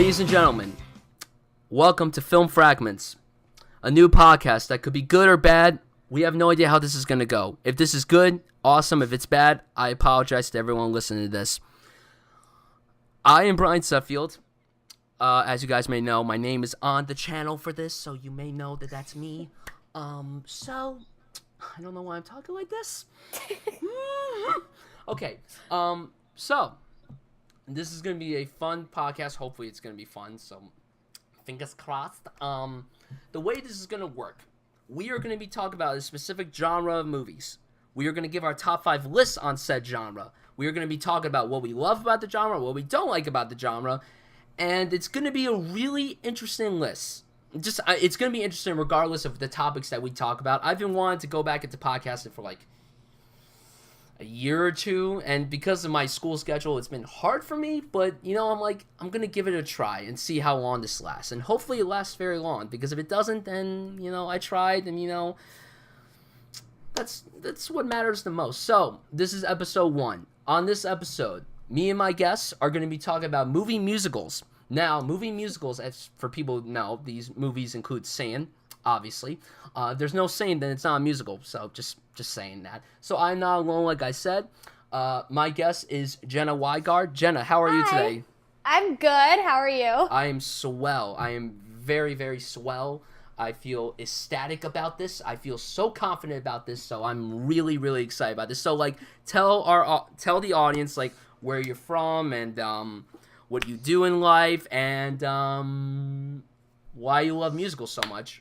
Ladies and gentlemen, welcome to Film Fragments, a new podcast that could be good or bad. We have no idea how this is going to go. If this is good, awesome. If it's bad, I apologize to everyone listening to this. I am Bryan Sudfield. As you guys may know, my name is on the channel for this, so you may know that that's me. So, I don't know why I'm talking like this. Okay, so, this is going to be a fun podcast. Hopefully it's going to be fun, so fingers crossed. The way this is going to work, we are going to be talking about a specific genre of movies. We are going to give our top 5 lists on said genre. We are going to be talking about what we love about the genre, what we don't like about the genre, and it's going to be a really interesting list. It's going to be interesting regardless of the topics that we talk about. I've been wanting to go back into podcasting for like a year or two, and because of my school schedule, it's been hard for me, but, you know, I'm going to give it a try and see how long this lasts, and hopefully it lasts very long, because if it doesn't, then, you know, I tried, and, you know, that's what matters the most. So, this is episode 1. On this episode, me and my guests are going to be talking about movie musicals. Now, movie musicals, as for people who know, these movies include Singin, obviously. If there's no Singin, then it's not a musical, so just saying that. So I'm not alone, like I said. My guest is Jenna Weigard. Jenna, how are you today? I'm good. How are you? I am swell. I am very, very swell. I feel ecstatic about this. I feel so confident about this, so I'm really, really excited about this. So, like, tell the audience, like, where you're from and what you do in life and why you love musicals so much.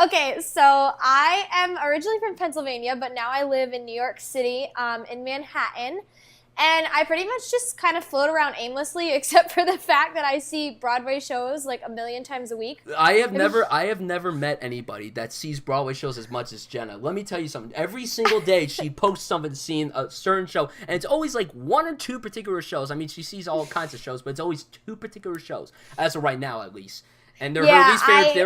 Okay, so I am originally from Pennsylvania, but now I live in New York City, in Manhattan, and I pretty much just kind of float around aimlessly, except for the fact that I see Broadway shows like a million times a week. I have never met anybody that sees Broadway shows as much as Jenna. Let me tell you something. Every single day she posts something seeing a certain show, and it's always like 1 or 2 particular shows. I mean, she sees all kinds of shows, but it's always 2 particular shows, as of right now at least. And they're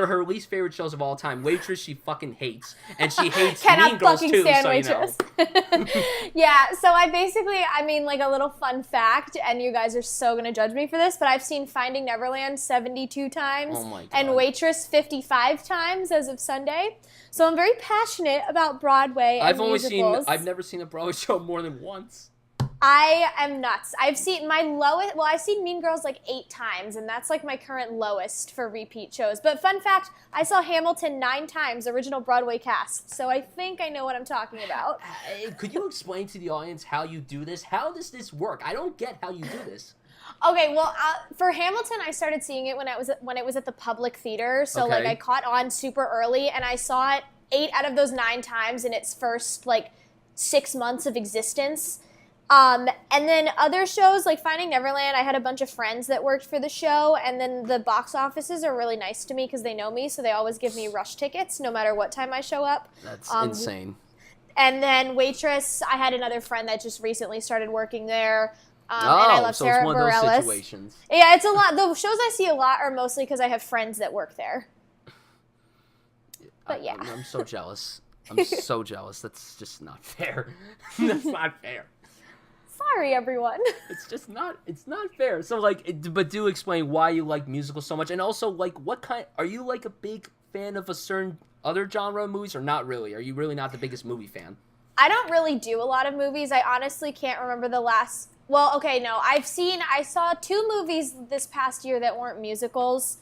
her least favorite shows of all time. Waitress, she fucking hates. And she hates Mean Girls, too, so Waitress. You know. Yeah, so I mean, like a little fun fact, and you guys are so going to judge me for this, but I've seen Finding Neverland 72 times. Oh my God. And Waitress 55 times as of Sunday. So I'm very passionate about Broadway and musicals. I've never seen a Broadway show more than once. I am nuts. I've seen I've seen Mean Girls like 8 times, and that's like my current lowest for repeat shows. But fun fact, I saw Hamilton 9 times, original Broadway cast, so I think I know what I'm talking about. Could you explain to the audience how you do this? How does this work? I don't get how you do this. Okay, well, for Hamilton, I started seeing it when it was at the Public Theater, so like I caught on super early, and I saw it 8 out of those 9 times in its first like 6 months of existence. And then other shows, like Finding Neverland, I had a bunch of friends that worked for the show, and then the box offices are really nice to me because they know me, so they always give me rush tickets no matter what time I show up. That's insane. And then Waitress, I had another friend that just recently started working there, and I love Sarah it's one Bareilles. Of those situations. Yeah, it's a lot. The shows I see a lot are mostly because I have friends that work there. But yeah. I'm so jealous. I'm so jealous. That's just not fair. That's not fair. Sorry, everyone. It's not fair. So, like, but do explain why you like musicals so much, and also, like, are you, like, a big fan of a certain other genre of movies, or not really? Are you really not the biggest movie fan? I don't really do a lot of movies. I honestly can't remember the last, I saw 2 movies this past year that weren't musicals,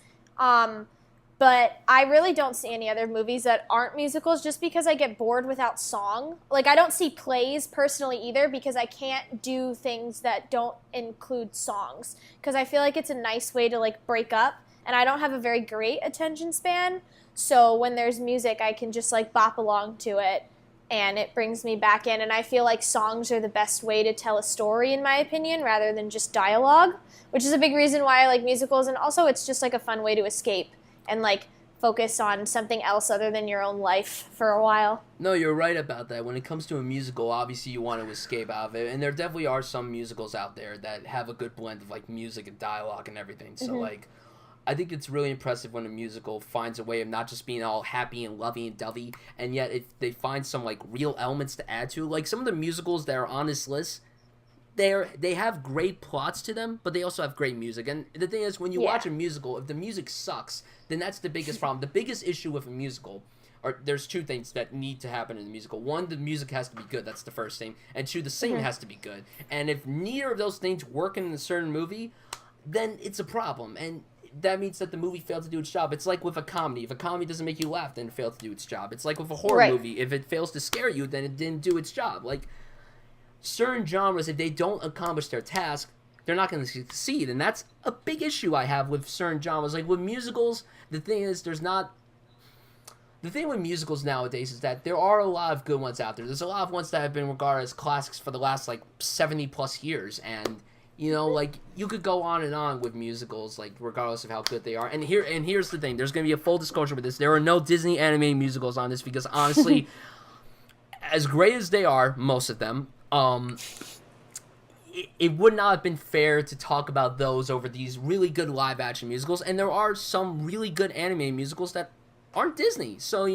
but I really don't see any other movies that aren't musicals just because I get bored without song. Like, I don't see plays personally either because I can't do things that don't include songs because I feel like it's a nice way to, like, break up, and I don't have a very great attention span. So when there's music, I can just, like, bop along to it, and it brings me back in. And I feel like songs are the best way to tell a story, in my opinion, rather than just dialogue, which is a big reason why I like musicals. And also, it's just, like, a fun way to escape and, like, focus on something else other than your own life for a while. No, you're right about that. When it comes to a musical, obviously you want to escape out of it. And there definitely are some musicals out there that have a good blend of, like, music and dialogue and everything. So, like, I think it's really impressive when a musical finds a way of not just being all happy and lovey and dovey, and yet they find some, like, real elements to add to. Like, some of the musicals that are on this list, they have great plots to them, but they also have great music. And the thing is, when you watch a musical, if the music sucks, then that's the biggest problem. The biggest issue with a musical, or there's two things that need to happen in the musical. One, the music has to be good. That's the first thing. And two, the singing has to be good. And if neither of those things work in a certain movie, then it's a problem. And that means that the movie failed to do its job. It's like with a comedy. If a comedy doesn't make you laugh, then it failed to do its job. It's like with a horror movie. If it fails to scare you, then it didn't do its job. Like, certain genres, if they don't accomplish their task, they're not going to succeed. And that's a big issue I have with certain genres. Like, with musicals, the thing is, the thing with musicals nowadays is that there are a lot of good ones out there. There's a lot of ones that have been regarded as classics for the last, 70-plus years. And, like, you could go on and on with musicals, like, regardless of how good they are. And here's the thing. There's going to be a full disclosure with this. There are no Disney animated musicals on this because, honestly, as great as they are, most of them, it would not have been fair to talk about those over these really good live-action musicals. And there are some really good animated musicals that aren't Disney. So,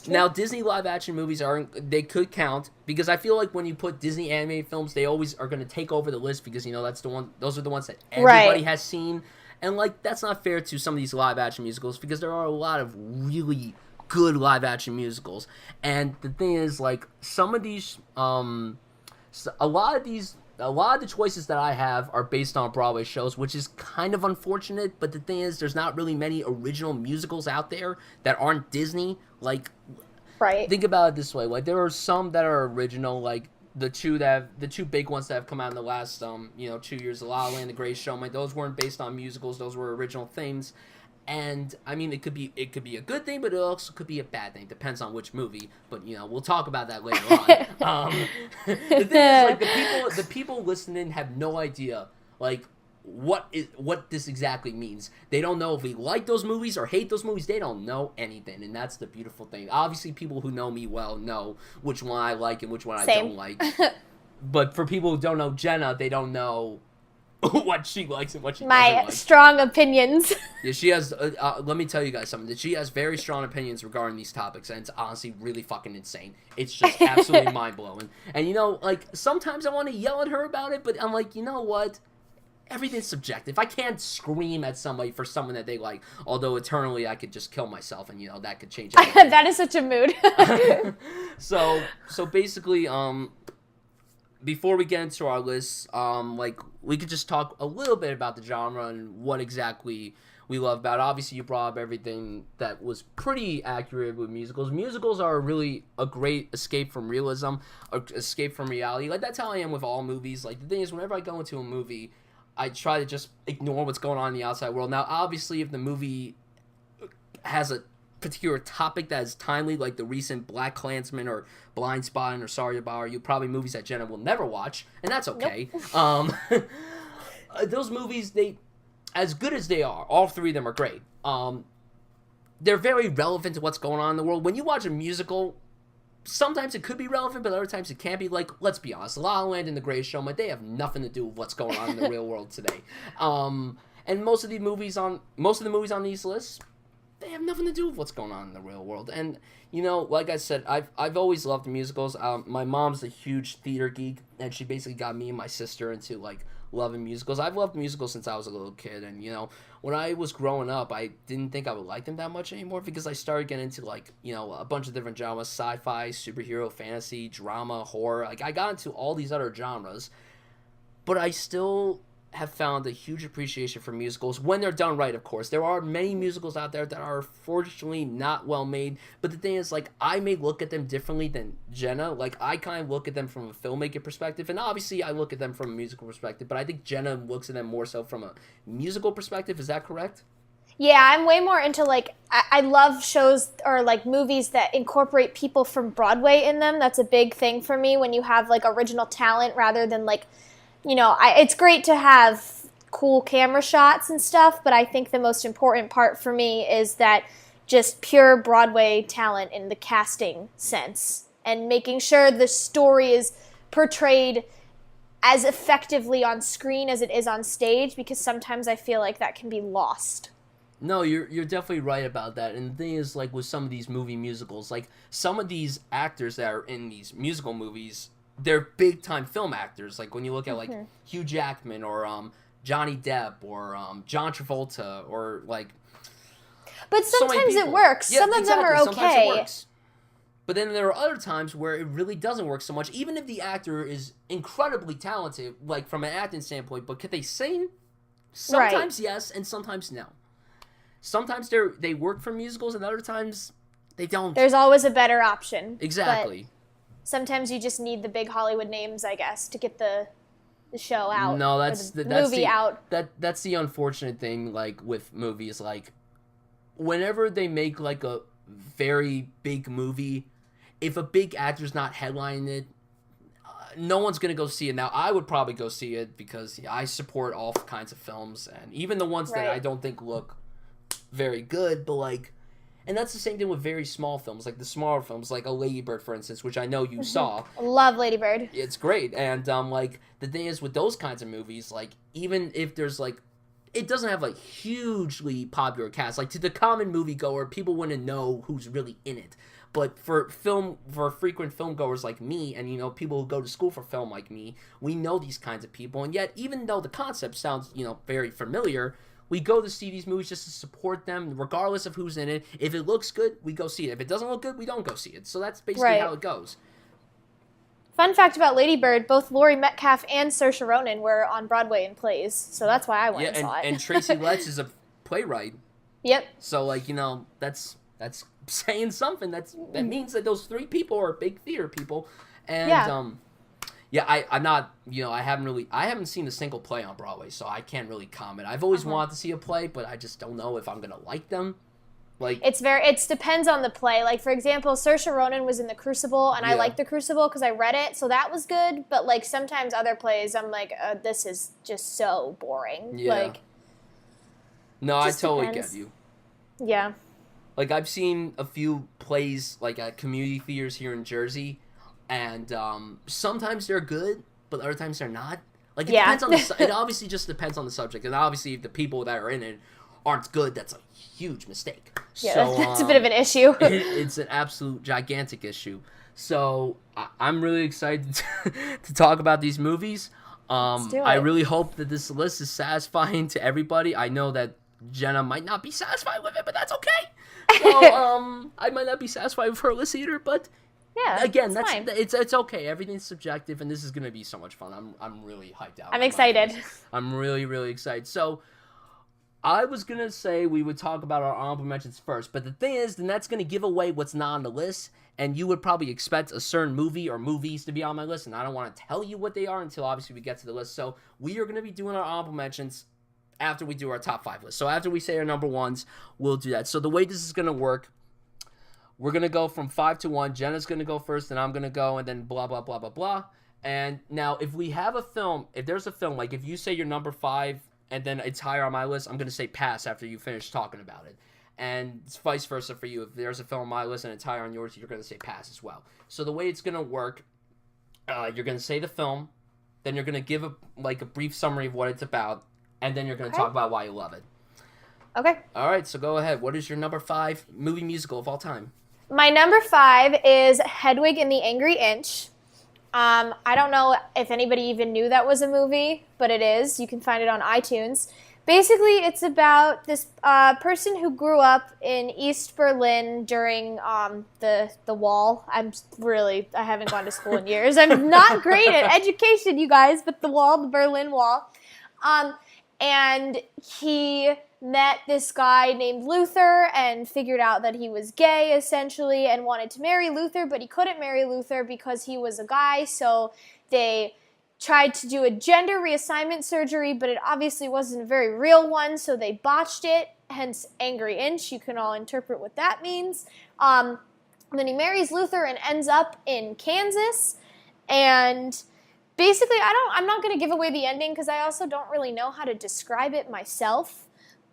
now Disney live-action movies they could count, because I feel like when you put Disney animated films, they always are going to take over the list because, those are the ones that everybody has seen. And, that's not fair to some of these live-action musicals because there are a lot of really good live-action musicals. And the thing is, some of these, a lot of the choices that I have are based on Broadway shows, which is kind of unfortunate, but the thing is, there's not really many original musicals out there that aren't Disney. Think about it this way. There are some that are original, the two big ones that have come out in the last 2 years, La La Land, The Greatest Showman. Those weren't based on musicals; those were original things. And I mean, it could be a good thing, but it also could be a bad thing. Depends on which movie. But we'll talk about that later on. The thing is, the people listening have no idea what this exactly means. They don't know if we like those movies or hate those movies. They don't know anything, and that's the beautiful thing. Obviously, people who know me well know which one I like and which one I don't like. But for people who don't know Jenna, they don't know what she likes and what she doesn't like. My strong opinions. Yeah, she has, let me tell you guys something, that she has very strong opinions regarding these topics, and it's honestly really fucking insane. It's just absolutely mind-blowing. And, sometimes I want to yell at her about it, but I'm like, you know what? Everything's subjective. I can't scream at somebody for someone that they like, although eternally I could just kill myself, and, that could change everything. That is such a mood. So basically, before we get into our list, we could just talk a little bit about the genre and what exactly we love about it. Obviously, you brought up everything that was pretty accurate with musicals. Musicals are really a great escape from realism, or escape from reality. That's how I am with all movies. The thing is, whenever I go into a movie, I try to just ignore what's going on in the outside world. Now, obviously, if the movie has a particular topic that is timely, like the recent Black Klansman or Blind Spotting or Sorry About You, probably movies that Jenna will never watch, and that's okay. Nope. Those movies, as good as they are, all three of them are great. They're very relevant to what's going on in the world. When you watch a musical, sometimes it could be relevant, but other times it can't be. Let's be honest, La La Land and The Greatest Showman, they have nothing to do with what's going on in the real world today. And most of the movies on these lists, they have nothing to do with what's going on in the real world. And, like I said, I've always loved musicals. My mom's a huge theater geek, and she basically got me and my sister into, loving musicals. I've loved musicals since I was a little kid, and, when I was growing up, I didn't think I would like them that much anymore, because I started getting into, a bunch of different genres: sci-fi, superhero, fantasy, drama, horror. I got into all these other genres, but I still have found a huge appreciation for musicals when they're done right. Of course, there are many musicals out there that are fortunately not well made, but the thing is, I may look at them differently than Jenna. I kind of look at them from a filmmaker perspective, and obviously I look at them from a musical perspective, but I think Jenna looks at them more so from a musical perspective. Is that correct? Yeah, I'm way more into I love shows or movies that incorporate people from Broadway in them. That's a big thing for me when you have original talent rather than it's great to have cool camera shots and stuff, but I think the most important part for me is that just pure Broadway talent in the casting sense, and making sure the story is portrayed as effectively on screen as it is on stage, because sometimes I feel like that can be lost. No, you're definitely right about that. And the thing is, with some of these movie musicals, some of these actors that are in these musical movies, they're big time film actors. Like when you look at like Hugh Jackman or Johnny Depp or John Travolta or like. But sometimes it works. Yeah, some of them are okay. Sometimes it works. But then there are other times where it really doesn't work so much, even if the actor is incredibly talented, like from an acting standpoint. But could they sing? Sometimes yes, and sometimes no. Sometimes they work for musicals, and other times they don't. There's always a better option. Exactly. But sometimes you just need the big Hollywood names, I guess, to get the show out. No, that's the movie out. That's the unfortunate thing, like with movies, like whenever they make like a very big movie, if a big actor's not headlining it, no one's gonna go see it. Now, I would probably go see it because I support all kinds of films, and even the ones that I don't think look very good, but like, and that's the same thing with very small films, like the smaller films, like a Lady Bird, for instance, which I know you saw. Love Lady Bird. It's great, and like the thing is with those kinds of movies, like even if there's like, it doesn't have like hugely popular cast. Like to the common moviegoer, people wouldn't know who's really in it. But for frequent film goers like me, and you know, people who go to school for film like me, we know these kinds of people. And yet, even though the concept sounds, you know, very familiar, we go to see these movies just to support them, regardless of who's in it. If it looks good, we go see it. If it doesn't look good, we don't go see it. So that's basically how it goes. Fun fact about Lady Bird, both Laurie Metcalf and Saoirse Ronan were on Broadway in plays, so that's why I went and saw it. And Tracy Letts is a playwright. Yep. So, like, you know, that's saying something. That means that those three people are big theater people. And, I'm not, you know, I haven't seen a single play on Broadway, so I can't really comment. I've always wanted to see a play, but I just don't know if I'm going to like them. Like, it depends on the play. Like, for example, Saoirse Ronan was in The Crucible, and I liked The Crucible because I read it, so that was good. But, like, sometimes other plays, I'm like, this is just so boring. Yeah. Like, no, I totally get you. Yeah. Like, I've seen a few plays, like, at community theaters here in Jersey, and sometimes they're good, but other times they're not. Like, it depends on it obviously just depends on the subject, and obviously if the people that are in it aren't good, that's a huge mistake. Yeah, so, that's a bit of an issue. It's an absolute gigantic issue. So, I'm really excited to talk about these movies. Let's do it. I really hope that this list is satisfying to everybody. I know that Jenna might not be satisfied with it, but that's okay. So, I might not be satisfied with her list either, but again, fine. It's okay. Everything's subjective, and this is gonna be so much fun. I'm really hyped out. I'm excited. I'm really, really excited. So, I was gonna say we would talk about our honorable mentions first, but the thing is, then that's gonna give away what's not on the list, and you would probably expect a certain movie or movies to be on my list, and I don't want to tell you what they are until obviously we get to the list. So, we are gonna be doing our honorable mentions after we do our top 5 list. So after we say our number ones, we'll do that. So the way this is going to work, we're going to go from 5 to 1. Jenna's going to go first, and I'm going to go, and then blah, blah, blah, blah, blah. And now if we have a film, if there's a film, like if you say your number 5 and then it's higher on my list, I'm going to say pass after you finish talking about it. And it's vice versa for you. If there's a film on my list and it's higher on yours, you're going to say pass as well. So the way it's going to work, you're going to say the film, then you're going to give a brief summary of what it's about, and then you're going to talk about why you love it. Okay. All right, so go ahead. What is your number 5 movie musical of all time? My number 5 is Hedwig and the Angry Inch. I don't know if anybody even knew that was a movie, but it is. You can find it on iTunes. Basically, it's about this person who grew up in East Berlin during the Wall. I haven't gone to school in years. I'm not great at education, you guys, but the Wall, the Berlin Wall. And he met this guy named Luther and figured out that he was gay, essentially, and wanted to marry Luther, but he couldn't marry Luther because he was a guy, so they tried to do a gender reassignment surgery, but it obviously wasn't a very real one, so they botched it, hence Angry Inch. You can all interpret what that means. And then he marries Luther and ends up in Kansas, and basically, I'm not going to give away the ending because I also don't really know how to describe it myself.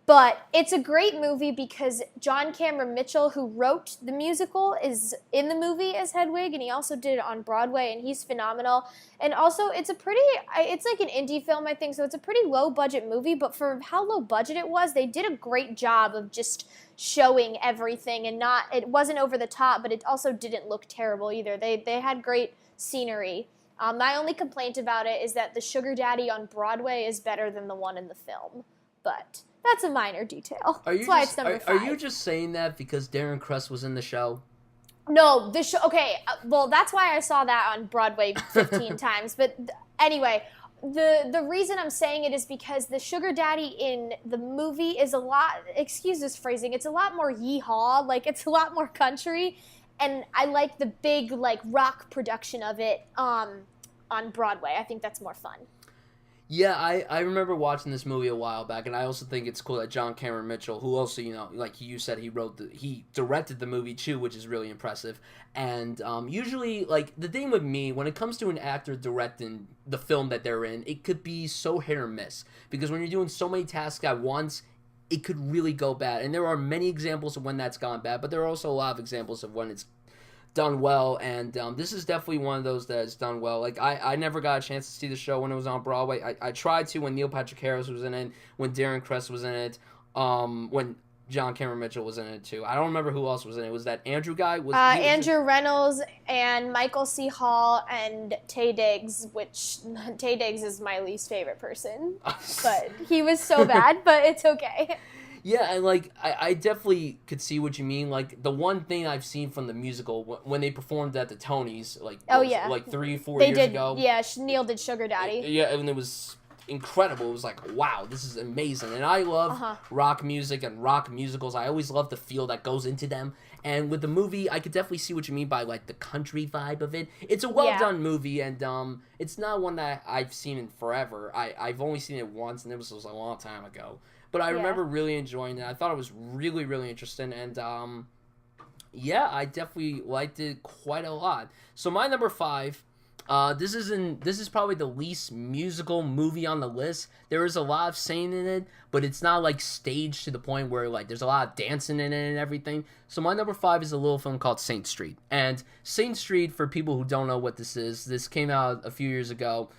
But it's a great movie because John Cameron Mitchell, who wrote the musical, is in the movie as Hedwig, and he also did it on Broadway, and he's phenomenal. And also, it's like an indie film, I think, so it's a pretty low-budget movie, but for how low budget it was, they did a great job of just showing everything, and it wasn't over the top, but it also didn't look terrible either. They had great scenery. My only complaint about it is that the sugar daddy on Broadway is better than the one in the film, but that's a minor detail. That's why it's number 5. Are you just saying that because Darren Criss was in the show? No, the show. Okay, well, that's why I saw that on Broadway 15 times. But anyway, the reason I'm saying it is because the sugar daddy in the movie is a lot. Excuse this phrasing. It's a lot more yeehaw. Like, it's a lot more country, and I like the big like rock production of it on Broadway. I think that's more fun. Yeah, I remember watching this movie a while back, and I also think it's cool that John Cameron Mitchell, who also, you know, like you said, he directed the movie too, which is really impressive. And usually, like, the thing with me, when it comes to an actor directing the film that they're in, it could be so hit or miss. Because when you're doing so many tasks at once, it could really go bad. And there are many examples of when that's gone bad, but there are also a lot of examples of when it's done well, and this is definitely one of those that's done well. Like, I never got a chance to see the show when it was on Broadway. I tried to when Neil Patrick Harris was in it, when Darren Criss was in it, when John Cameron Mitchell was in it too. I don't remember who else was in it. Was that Andrew guy? Andrew Reynolds and Michael C. Hall and Taye Diggs, which Taye Diggs is my least favorite person. But he was so bad, but it's okay. Yeah, and like I definitely could see what you mean. Like, the one thing I've seen from the musical when they performed at the Tonys, like like 3-4 years ago. Yeah, Neil did Sugar Daddy. Yeah, and it was incredible. It was like, wow, this is amazing. And I love rock music and rock musicals. I always love the feel that goes into them. And with the movie, I could definitely see what you mean by like the country vibe of it. It's a well done movie, and it's not one that I've seen in forever. I've only seen it once, and it was a long time ago. But I remember really enjoying it. I thought it was really, really interesting. And, I definitely liked it quite a lot. So my number 5, this is probably the least musical movie on the list. There is a lot of singing in it, but it's not, like, staged to the point where, like, there's a lot of dancing in it and everything. So my number 5 is a little film called Saint Street. And Saint Street, for people who don't know what this is, this came out a few years ago,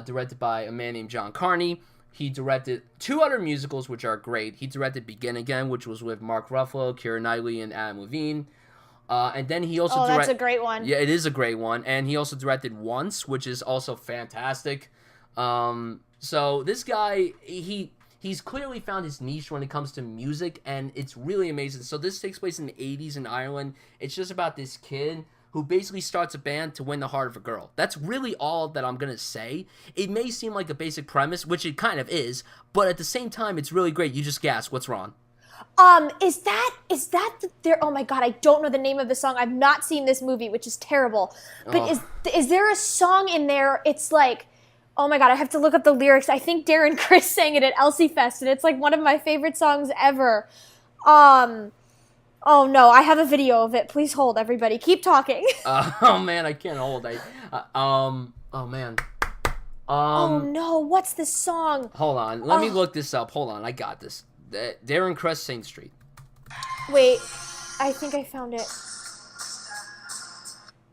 directed by a man named John Carney. He directed 2 other musicals, which are great. He directed Begin Again, which was with Mark Ruffalo, Keira Knightley, and Adam Levine. And then he also that's a great one. Yeah, it is a great one. And he also directed Once, which is also fantastic. So this guy, he's clearly found his niche when it comes to music, and it's really amazing. So this takes place in the 80s in Ireland. It's just about this kid who basically starts a band to win the heart of a girl. That's really all that I'm going to say. It may seem like a basic premise, which it kind of is, but at the same time, it's really great. You just gasp. What's wrong? Is that there? Oh my God, I don't know the name of the song. I've not seen this movie, which is terrible. But is there a song in there? It's like, oh my God, I have to look up the lyrics. I think Darren Criss sang it at Elsie Fest, and it's like one of my favorite songs ever. Oh no, I have a video of it. Please hold, everybody. Keep talking. Oh man, I can't hold. Oh man. Oh no, what's this song? Hold on, let me look this up. Hold on, I got this. Darren Criss, Saint Street. Wait, I think I found it.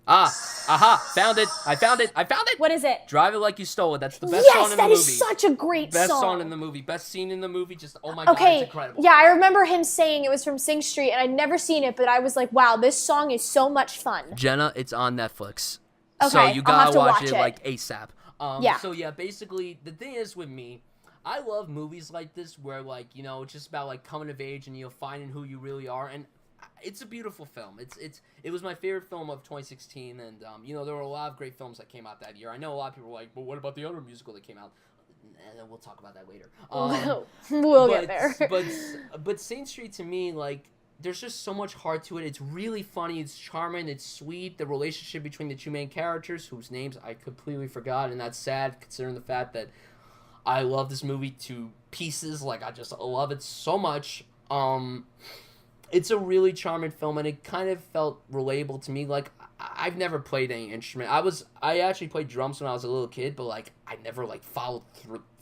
Found it. I found it. What is it? Drive It Like You Stole It. That's the best song in the movie. Yes, that is such a great song. Best song in the movie. Best scene in the movie. Just, oh my God, it's incredible. Yeah, I remember him saying it was from Sing Street, and I'd never seen it, but I was like, wow, this song is so much fun. Jenna, it's on Netflix. Okay, so you gotta watch it like ASAP. So yeah, basically, the thing is with me, I love movies like this where, like, you know, it's just about, like, coming of age and, you know, finding who you really are, and it's a beautiful film. It was my favorite film of 2016, and you know, there were a lot of great films that came out that year. I know a lot of people were like, but what about the other musical that came out? And we'll talk about that later. We'll get there. But Saint Street, to me, like, there's just so much heart to it. It's really funny. It's charming. It's sweet. The relationship between the 2 main characters, whose names I completely forgot, and that's sad considering the fact that I love this movie to pieces. Like, I just love it so much. It's a really charming film, and it kind of felt relatable to me. Like, I've never played any instrument. I actually played drums when I was a little kid, but, like, I never, like, followed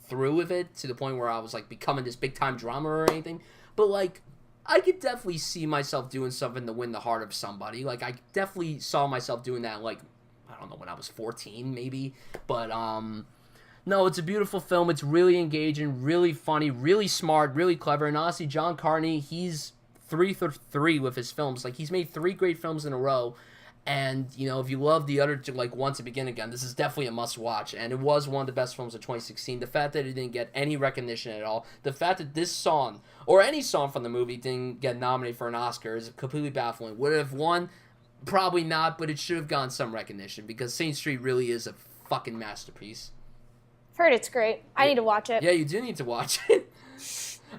through with it to the point where I was, like, becoming this big-time drummer or anything. But, like, I could definitely see myself doing something to win the heart of somebody. Like, I definitely saw myself doing that, like, I don't know, when I was 14, maybe. But, no, it's a beautiful film. It's really engaging, really funny, really smart, really clever. And honestly, John Carney, he's 3 for 3 with his films. Like, he's made 3 great films in a row. And, you know, if you love the other two, like Once and Begin Again, this is definitely a must-watch. And it was one of the best films of 2016. The fact that it didn't get any recognition at all, the fact that this song, or any song from the movie, didn't get nominated for an Oscar is completely baffling. Would it have won? Probably not, but it should have gotten some recognition, because Saint Street really is a fucking masterpiece. Heard it's great. I need to watch it. Yeah, you do need to watch it.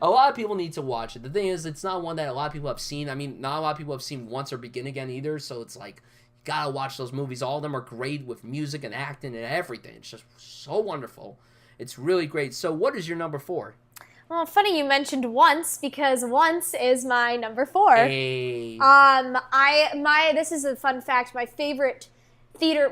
A lot of people need to watch it. The thing is, it's not one that a lot of people have seen. I mean, not a lot of people have seen Once or Begin Again either, so it's like, you gotta watch those movies. All of them are great with music and acting and everything. It's just so wonderful. It's really great. So what is your number 4? Well, funny you mentioned Once, because Once is my number 4. Hey. This is a fun fact. My favorite theater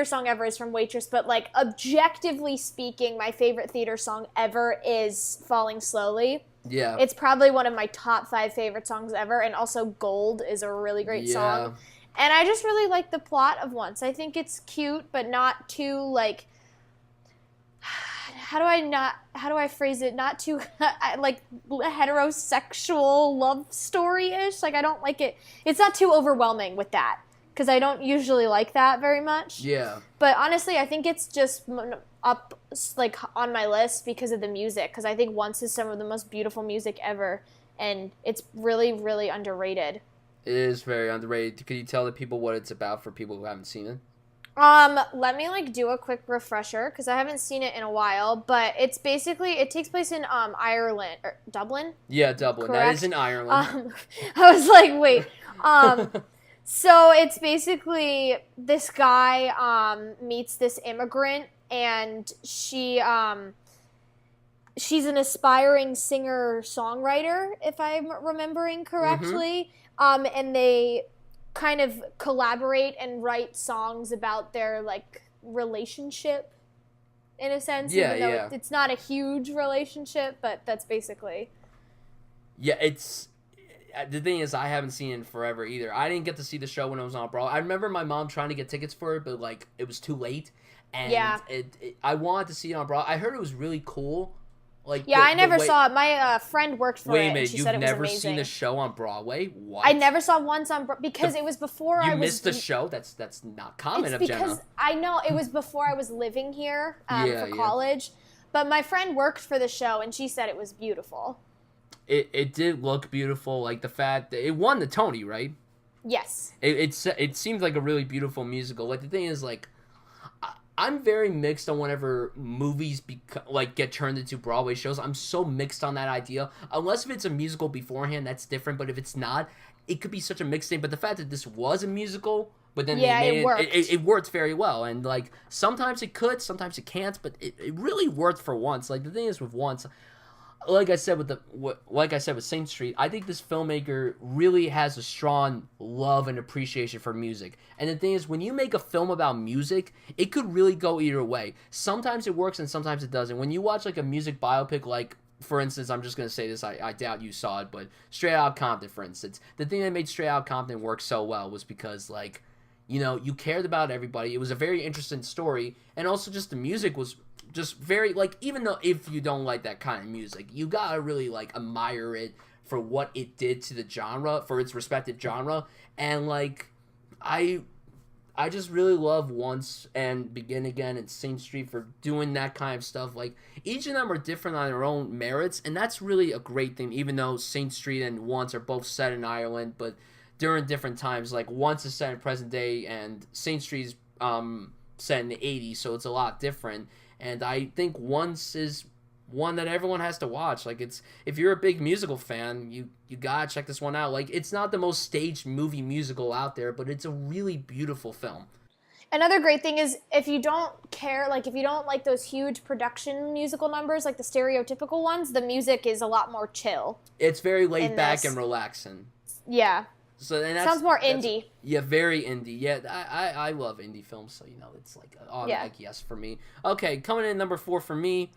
song ever is from Waitress, but like objectively speaking, my favorite theater song ever is Falling Slowly. Yeah. It's probably one of my top 5 favorite songs ever, and also Gold is a really great song. And I just really like the plot of Once. I think it's cute, but not too like, how do I phrase it? Not too like heterosexual love story-ish. Like, I don't like it. It's not too overwhelming with that, because I don't usually like that very much. Yeah. But honestly, I think it's just up like on my list because of the music, because I think Once is some of the most beautiful music ever, and it's really, really underrated. It is very underrated. Could you tell the people what it's about for people who haven't seen it? Let me like do a quick refresher, because I haven't seen it in a while, but it's basically, it takes place in Ireland, or Dublin? Yeah, Dublin. Correct? That is in Ireland. I was like, wait. So it's basically this guy meets this immigrant, and she's an aspiring singer-songwriter, if I'm remembering correctly. And they kind of collaborate and write songs about their like relationship, in a sense. Yeah, even though it's not a huge relationship, but that's basically. Yeah, it's. The thing is, I haven't seen it in forever either. I didn't get to see the show when it was on Broadway. I remember my mom trying to get tickets for it, but like it was too late. And I wanted to see it on Broadway. I heard it was really cool. Like, I never saw it. My friend worked for Wait a it, minute, and she said it was amazing. you've never seen the show on Broadway? What? I never saw Once on Broadway, because it was before I was... You missed the show? That's not common of Jenna. It's because, I know, it was before I was living here for college. But my friend worked for the show, and she said it was beautiful. It did look beautiful. Like, the fact that it won the Tony, right? Yes. It seems like a really beautiful musical. Like, the thing is, like, I'm very mixed on whenever movies get turned into Broadway shows. I'm so mixed on that idea. Unless if it's a musical beforehand, that's different. But if it's not, it could be such a mixed thing. But the fact that this was a musical, but then it worked very well. And like sometimes it could, sometimes it can't. But it really worked for Once. Like the thing is with Once. Like I said with Saint Street, I think this filmmaker really has a strong love and appreciation for music. And the thing is, when you make a film about music, it could really go either way. Sometimes it works and sometimes it doesn't. When you watch like a music biopic, like for instance, I'm just gonna say this, I doubt you saw it, but Straight Outta Compton, for instance, the thing that made Straight Outta Compton work so well was because like, you know, you cared about everybody. It was a very interesting story, and also just the music was just very, like, even though if you don't like that kind of music, you gotta really, like, admire it for what it did to the genre, for its respective genre, and, like, I just really love Once and Begin Again and Saint Street for doing that kind of stuff. Like, each of them are different on their own merits, and that's really a great thing, even though Saint Street and Once are both set in Ireland, but during different times. Like, Once is set in present day, and Saint Street's set in the 80s, so it's a lot different. And I think Once is one that everyone has to watch. Like, it's, if you're a big musical fan, you gotta check this one out. Like, it's not the most staged movie musical out there, but it's a really beautiful film. Another great thing is, if you don't care, like, if you don't like those huge production musical numbers, like the stereotypical ones, the music is a lot more chill. It's very laid back and relaxing. Yeah. So and sounds more indie. Yeah, very indie. Yeah, I love indie films, so you know it's like an automatic yes for me. Okay, coming in number 4 for me.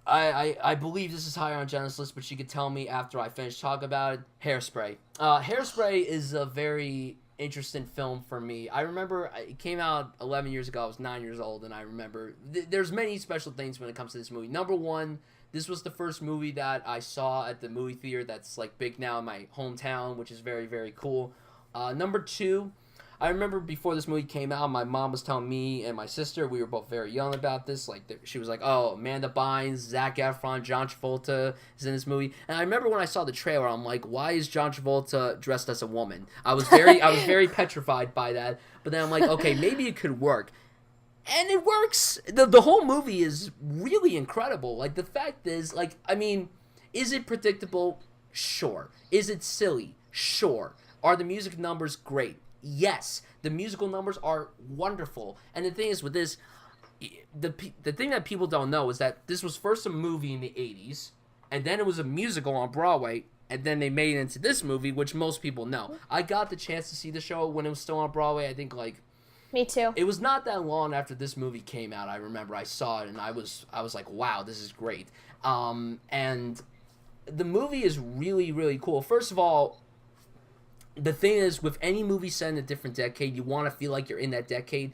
I believe this is higher on Jenna's list, but she could tell me after I finish talking about it. Hairspray. Hairspray is a very interesting film for me. I remember it came out 11 years ago. I was 9 years old, and I remember there's many special things when it comes to this movie. Number one, this was the first movie that I saw at the movie theater that's like big now in my hometown, which is very, very cool. Number 2, I remember before this movie came out, my mom was telling me and my sister, we were both very young about this. Like, she was like, "Oh, Amanda Bynes, Zac Efron, John Travolta is in this movie." And I remember when I saw the trailer, I'm like, "Why is John Travolta dressed as a woman?" I was very petrified by that. But then I'm like, okay, maybe it could work. And it works. The whole movie is really incredible. Like, the fact is, like, I mean, is it predictable? Sure. Is it silly? Sure. Are the music numbers great? Yes, the musical numbers are wonderful. And the thing is with this, the thing that people don't know is that this was first a movie in the 80s, and then it was a musical on Broadway, and then they made it into this movie, which most people know. I got the chance to see the show when it was still on Broadway. I think, like... Me too. It was not that long after this movie came out. I remember I saw it, and I was like, wow, this is great. And the movie is really, really cool. First of all... The thing is, with any movie set in a different decade, you want to feel like you're in that decade.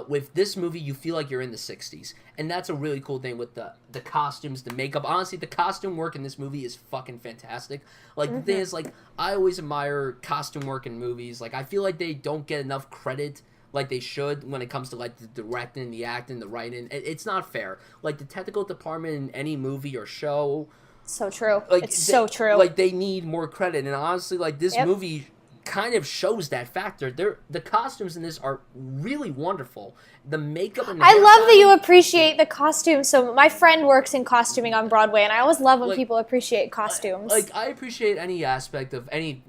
With this movie, you feel like you're in the 60s. And that's a really cool thing with the costumes, the makeup. Honestly, the costume work in this movie is fucking fantastic. Like, the thing is, like, I always admire costume work in movies. Like, I feel like they don't get enough credit like they should when it comes to, like, the directing, the acting, the writing. It's not fair. Like, the technical department in any movie or show... So true. Like, it's so true. Like, they need more credit. And honestly, like, this movie kind of shows that factor. The costumes in this are really wonderful. The makeup and the I love that you appreciate the costumes. So my friend works in costuming on Broadway, and I always love when people appreciate costumes. Like, I appreciate any aspect of any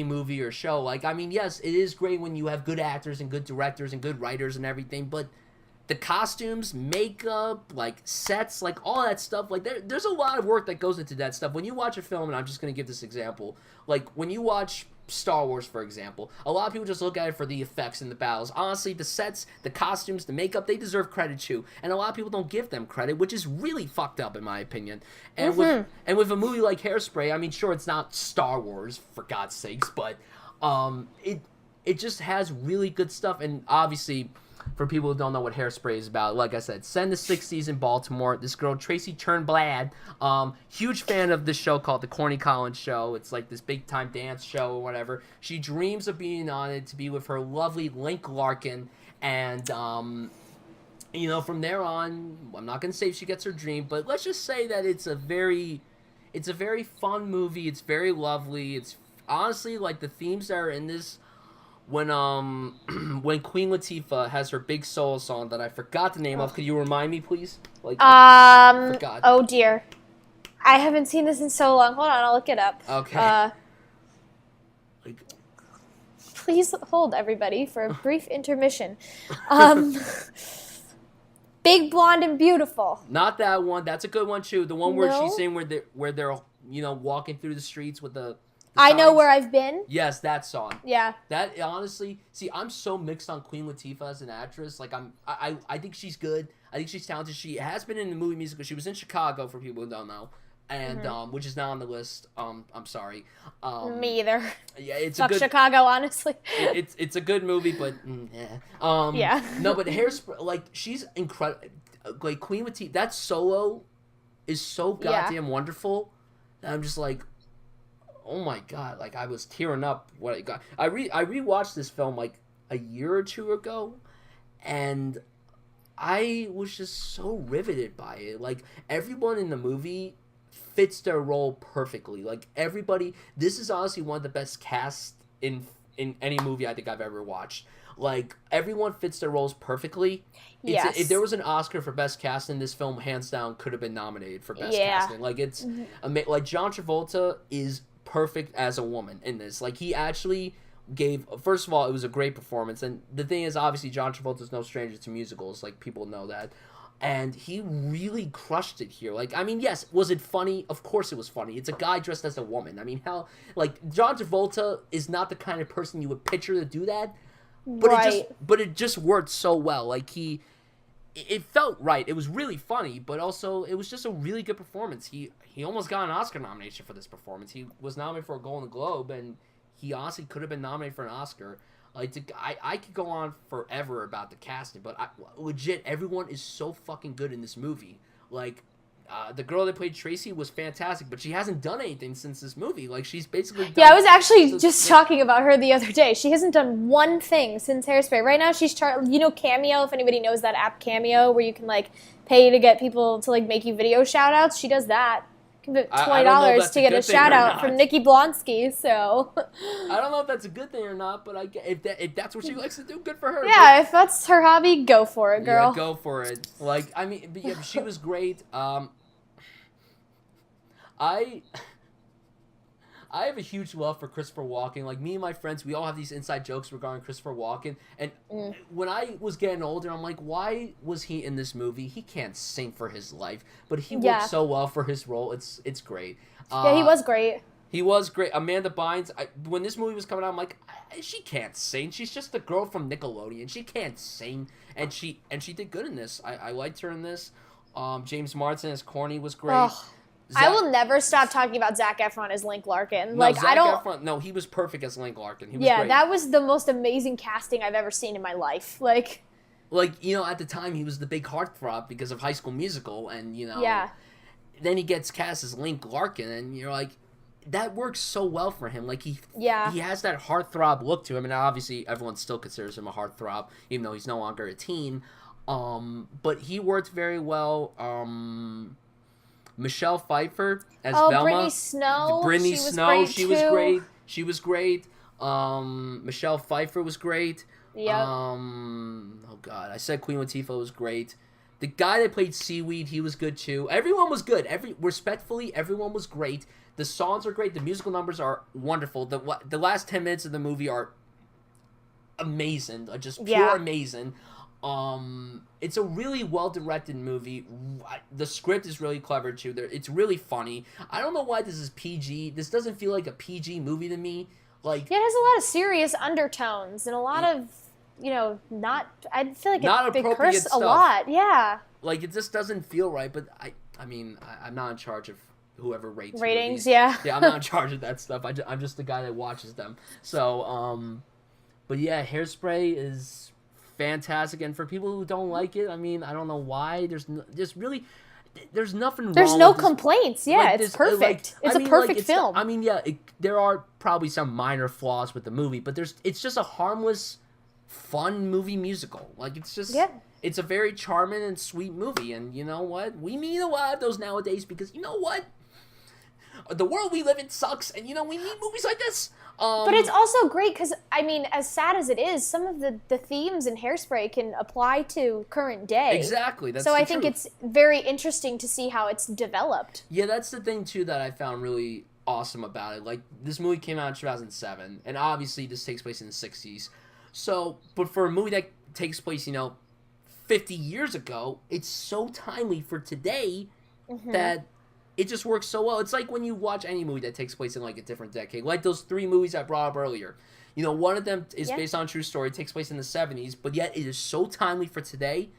movie or show. Like, I mean, yes, it is great when you have good actors and good directors and good writers and everything, but the costumes, makeup, like, sets, like, all that stuff, like, there's a lot of work that goes into that stuff. When you watch a film, and I'm just going to give this example, like, when you watch Star Wars, for example, a lot of people just look at it for the effects and the battles. Honestly, the sets, the costumes, the makeup, they deserve credit too. And a lot of people don't give them credit, which is really fucked up, in my opinion. And with a movie like Hairspray, I mean, sure, it's not Star Wars, for God's sakes, but it just has really good stuff, and obviously... For people who don't know what Hairspray is about, like I said, set in the 60s in Baltimore. This girl, Tracy Turnblad, huge fan of this show called The Corny Collins Show. It's like this big-time dance show or whatever. She dreams of being on it to be with her lovely Link Larkin. And, you know, from there on, I'm not going to say if she gets her dream, but let's just say that it's a very fun movie. It's very lovely. It's honestly, like, the themes that are in this... When Queen Latifah has her big solo song that I forgot the name of, could you remind me, please? Like, forgot. Oh dear, I haven't seen this in so long. Hold on, I'll look it up. Okay. Please hold, everybody, for a brief intermission. Big Blonde and Beautiful. Not that one. That's a good one too. The one where she's saying where they're you know walking through the streets with the I Know Where I've Been. Yes, that song. Yeah. That honestly, see, I'm so mixed on Queen Latifah as an actress. Like I think she's good. I think she's talented. She has been in the movie musical. She was in Chicago for people who don't know, and which is not on the list. I'm sorry. Me either. Yeah, it's Fuck a good Chicago, honestly. it's a good movie, but yeah. Yeah. No, but Hairspray, like, she's incredible. Like, Queen Latifah, that solo is so goddamn wonderful. That I'm just like, oh my god, like, I was tearing up what I got. I rewatched this film like a year or two ago, and I was just so riveted by it. Like, everyone in the movie fits their role perfectly. Like, everybody, this is honestly one of the best casts in any movie I think I've ever watched. Like, everyone fits their roles perfectly. Yes. If there was an Oscar for best casting, this film hands down could have been nominated for best casting. Like, it's like, John Travolta is perfect as a woman in this. Like, he actually gave, first of all, it was a great performance, and the thing is, obviously, John Travolta's no stranger to musicals, like, people know that, and he really crushed it here. Like, I mean, yes, was it funny? Of course it was funny. It's a guy dressed as a woman. I mean, how, like, John Travolta is not the kind of person you would picture to do that, but it just worked so well. Like, it felt right. It was really funny, but also it was just a really good performance. He almost got an Oscar nomination for this performance. He was nominated for a Golden Globe, and he honestly could have been nominated for an Oscar. Like, I could go on forever about the casting, but legit, everyone is so fucking good in this movie. Like, the girl that played Tracy was fantastic, but she hasn't done anything since this movie. Like, she's basically done, yeah, I was actually just talking about her the other day. She hasn't done one thing since Hairspray. Right now, she's Cameo. If anybody knows that app, Cameo, where you can like pay to get people to like make you video shout outs, she does that. $20 to get a shout out from Nikki Blonsky. So I don't know if that's a good thing or not, but if that's what she likes to do, good for her. Yeah, if that's her hobby, go for it, girl. Yeah, go for it. Like, I mean, but yeah, she was great. I have a huge love for Christopher Walken. Like, me and my friends, we all have these inside jokes regarding Christopher Walken. And when I was getting older, I'm like, why was he in this movie? He can't sing for his life. But he worked so well for his role. It's great. Yeah, he was great. He was great. Amanda Bynes, when this movie was coming out, I'm like, she can't sing. She's just a girl from Nickelodeon. She can't sing. And she did good in this. I liked her in this. James Marsden as Corny was great. Oh. I will never stop talking about Zac Efron as Link Larkin. No, like, Efron, no, he was perfect as Link Larkin. He was great. That was the most amazing casting I've ever seen in my life. Like, you know, at the time, he was the big heartthrob because of High School Musical, and, you know, then he gets cast as Link Larkin, and you're like, that works so well for him. Like, he has that heartthrob look to him, and obviously everyone still considers him a heartthrob, even though he's no longer a teen. But he worked very well. Michelle Pfeiffer as Velma. Brittany Snow. She was great. Michelle Pfeiffer was great. Yep. Oh God, I said Queen Latifah was great. The guy that played Seaweed, he was good too. Everyone was good. Respectfully, everyone was great. The songs are great. The musical numbers are wonderful. The last 10 minutes of the movie are amazing. Just pure amazing. It's a really well-directed movie. The script is really clever, too. It's really funny. I don't know why this is PG. This doesn't feel like a PG movie to me. Like, yeah, it has a lot of serious undertones and a lot of, you know, I feel like they curse stuff. A lot. Yeah. Like, it just doesn't feel right, but I mean, I'm not in charge of whoever rates ratings, movies. Yeah, I'm not in charge of that stuff. I'm just the guy that watches them. So, but yeah, Hairspray is fantastic, and for people who don't like it, I mean, I don't know why. There's nothing wrong. There's no complaints. Yeah, like, it's perfect. It's a perfect film. I mean, yeah, there are probably some minor flaws with the movie, but it's just a harmless, fun movie musical. Like, it's just it's a very charming and sweet movie, and you know what? We need a lot of those nowadays because you know what? The world we live in sucks, and you know we need movies like this. But it's also great because, I mean, as sad as it is, some of the themes in Hairspray can apply to current day. Exactly. So I think it's very interesting to see how it's developed. Yeah, that's the thing, too, that I found really awesome about it. Like, this movie came out in 2007, and obviously this takes place in the 60s. So, but for a movie that takes place, you know, 50 years ago, it's so timely for today that it just works so well. It's like when you watch any movie that takes place in, like, a different decade. Like those 3 movies I brought up earlier. You know, one of them is based on a true story. It takes place in the 70s, but yet it is so timely for today.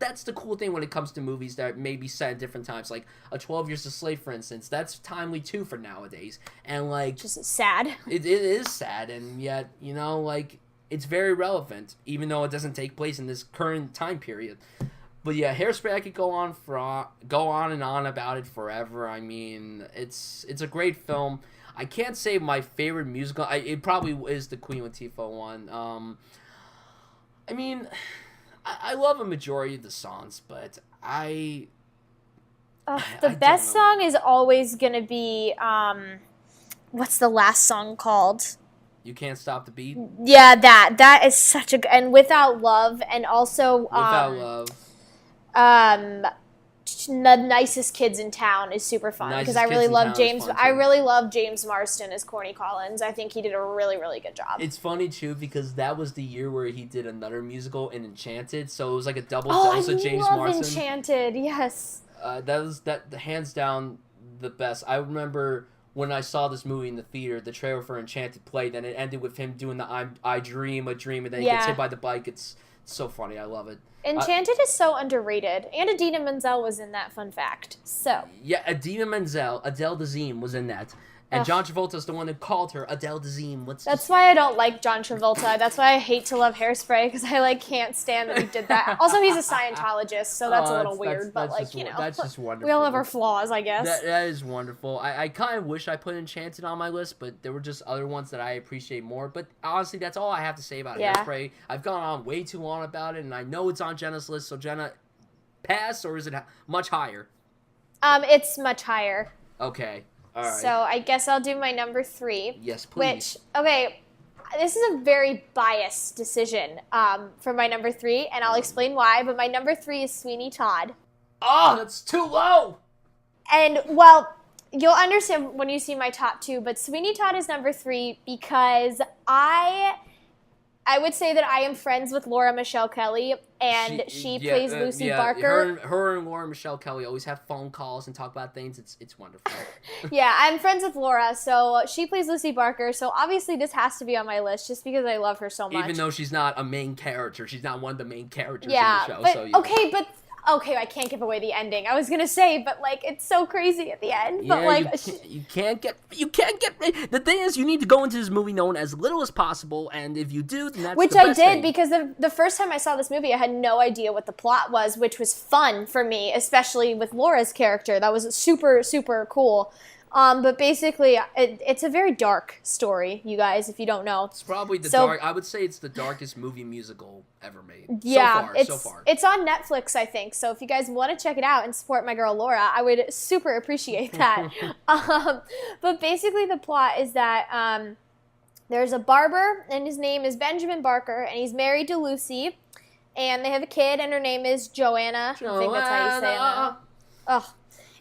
That's the cool thing when it comes to movies that may be set at different times. Like, a 12 Years a Slave, for instance. That's timely, too, for nowadays. And, like... just sad. It is sad, and yet, you know, like, it's very relevant, even though it doesn't take place in this current time period. But yeah, Hairspray, I could go on and on about it forever. I mean, it's a great film. I can't say my favorite musical. It probably is the Queen Latifah one. I mean, I love a majority of the songs, but the best song is always gonna be what's the last song called? You Can't Stop the Beat. Yeah, that is such a and Without Love, and also Without Love. The Nicest Kids in Town is super fun because I really love James. I really love James Marsden as Corny Collins. I think he did a really, really good job. It's funny too because that was the year where he did another musical in Enchanted, so it was like a double dose of James Marsden. I love Enchanted. Yes. That was hands down the best. I remember when I saw this movie in the theater, the trailer for Enchanted played, and it ended with him doing the I Dream a Dream, and then he gets hit by the bike. It's so funny. I love it. Enchanted is so underrated. And Idina Menzel was in that, fun fact. So. Yeah, Idina Menzel, Adele Dazeem was in that. And John Travolta's the one who called her Adele Dazeem. That's why I don't like John Travolta. That's why I hate to love Hairspray, because I like can't stand that he did that. Also, he's a Scientologist, so that's a little weird. But like, you know, that's just wonderful. We all have our flaws, I guess. That is wonderful. I kind of wish I put Enchanted on my list, but there were just other ones that I appreciate more. But honestly, that's all I have to say about Hairspray. I've gone on way too long about it, and I know it's on Jenna's list. So Jenna, pass, or is it much higher? It's much higher. Okay. All right. So I guess I'll do my number 3. Yes, please. Which, okay, this is a very biased decision for my number 3, and I'll explain why. But my number 3 is Sweeney Todd. Oh, that's too low. And, well, you'll understand when you see my top 2, but Sweeney Todd is number 3 because I would say that I am friends with Laura Michelle Kelly, and she plays Lucy Barker. Her and Laura Michelle Kelly always have phone calls and talk about things. It's wonderful. Yeah, I'm friends with Laura, so she plays Lucy Barker, so obviously this has to be on my list just because I love her so much. Even though she's not a main character. She's not one of the main characters in the show. But, okay, I can't give away the ending. I was gonna say, but like, it's so crazy at the end. Yeah, but like, you can't get. The thing is, you need to go into this movie knowing as little as possible, and if you do, then that's which the best I did thing. Because the first time I saw this movie, I had no idea what the plot was, which was fun for me, especially with Laura's character. That was super, super cool. But basically, it's a very dark story, you guys, if you don't know. It's probably I would say it's the darkest movie musical ever made. Yeah, so far. It's on Netflix, I think. So if you guys want to check it out and support my girl Laura, I would super appreciate that. But basically, the plot is that there's a barber, and his name is Benjamin Barker, and he's married to Lucy, and they have a kid, and her name is Joanna. I think that's how you say it. Ugh.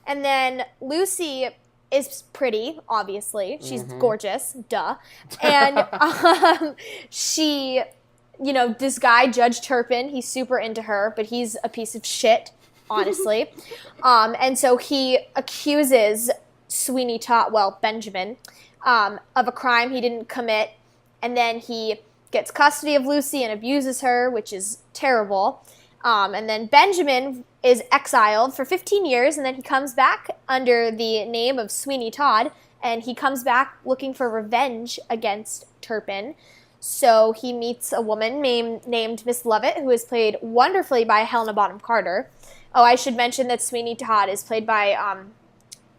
And then Lucy is pretty, obviously. She's gorgeous, duh. And she, you know, this guy, Judge Turpin, he's super into her, but he's a piece of shit, honestly. And so he accuses Sweeney Todd, Benjamin, of a crime he didn't commit. And then he gets custody of Lucy and abuses her, which is terrible. And then Benjamin is exiled for 15 years, and then he comes back under the name of Sweeney Todd, and he comes back looking for revenge against Turpin. So he meets a woman named Miss Lovett, who is played wonderfully by Helena Bonham Carter. Oh, I should mention that Sweeney Todd is played by,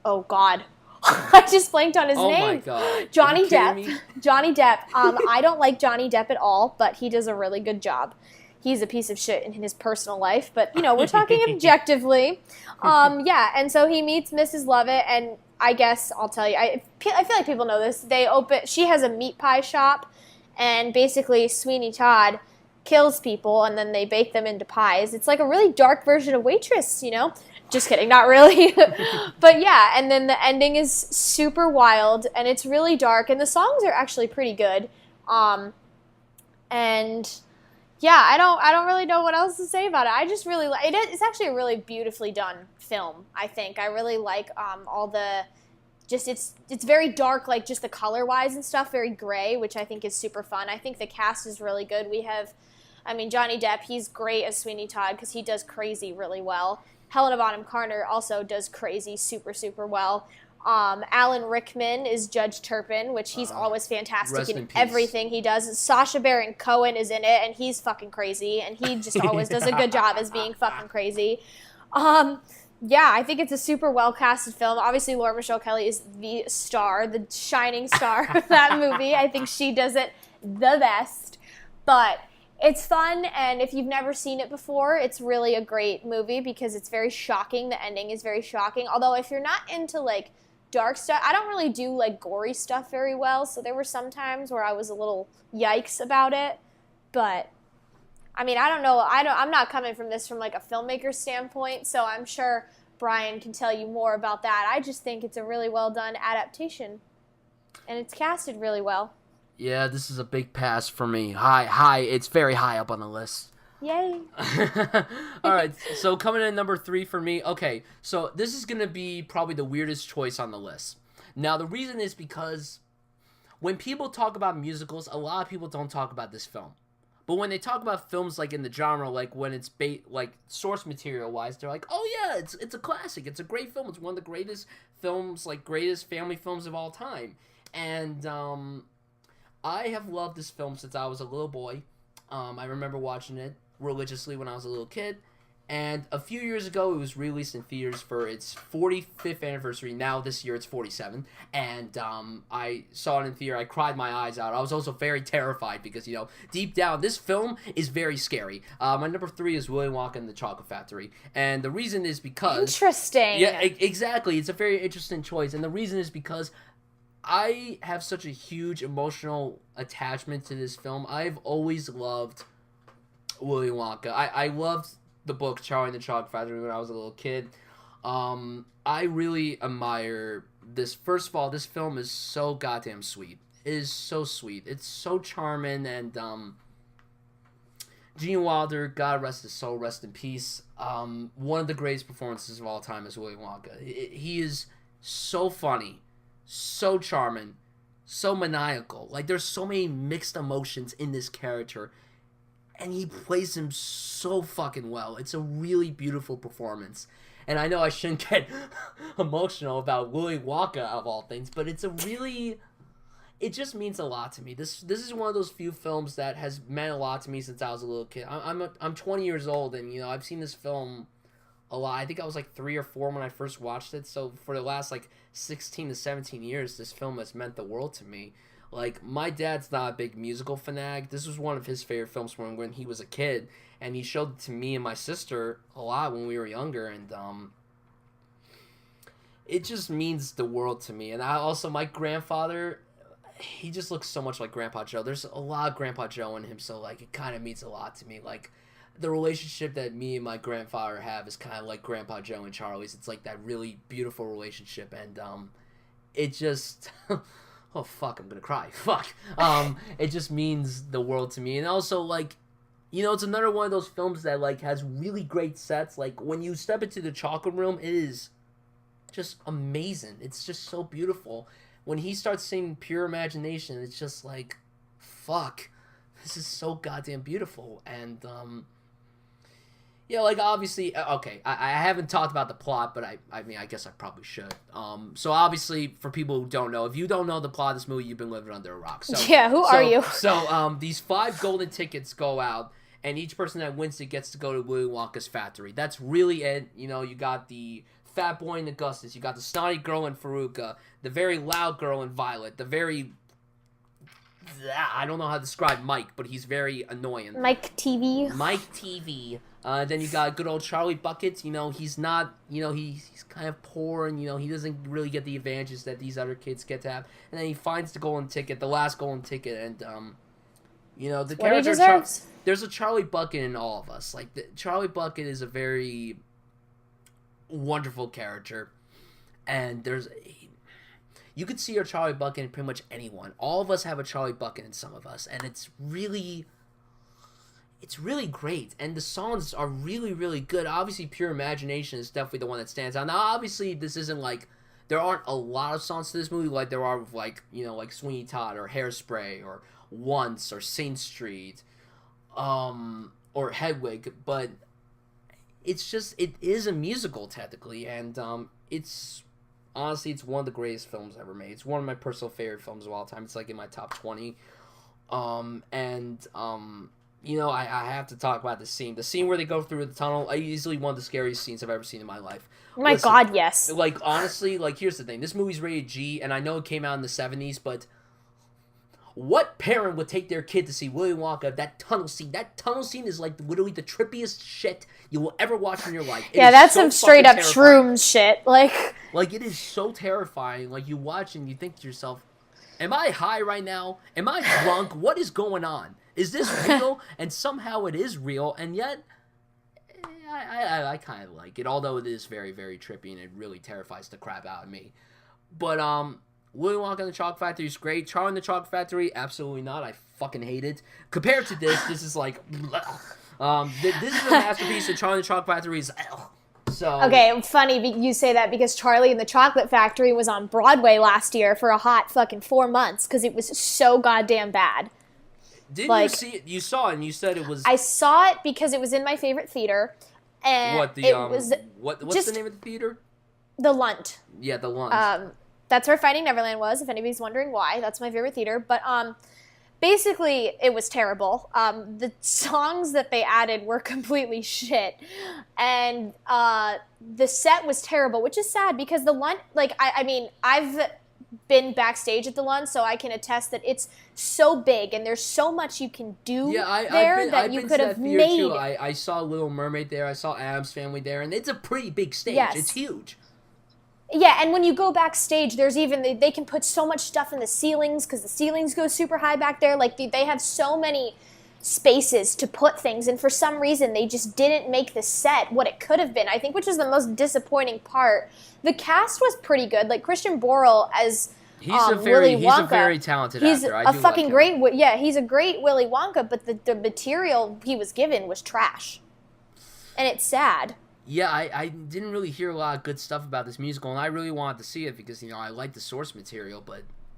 oh God, I just blanked on his name. Oh my God. Johnny Depp. Johnny Depp. I don't like Johnny Depp at all, but he does a really good job. He's a piece of shit in his personal life, but, you know, we're talking objectively. Yeah, and so he meets Mrs. Lovett, and I guess I'll tell you, I feel like people know this. She has a meat pie shop, and basically Sweeney Todd kills people, and then they bake them into pies. It's like a really dark version of Waitress, you know? Just kidding, not really. But yeah, and then the ending is super wild, and it's really dark, and the songs are actually pretty good. And yeah, I don't really know what else to say about it. I just really like it. It's actually a really beautifully done film, I think. I really like all the it's very dark, like just the color wise and stuff, very gray, which I think is super fun. I think the cast is really good. We have, Johnny Depp, he's great as Sweeney Todd because he does crazy really well. Helena Bonham Carter also does crazy super, super well. Alan Rickman is Judge Turpin, which he's always fantastic in everything he does. Sacha Baron Cohen is in it, and he's fucking crazy, and he just always does a good job as being fucking crazy. Yeah, I think it's a super well-casted film. Obviously, Laura Michelle Kelly is the star, the shining star of that movie. I think she does it the best. But it's fun, and if you've never seen it before, it's really a great movie because it's very shocking. The ending is very shocking. Although, if you're not into, like, dark stuff, I don't really do, like, gory stuff very well, so there were some times where I was a little yikes about it. But I don't know. I'm not coming from this from, like, a filmmaker standpoint, so I'm sure Bryan can tell you more about that. I just think it's a really well-done adaptation, and it's casted really well. Yeah, this is a big pass for me. High. It's very high up on the list. Yay. All right, so coming in at number 3 for me. Okay, so this is going to be probably the weirdest choice on the list. Now, the reason is because when people talk about musicals, a lot of people don't talk about this film. But when they talk about films like in the genre, like when it's like source material wise, they're like, oh yeah, it's a classic. It's a great film. It's one of the greatest films, like greatest family films of all time. And I have loved this film since I was a little boy. I remember watching it religiously when I was a little kid. And a few years ago, it was released in theaters for its 45th anniversary. Now, this year, it's 47. And I saw it in theater. I cried my eyes out. I was also very terrified because, you know, deep down, this film is very scary. My number 3 is Willy Wonka and the Chocolate Factory. And the reason is because... Interesting. Yeah, exactly. It's a very interesting choice. And the reason is because I have such a huge emotional attachment to this film. I've always loved Willy Wonka. I loved the book Charlie and the Chocolate Factory when I was a little kid. I really admire this. First of all, this film is so goddamn sweet. It is so sweet. It's so charming, and Gene Wilder, God rest his soul, rest in peace. One of the greatest performances of all time is Willy Wonka. He is so funny, so charming, so maniacal. Like, there's so many mixed emotions in this character, and he plays him so fucking well. It's a really beautiful performance. And I know I shouldn't get emotional about Willy Wonka of all things, but it's a really... It just means a lot to me. This is one of those few films that has meant a lot to me since I was a little kid. I'm 20 years old, and, you know, I've seen this film a lot. I think I was like 3 or 4 when I first watched it. So for the last like 16 to 17 years, this film has meant the world to me. Like, my dad's not a big musical fanatic. This was one of his favorite films when he was a kid, and he showed it to me and my sister a lot when we were younger, and it just means the world to me. And my grandfather, he just looks so much like Grandpa Joe. There's a lot of Grandpa Joe in him, so like it kind of means a lot to me. Like, the relationship that me and my grandfather have is kind of like Grandpa Joe and Charlie's. It's like that really beautiful relationship, and it just... Oh, fuck, I'm gonna cry. Fuck. It just means the world to me. And also, like, you know, it's another one of those films that, like, has really great sets. Like, when you step into the chocolate room, it is just amazing. It's just so beautiful. When he starts singing Pure Imagination, it's just like, fuck. This is so goddamn beautiful. And, yeah, like, obviously, okay, I haven't talked about the plot, but I mean, I guess I probably should. So, obviously, for people who don't know, if you don't know the plot of this movie, you've been living under a rock. So, yeah, who are you? So, these 5 golden tickets go out, and each person that wins it gets to go to Willy Wonka's factory. That's really it. You know, you got the fat boy in Augustus, you got the snotty girl in Faruka, the very loud girl in Violet, the very... I don't know how to describe Mike, but he's very annoying. Mike TV. Then you got good old Charlie Buckets. You know, he's not, you know, he's kind of poor, and, you know, he doesn't really get the advantages that these other kids get to have. And then he finds the golden ticket, the last golden ticket, and, you know, the character... There's a Charlie Bucket in all of us. Like, Charlie Bucket is a very wonderful character, and you could see your Charlie Bucket in pretty much anyone. All of us have a Charlie Bucket in some of us, and it's really great. And the songs are really, really good. Obviously, Pure Imagination is definitely the one that stands out. Now, obviously, this isn't like, there aren't a lot of songs to this movie like there are with, like, you know, like Sweeney Todd or Hairspray or Once or Saint Street or Hedwig, but it is a musical technically, and it's... Honestly, it's one of the greatest films ever made. It's one of my personal favorite films of all time. It's like in my top 20. You know, I have to talk about the scene. The scene where they go through the tunnel, easily one of the scariest scenes I've ever seen in my life. Oh my God, yes. Like, honestly, like, here's the thing. This movie's rated G, and I know it came out in the 70s, but what parent would take their kid to see Willy Wonka? That tunnel scene is, like, literally the trippiest shit you will ever watch in your life. Yeah, that's some straight up shrooms shit. Like, it is so terrifying. Like, you watch and you think to yourself, am I high right now? Am I drunk? What is going on? Is this real? And somehow it is real, and yet I kind of like it, although it is very, very trippy, and it really terrifies the crap out of me. But Willy Wonka and the Chocolate Factory is great. Charlie and the Chocolate Factory, absolutely not. I fucking hate it. Compared to this is like... this is a masterpiece, and Charlie and the Chocolate Factory is... So... Okay, funny you say that, because Charlie and the Chocolate Factory was on Broadway last year for a hot fucking 4 months, because it was so goddamn bad. Didn't you see it? You saw it and you said it was... I saw it because it was in my favorite theater. And what's the name of the theater? The Lunt. Yeah, the Lunt. That's where Finding Neverland was, if anybody's wondering why. That's my favorite theater. But basically, it was terrible. The songs that they added were completely shit. And the set was terrible, which is sad because the Lunt, like, I mean, I've been backstage at the Lunt, so I can attest that it's so big and there's so much you can do that you could have made. Too. I saw Little Mermaid there. I saw Addams Family there, and it's a pretty big stage. Yes. It's huge. Yeah, and when you go backstage, there's even, they can put so much stuff in the ceilings because the ceilings go super high back there. Like, they have so many spaces to put things, and for some reason, they just didn't make the set what it could have been, I think, which is the most disappointing part. The cast was pretty good. Like, Christian Borle as Willy Wonka. He's a very talented actor. I do fucking like him. He's a great Willy Wonka, but the material he was given was trash. And it's sad. Yeah, I didn't really hear a lot of good stuff about this musical, and I really wanted to see it because, I like the source material,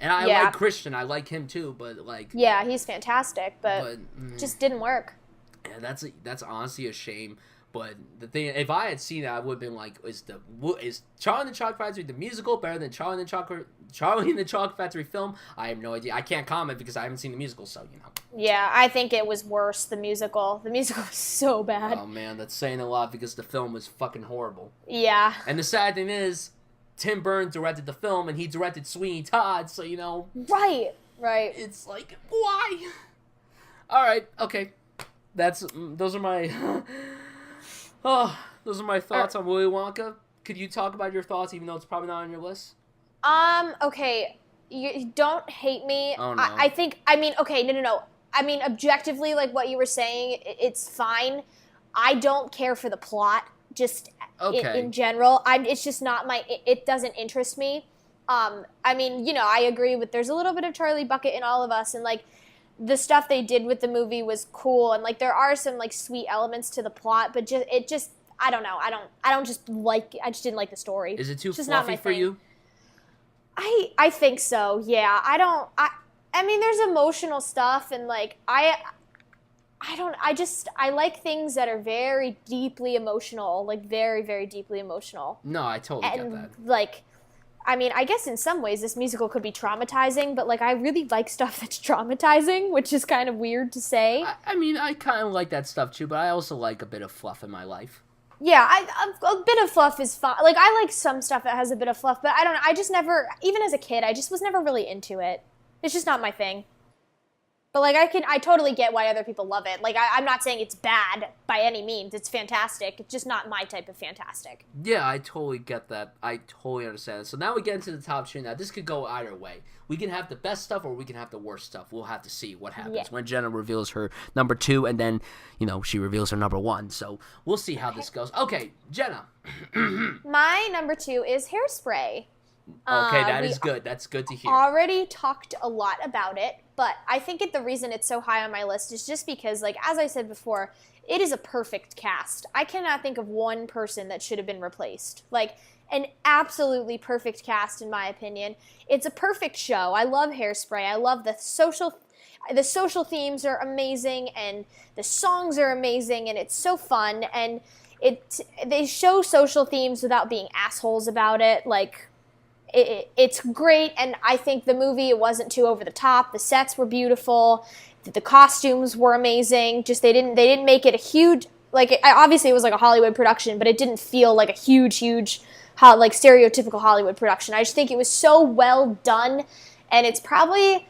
and I like Christian, I like him too, but like... Yeah, he's fantastic, but just didn't work. Yeah, that's honestly a shame, but the thing, if I had seen it, I would have been like, is Charlie and the Chocolate Factory the musical better than Charlie and the Chocolate Factory film? I have no idea. I can't comment because I haven't seen the musical, so, Yeah, I think it was worse, the musical. The musical was so bad. Oh, man, that's saying a lot because the film was fucking horrible. Yeah. And the sad thing is, Tim Burton directed the film, and he directed Sweeney Todd, so, Right. It's like, why? All right, okay. Those are my... those are my thoughts on Willy Wonka. Could you talk about your thoughts, even though it's probably not on your list? Okay. You don't hate me. Oh, no. No. I mean, objectively, like what you were saying, it's fine. I don't care for the plot, just in general. It's just not it doesn't interest me. I agree with, there's a little bit of Charlie Bucket in all of us, and like, the stuff they did with the movie was cool, and like, there are some like sweet elements to the plot, but I don't know. I just didn't like the story. Is it too fluffy for you? I think so, yeah. I mean, there's emotional stuff, and like, I like things that are very deeply emotional, like very, very deeply emotional. No, I totally get that. Like, I mean, I guess in some ways this musical could be traumatizing, but like, I really like stuff that's traumatizing, which is kind of weird to say. I mean, I kind of like that stuff too, but I also like a bit of fluff in my life. Yeah, a bit of fluff is fine. Like, I like some stuff that has a bit of fluff, but I don't know. I just never, even as a kid, I just was never really into it. It's just not my thing. But, like, I totally get why other people love it. Like, I'm not saying it's bad by any means. It's fantastic. It's just not my type of fantastic. Yeah, I totally get that. I totally understand. So now we get into the top two. Now, this could go either way. We can have the best stuff or we can have the worst stuff. We'll have to see what happens when Jenna reveals her number 2 and then, she reveals her number 1. So we'll see how this goes. Okay, Jenna. My number 2 is Hairspray. Okay, that is good. That's good to hear. Already talked a lot about it, but I think the reason it's so high on my list is just because, like, as I said before, it is a perfect cast. I cannot think of one person that should have been replaced. Like, an absolutely perfect cast, in my opinion. It's a perfect show. I love Hairspray. I love the social themes are amazing, and the songs are amazing, and it's so fun, and they show social themes without being assholes about it. Like, it's great, and I think the movie, it wasn't too over the top. The sets were beautiful. The costumes were amazing. Just they didn't make it a huge, like, obviously it was like a Hollywood production, but it didn't feel like a huge like stereotypical Hollywood production. I just think it was so well done, and it's probably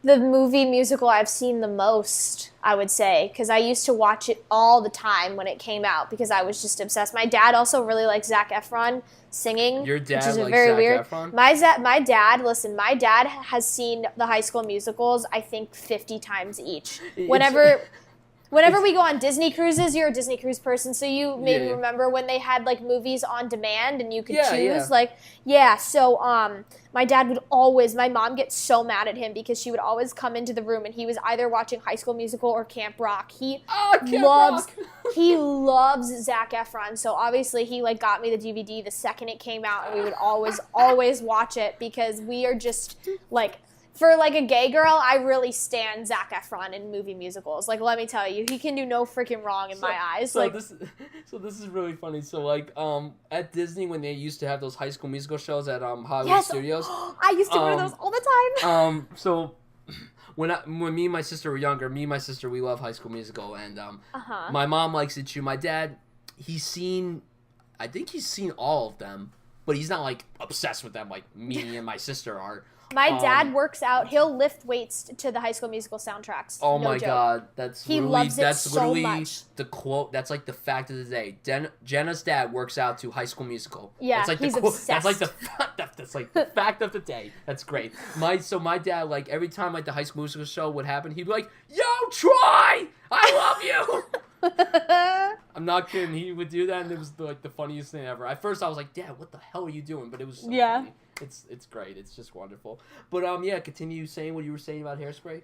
the movie musical I've seen the most, I would say, because I used to watch it all the time when it came out because I was just obsessed. My dad also really likes Zac Efron singing. Your dad which is likes very Zac weird. Efron? My dad has seen the High School Musicals, I think, 50 times each. Whenever we go on Disney cruises, you're a Disney cruise person, so you maybe remember when they had, like, movies on demand and you could choose. So my dad would always, my mom gets so mad at him because she would always come into the room and he was either watching High School Musical or Camp Rock. He loves Zac Efron, so obviously he, like, got me the DVD the second it came out, and we would always watch it because we are just, like, For, like, a gay girl, I really stan Zac Efron in movie musicals. Like, let me tell you, he can do no freaking wrong in my eyes. So like, this is really funny. So, like, at Disney, when they used to have those High School Musical shows at Hollywood Studios. I used to go to those all the time. So when me and my sister were younger, we love High School Musical, and my mom likes it too. My dad, I think he's seen all of them, but he's not, like, obsessed with them like me and my sister are. My dad works out. He'll lift weights to the High School Musical soundtracks. Oh no my joke. God, He loves it so literally much. the quote. That's like the fact of the day. Jenna's dad works out to High School Musical. Yeah, that's like he's the quote. obsessed. That's like the fact of the day. That's great. My dad, like, every time, like, the High School Musical show would happen, he'd be like, "Yo, Troy, I love you." I'm not kidding. He would do that, and it was like the funniest thing ever. At first, I was like, "Dad, what the hell are you doing?" But it was so funny. It's great. It's just wonderful. But yeah, continue saying what you were saying about Hairspray.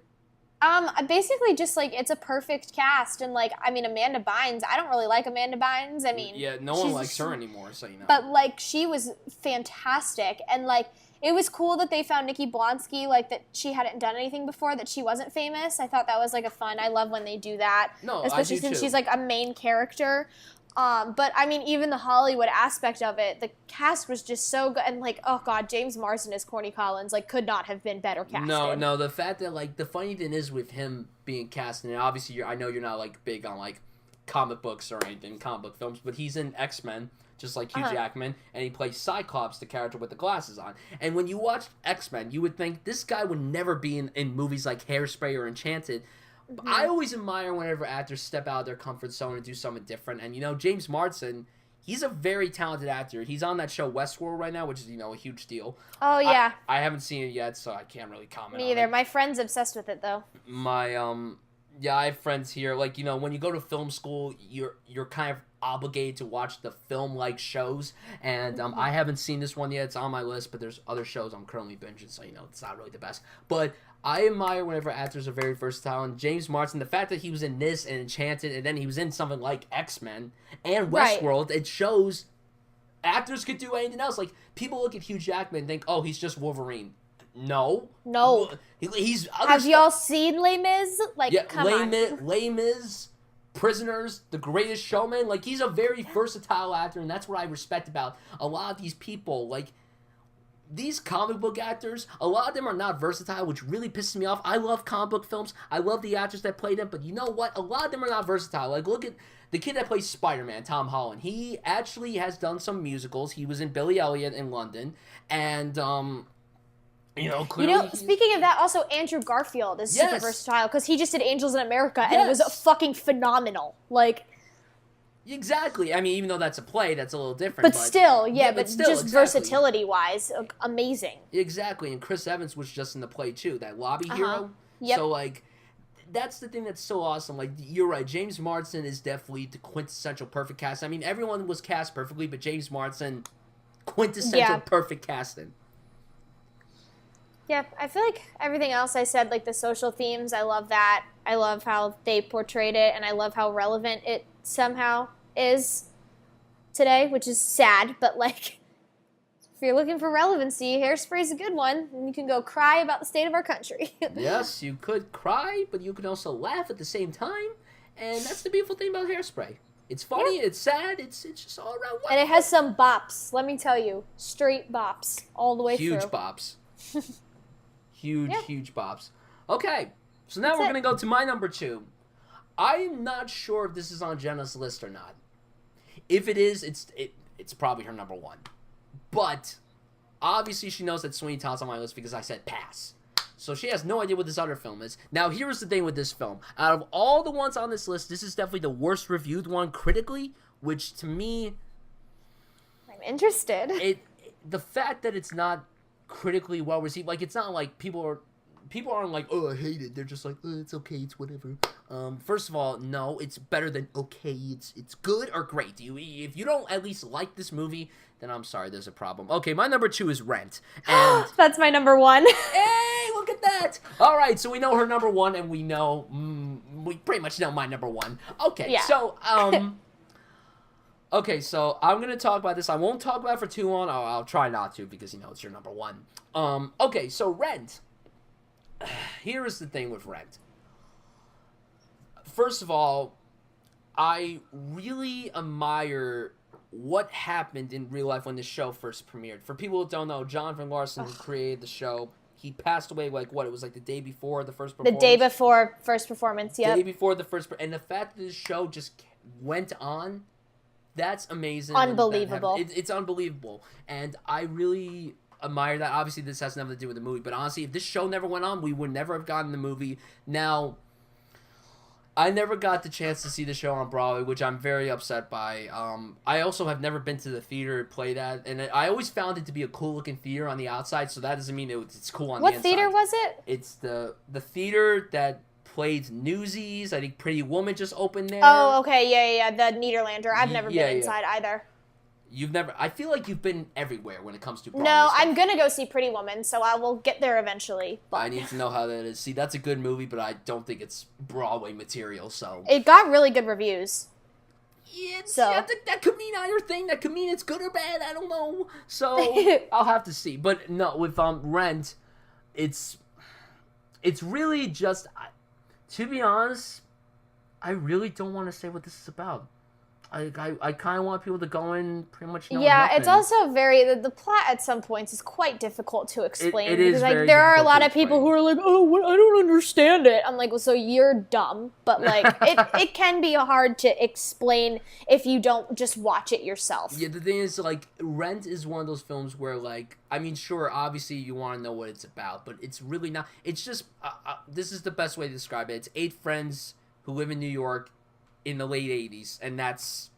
Basically just, like, it's a perfect cast, and, like, I mean, Amanda Bynes, I don't really like Amanda Bynes. I mean, yeah, no one likes her anymore, so you know. But, like, she was fantastic, and, like, it was cool that they found Nikki Blonsky, like, that she hadn't done anything before, that she wasn't famous. I thought that was, like, I love when they do that. No, especially I do since too. she's, like, a main character. But I mean, even the Hollywood aspect of it, the cast was just so good. And, like, oh God, James Marsden as Corny Collins, like, could not have been better casted. No, the fact that, like, the funny thing is with him being cast, and obviously I know you're not, like, big on, like, comic books or anything, comic book films, but he's in X-Men, just like Hugh Jackman, and he plays Cyclops, the character with the glasses on. And when you watch X-Men, you would think this guy would never be in movies like Hairspray or Enchanted. I always admire whenever actors step out of their comfort zone and do something different. And, you know, James Marsden, he's a very talented actor. He's on that show Westworld right now, which is, you know, a huge deal. Oh, yeah. I haven't seen it yet, so I can't really comment on it. Me either. My friend's obsessed with it, though. Yeah, I have friends here. Like, you know, when you go to film school, you're kind of obligated to watch the film-like shows. And I haven't seen this one yet. It's on my list, but there's other shows I'm currently binging, so, you know, it's not really the best. But I admire whenever actors are very versatile. And James Marsden, the fact that he was in this and Enchanted, and then he was in something like X-Men and Westworld, it shows actors could do anything else. Like, people look at Hugh Jackman and think, oh, he's just Wolverine. No. He's Have y'all seen Les Mis? Like, come on. Les Mis, Prisoners, The Greatest Showman. Like, he's a very versatile actor, and that's what I respect about a lot of these people. Like, these comic book actors, a lot of them are not versatile, which really pisses me off. I love comic book films. I love the actors that play them, but you know what? A lot of them are not versatile. Like, look at the kid that plays Spider-Man, Tom Holland. He actually has done some musicals. He was in Billy Elliot in London, and, you know, clearly... You know, speaking of that, also Andrew Garfield is super versatile, because he just did Angels in America, and it was fucking phenomenal. Like... Exactly. I mean, even though that's a play, that's a little different. But still, but still, just versatility-wise, amazing. Exactly, and Chris Evans was just in the play, too, that lobby hero. Yep. So, like, that's the thing that's so awesome. Like, you're right, James Marsden is definitely the quintessential perfect cast. I mean, everyone was cast perfectly, but James Marsden, quintessential perfect casting. Yeah, I feel like everything else I said, like the social themes, I love that. I love how they portrayed it, and I love how relevant it somehow is today, which is sad, but, like, if you're looking for relevancy, Hairspray is a good one, and you can go cry about the state of our country. Yes, you could cry, but you can also laugh at the same time, and that's the beautiful thing about Hairspray. It's funny, it's sad, it's just all around wonderful. And it has some bops, let me tell you. Straight bops, all the way through. Huge bops. Huge bops. Okay, so now we're going to go to my number 2. I'm not sure if this is on Jenna's list or not. If it is, it's probably her number 1. But obviously she knows that Sweeney Todd's on my list because I said pass. So she has no idea what this other film is. Now, here's the thing with this film. Out of all the ones on this list, this is definitely the worst reviewed one critically, which to me... I'm interested. The fact that it's not critically well received, like, it's not like people aren't like, oh, I hate it. They're just like, oh, it's okay, it's whatever. First of all, no, it's better than okay. It's good or great. If you don't at least like this movie, then I'm sorry, there's a problem. Okay, my number 2 is Rent. And that's my number 1. Hey, look at that. All right, so we know her number 1, and we know, we pretty much know my number 1. Okay, so, okay, so I'm going to talk about this. I won't talk about it for too long. I'll try not to because, you know, it's your number 1. Okay, so Rent. here is the thing with Rent. First of all, I really admire what happened in real life when the show first premiered. For people who don't know, Jonathan Larson, who created the show, he passed away it was like the day before the first performance? The day before first performance, The day before the first, and the fact that the show just went on, that's amazing. Unbelievable. It's unbelievable, and I really admire that. Obviously, this has nothing to do with the movie, but honestly, if this show never went on, we would never have gotten the movie. Now, I never got the chance to see the show on Broadway, which I'm very upset by. I also have never been to the theater to play that, and I always found it to be a cool-looking theater on the outside, so that doesn't mean it's cool on the inside. What theater was it? It's the theater that played Newsies. I think Pretty Woman just opened there. Oh, okay, yeah, the Nederlander. I've never been inside either. You've never... I feel like you've been everywhere when it comes to Broadway No, stuff. I'm gonna go see Pretty Woman, so I will get there eventually. I need to know how that is. See, that's a good movie, but I don't think it's Broadway material, so... It got really good reviews. Yeah, so. That could mean either thing. That could mean it's good or bad. I don't know. So, I'll have to see. But no, with Rent, it's really just... to be honest, I really don't want to say what this is about. I kind of want people to go in pretty much knowing nothing. It's also the plot at some points is quite difficult to explain. It is because, very there are a difficult lot to of people explain. who are like, oh, I don't understand it. I'm like, well, so you're dumb. But, like, it can be hard to explain if you don't just watch it yourself. Yeah, the thing is, like, Rent is one of those films where, like, I mean, sure, obviously you want to know what it's about, but it's really not. It's just, this is the best way to describe it. It's 8 friends who live in New York in the late 80s, and that's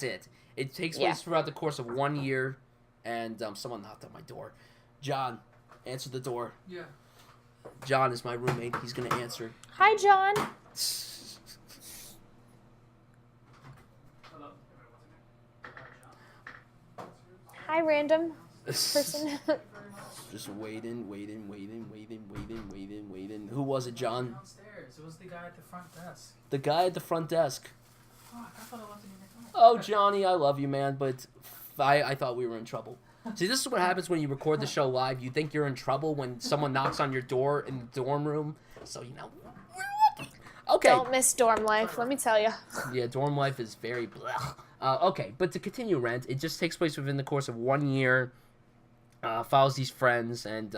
it. It takes place throughout the course of 1 year, and someone knocked on my door. John, answer the door. Yeah. John is my roommate. He's going to answer. Hi, John. Hello. Hi, random person. Just waiting. Who was it, John? Downstairs. It was the guy at the front desk. The guy at the front desk. Fuck, I thought I left it in your phone. Oh, Johnny, I love you, man, but I thought we were in trouble. See, this is what happens when you record the show live. You think you're in trouble when someone knocks on your door in the dorm room. So, we're lucky. Okay. Don't miss dorm life, let me tell you. Yeah, dorm life is very blech. Okay, but to continue Rent, it just takes place within the course of 1 year. Follows these friends, and,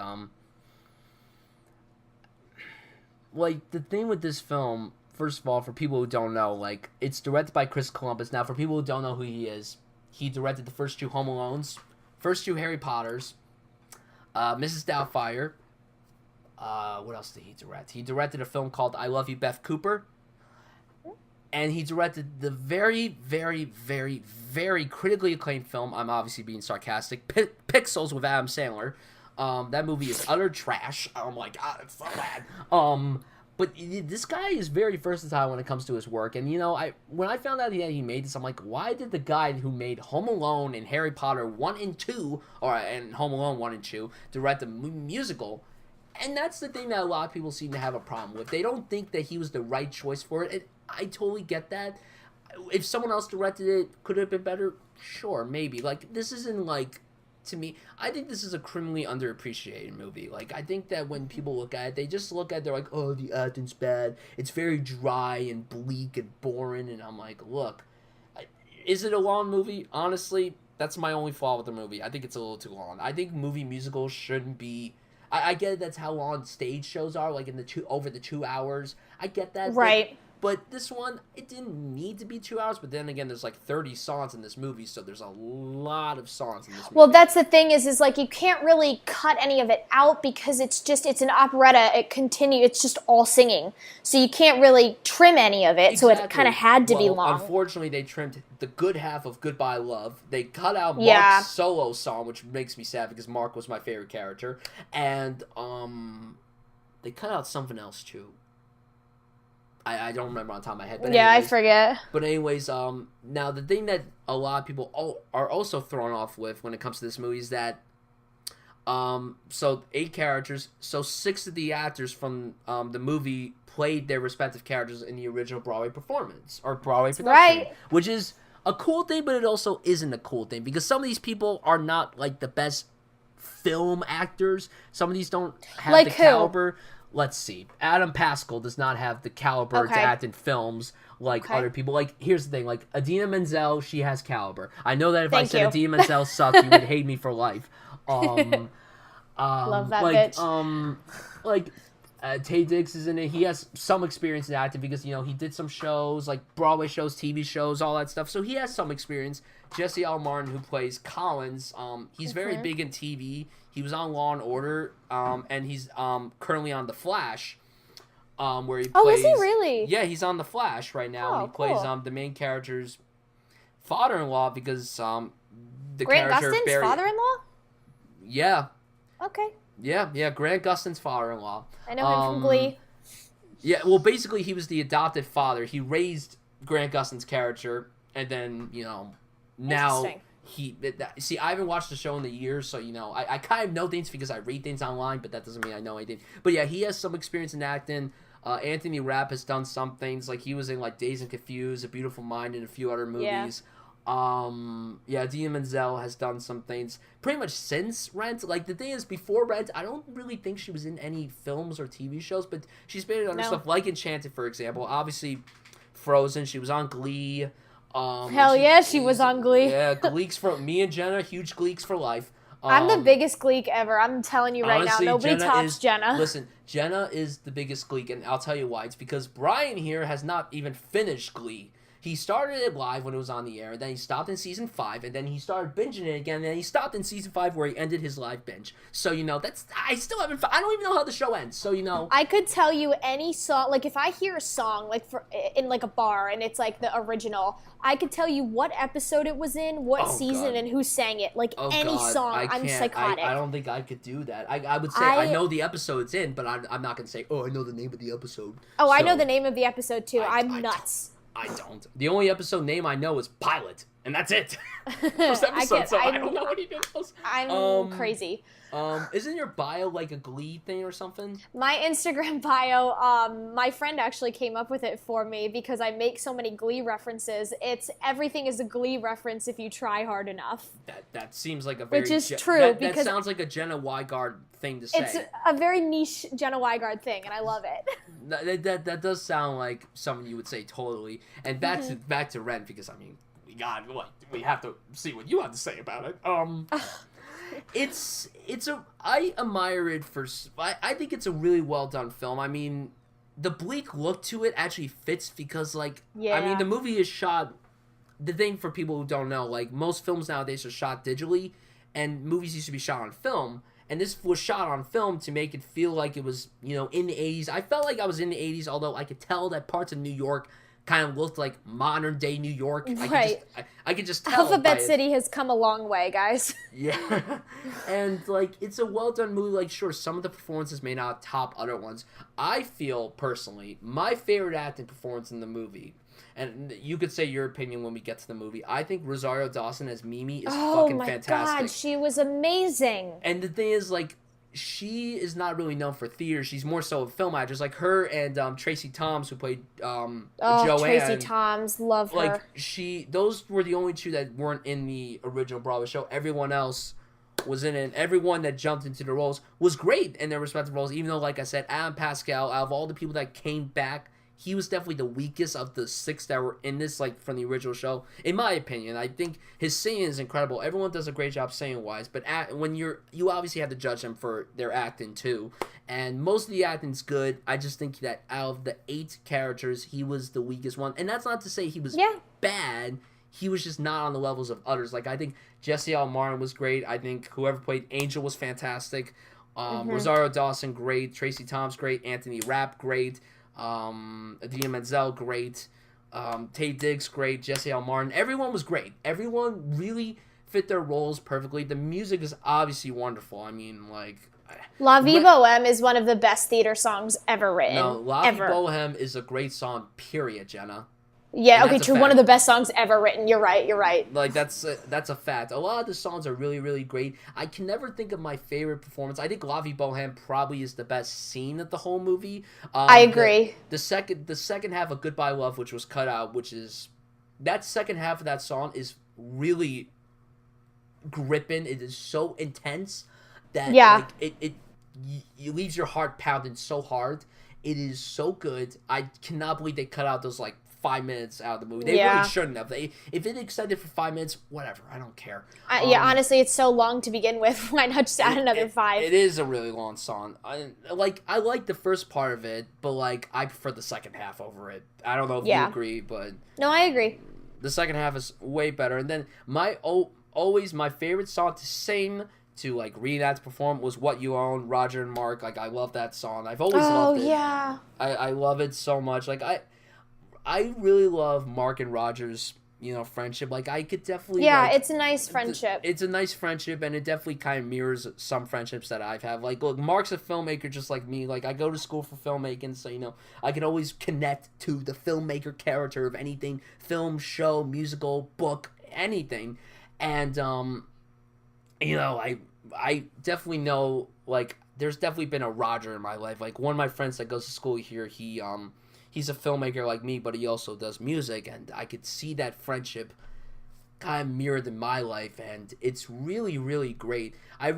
like, the thing with this film... First of all, for people who don't know, like, it's directed by Chris Columbus. Now, for people who don't know who he is, he directed the first 2 Home Alones, first 2 Harry Potters, Mrs. Doubtfire. What else did he direct? He directed a film called I Love You, Beth Cooper. And he directed the very, very, very, very critically acclaimed film, I'm obviously being sarcastic, Pixels with Adam Sandler. That movie is utter trash. Oh my god, it's so bad. But this guy is very versatile when it comes to his work. And, when I found out that he made this, I'm like, why did the guy who made Home Alone and Harry Potter 1 and 2, and Home Alone 1 and 2, direct a musical? And that's the thing that a lot of people seem to have a problem with. They don't think that he was the right choice for it. And I totally get that. If someone else directed it, could it have been better? Sure, maybe. Like, this isn't, like... To me, I think this is a criminally underappreciated movie. Like, I think that when people look at it, they just look at it, they're like, oh, the acting's bad. It's very dry and bleak and boring. And I'm like, look, is it a long movie? Honestly, that's my only flaw with the movie. I think it's a little too long. I think movie musicals shouldn't be... I get it, that's how long stage shows are, like over the 2 hours. I get that. Right. But this one, it didn't need to be 2 hours. But then again, there's like 30 songs in this movie, so there's a lot of songs in this movie. Well, that's the thing is like you can't really cut any of it out because it's an operetta. It's just all singing. So you can't really trim any of it. Exactly. So it kind of had to be long. Unfortunately, they trimmed the good half of Goodbye Love. They cut out Mark's solo song, which makes me sad because Mark was my favorite character. And they cut out something else too. I don't remember on top of my head. But I forget. But anyways, now the thing that a lot of people are also thrown off with when it comes to this movie is that, so 8 characters, so 6 of the actors from the movie played their respective characters in the original Broadway performance, or Broadway production. Right. Which is a cool thing, but it also isn't a cool thing, because some of these people are not, like, the best film actors. Some of these don't have like the who? caliber. let's see. Adam Pascal does not have the caliber to act in films like other people. Like, here's the thing. Like, Idina Menzel, she has caliber. I know that if I said Idina Menzel sucked, you would hate me for life. Love that bitch. Taye Diggs is in it. He has some experience in acting because, you know, he did some shows, like Broadway shows, TV shows, all that stuff. So he has some experience. Jesse L. Martin, who plays Collins, he's very big in TV. He was on Law & Order, and he's currently on The Flash, where he plays... Oh, is he really? Yeah, he's on The Flash right now. Oh, and he plays the main character's father-in-law because Grant Gustin's father-in-law? Yeah. Okay. Yeah, Grant Gustin's father-in-law. I know him from Glee. Yeah, well, basically, he was the adopted father. He raised Grant Gustin's character, and then, you know, now see, I haven't watched the show in the years, so, you know, I kind of know things because I read things online, but that doesn't mean I know anything. But yeah, he has some experience in acting. Anthony Rapp has done some things, like he was in like Dazed and Confused, A Beautiful Mind, and a few other movies. Idina Menzel has done some things pretty much since Rent. Like, the thing is, before Rent, I don't really think she was in any films or TV shows, but she's been in other stuff, like Enchanted, for example. Obviously, Frozen. She was on Glee. Hell yeah, she was on Glee. Yeah, Gleeks for me and Jenna, huge Gleeks for life. I'm the biggest Gleek ever. I'm telling you right honestly, now. Nobody tops Jenna. Listen, Jenna is the biggest Gleek, and I'll tell you why. It's because Bryan here has not even finished Glee. He started it live when it was on the air, then he stopped in season 5, and then he started binging it again, and then he stopped in season 5 where he ended his live binge. So, you know, I don't even know how the show ends, so, you know. I could tell you any song, like, if I hear a song, like, in, like, a bar, and it's, like, the original, I could tell you what episode it was in, what season, and who sang it. Like, any song, I'm psychotic. I don't think I could do that. I would say I know the episode it's in, but I'm not going to say, I know the name of the episode. Oh, so, I know the name of the episode, too. I'm nuts. I don't. The only episode name I know is Pilot, and that's it. First episode, I don't know anything else. I'm crazy. Isn't your bio like a Glee thing or something? My Instagram bio, my friend actually came up with it for me because I make so many Glee references. It's everything is a Glee reference if you try hard enough. That seems like a very... Which is true, because... That sounds like a Jenna Weigard thing to say. It's a very niche Jenna Weigard thing, and I love it. That does sound like something you would say totally. And back to Rent, because, I mean, we have to see what you have to say about it. I admire it for... I think it's a really well done film. I mean, the bleak look to it actually fits because, like... Yeah. I mean, the movie is shot... The thing for people who don't know, like, most films nowadays are shot digitally, and movies used to be shot on film, and this was shot on film to make it feel like it was, you know, in the 80s. I felt like I was in the 80s, although I could tell that parts of New York kind of looked like modern day New York. Right. I could just tell. Alphabet City has come a long way, guys. Yeah. And, like, it's a well-done movie. Like, sure, some of the performances may not top other ones. I feel, personally, my favorite acting performance in the movie, and you could say your opinion when we get to the movie, I think Rosario Dawson as Mimi is fucking fantastic. Oh, my God, she was amazing. And the thing is, like, she is not really known for theater. She's more so a film actress. Like her and Tracy Toms, who played Joanne. Tracy Toms, love her. Like, those were the only two that weren't in the original Broadway show. Everyone else was in it. And everyone that jumped into the roles was great in their respective roles. Even though, like I said, Adam Pascal, out of all the people that came back, he was definitely the weakest of the 6 that were in this, like, from the original show. In my opinion, I think his singing is incredible. Everyone does a great job singing-wise, but when you obviously have to judge them for their acting, too. And most of the acting's good. I just think that out of the 8 characters, he was the weakest one. And that's not to say he was bad. He was just not on the levels of others. Like, I think Jesse L. Martin was great. I think whoever played Angel was fantastic. Rosario Dawson, great. Tracy Toms, great. Anthony Rapp, great. Idina Menzel, great. Taye Diggs, great. Jesse L. Martin, everyone was great. Everyone really fit their roles perfectly. The music is obviously wonderful. I mean, like... La Vie Boheme is one of the best theater songs ever written. No, La Vie Boheme is a great song, period, Jenna. Yeah, okay, true. One of the best songs ever written. You're right. Like, that's a fact. A lot of the songs are really, really great. I can never think of my favorite performance. I think La Vie Boheme probably is the best scene of the whole movie. I agree. The second half of Goodbye Love, which was cut out, which is... That second half of that song is really gripping. It is so intense that like, it it leaves your heart pounding so hard. It is so good. I cannot believe they cut out those like 5 minutes out of the movie. They really shouldn't have. If it extended for 5 minutes, whatever. I don't care. Honestly, it's so long to begin with. Why not just add another 5? It is a really long song. I like the first part of it, but like I prefer the second half over it. I don't know if you agree, but no, I agree. The second half is way better. And then always my favorite song to sing, to like reenact, perform was "What You Own," Roger and Mark. Like I love that song. I've always loved it. Oh yeah. I love it so much. Like I really love Mark and Roger's, friendship. Like I could definitely it's a nice friendship. It's a nice friendship, and it definitely kind of mirrors some friendships that I've had. Like, look, Mark's a filmmaker just like me. Like I go to school for filmmaking, so I can always connect to the filmmaker character of anything, film, show, musical, book, anything. And I definitely know, like, there's definitely been a Roger in my life. Like one of my friends that goes to school here, he's a filmmaker like me, but he also does music, and I could see that friendship kind of mirrored in my life, and it's really, really great. I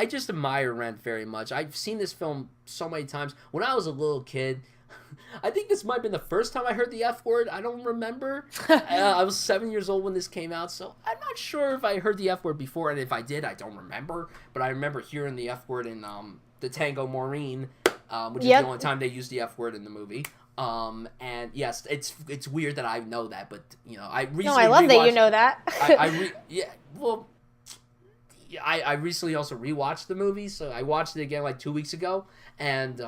just admire Rent very much. I've seen this film so many times. When I was a little kid, I think this might have been the first time I heard the F word. I don't remember. I was 7 years old when this came out, so I'm not sure if I heard the F word before, and if I did, I don't remember. But I remember hearing the F word in the Tango Maureen, which is the only time they use the F word in the movie. And yes, it's weird that I know that, but I recently I love that you know that. I recently also rewatched the movie, so I watched it again like 2 weeks ago, and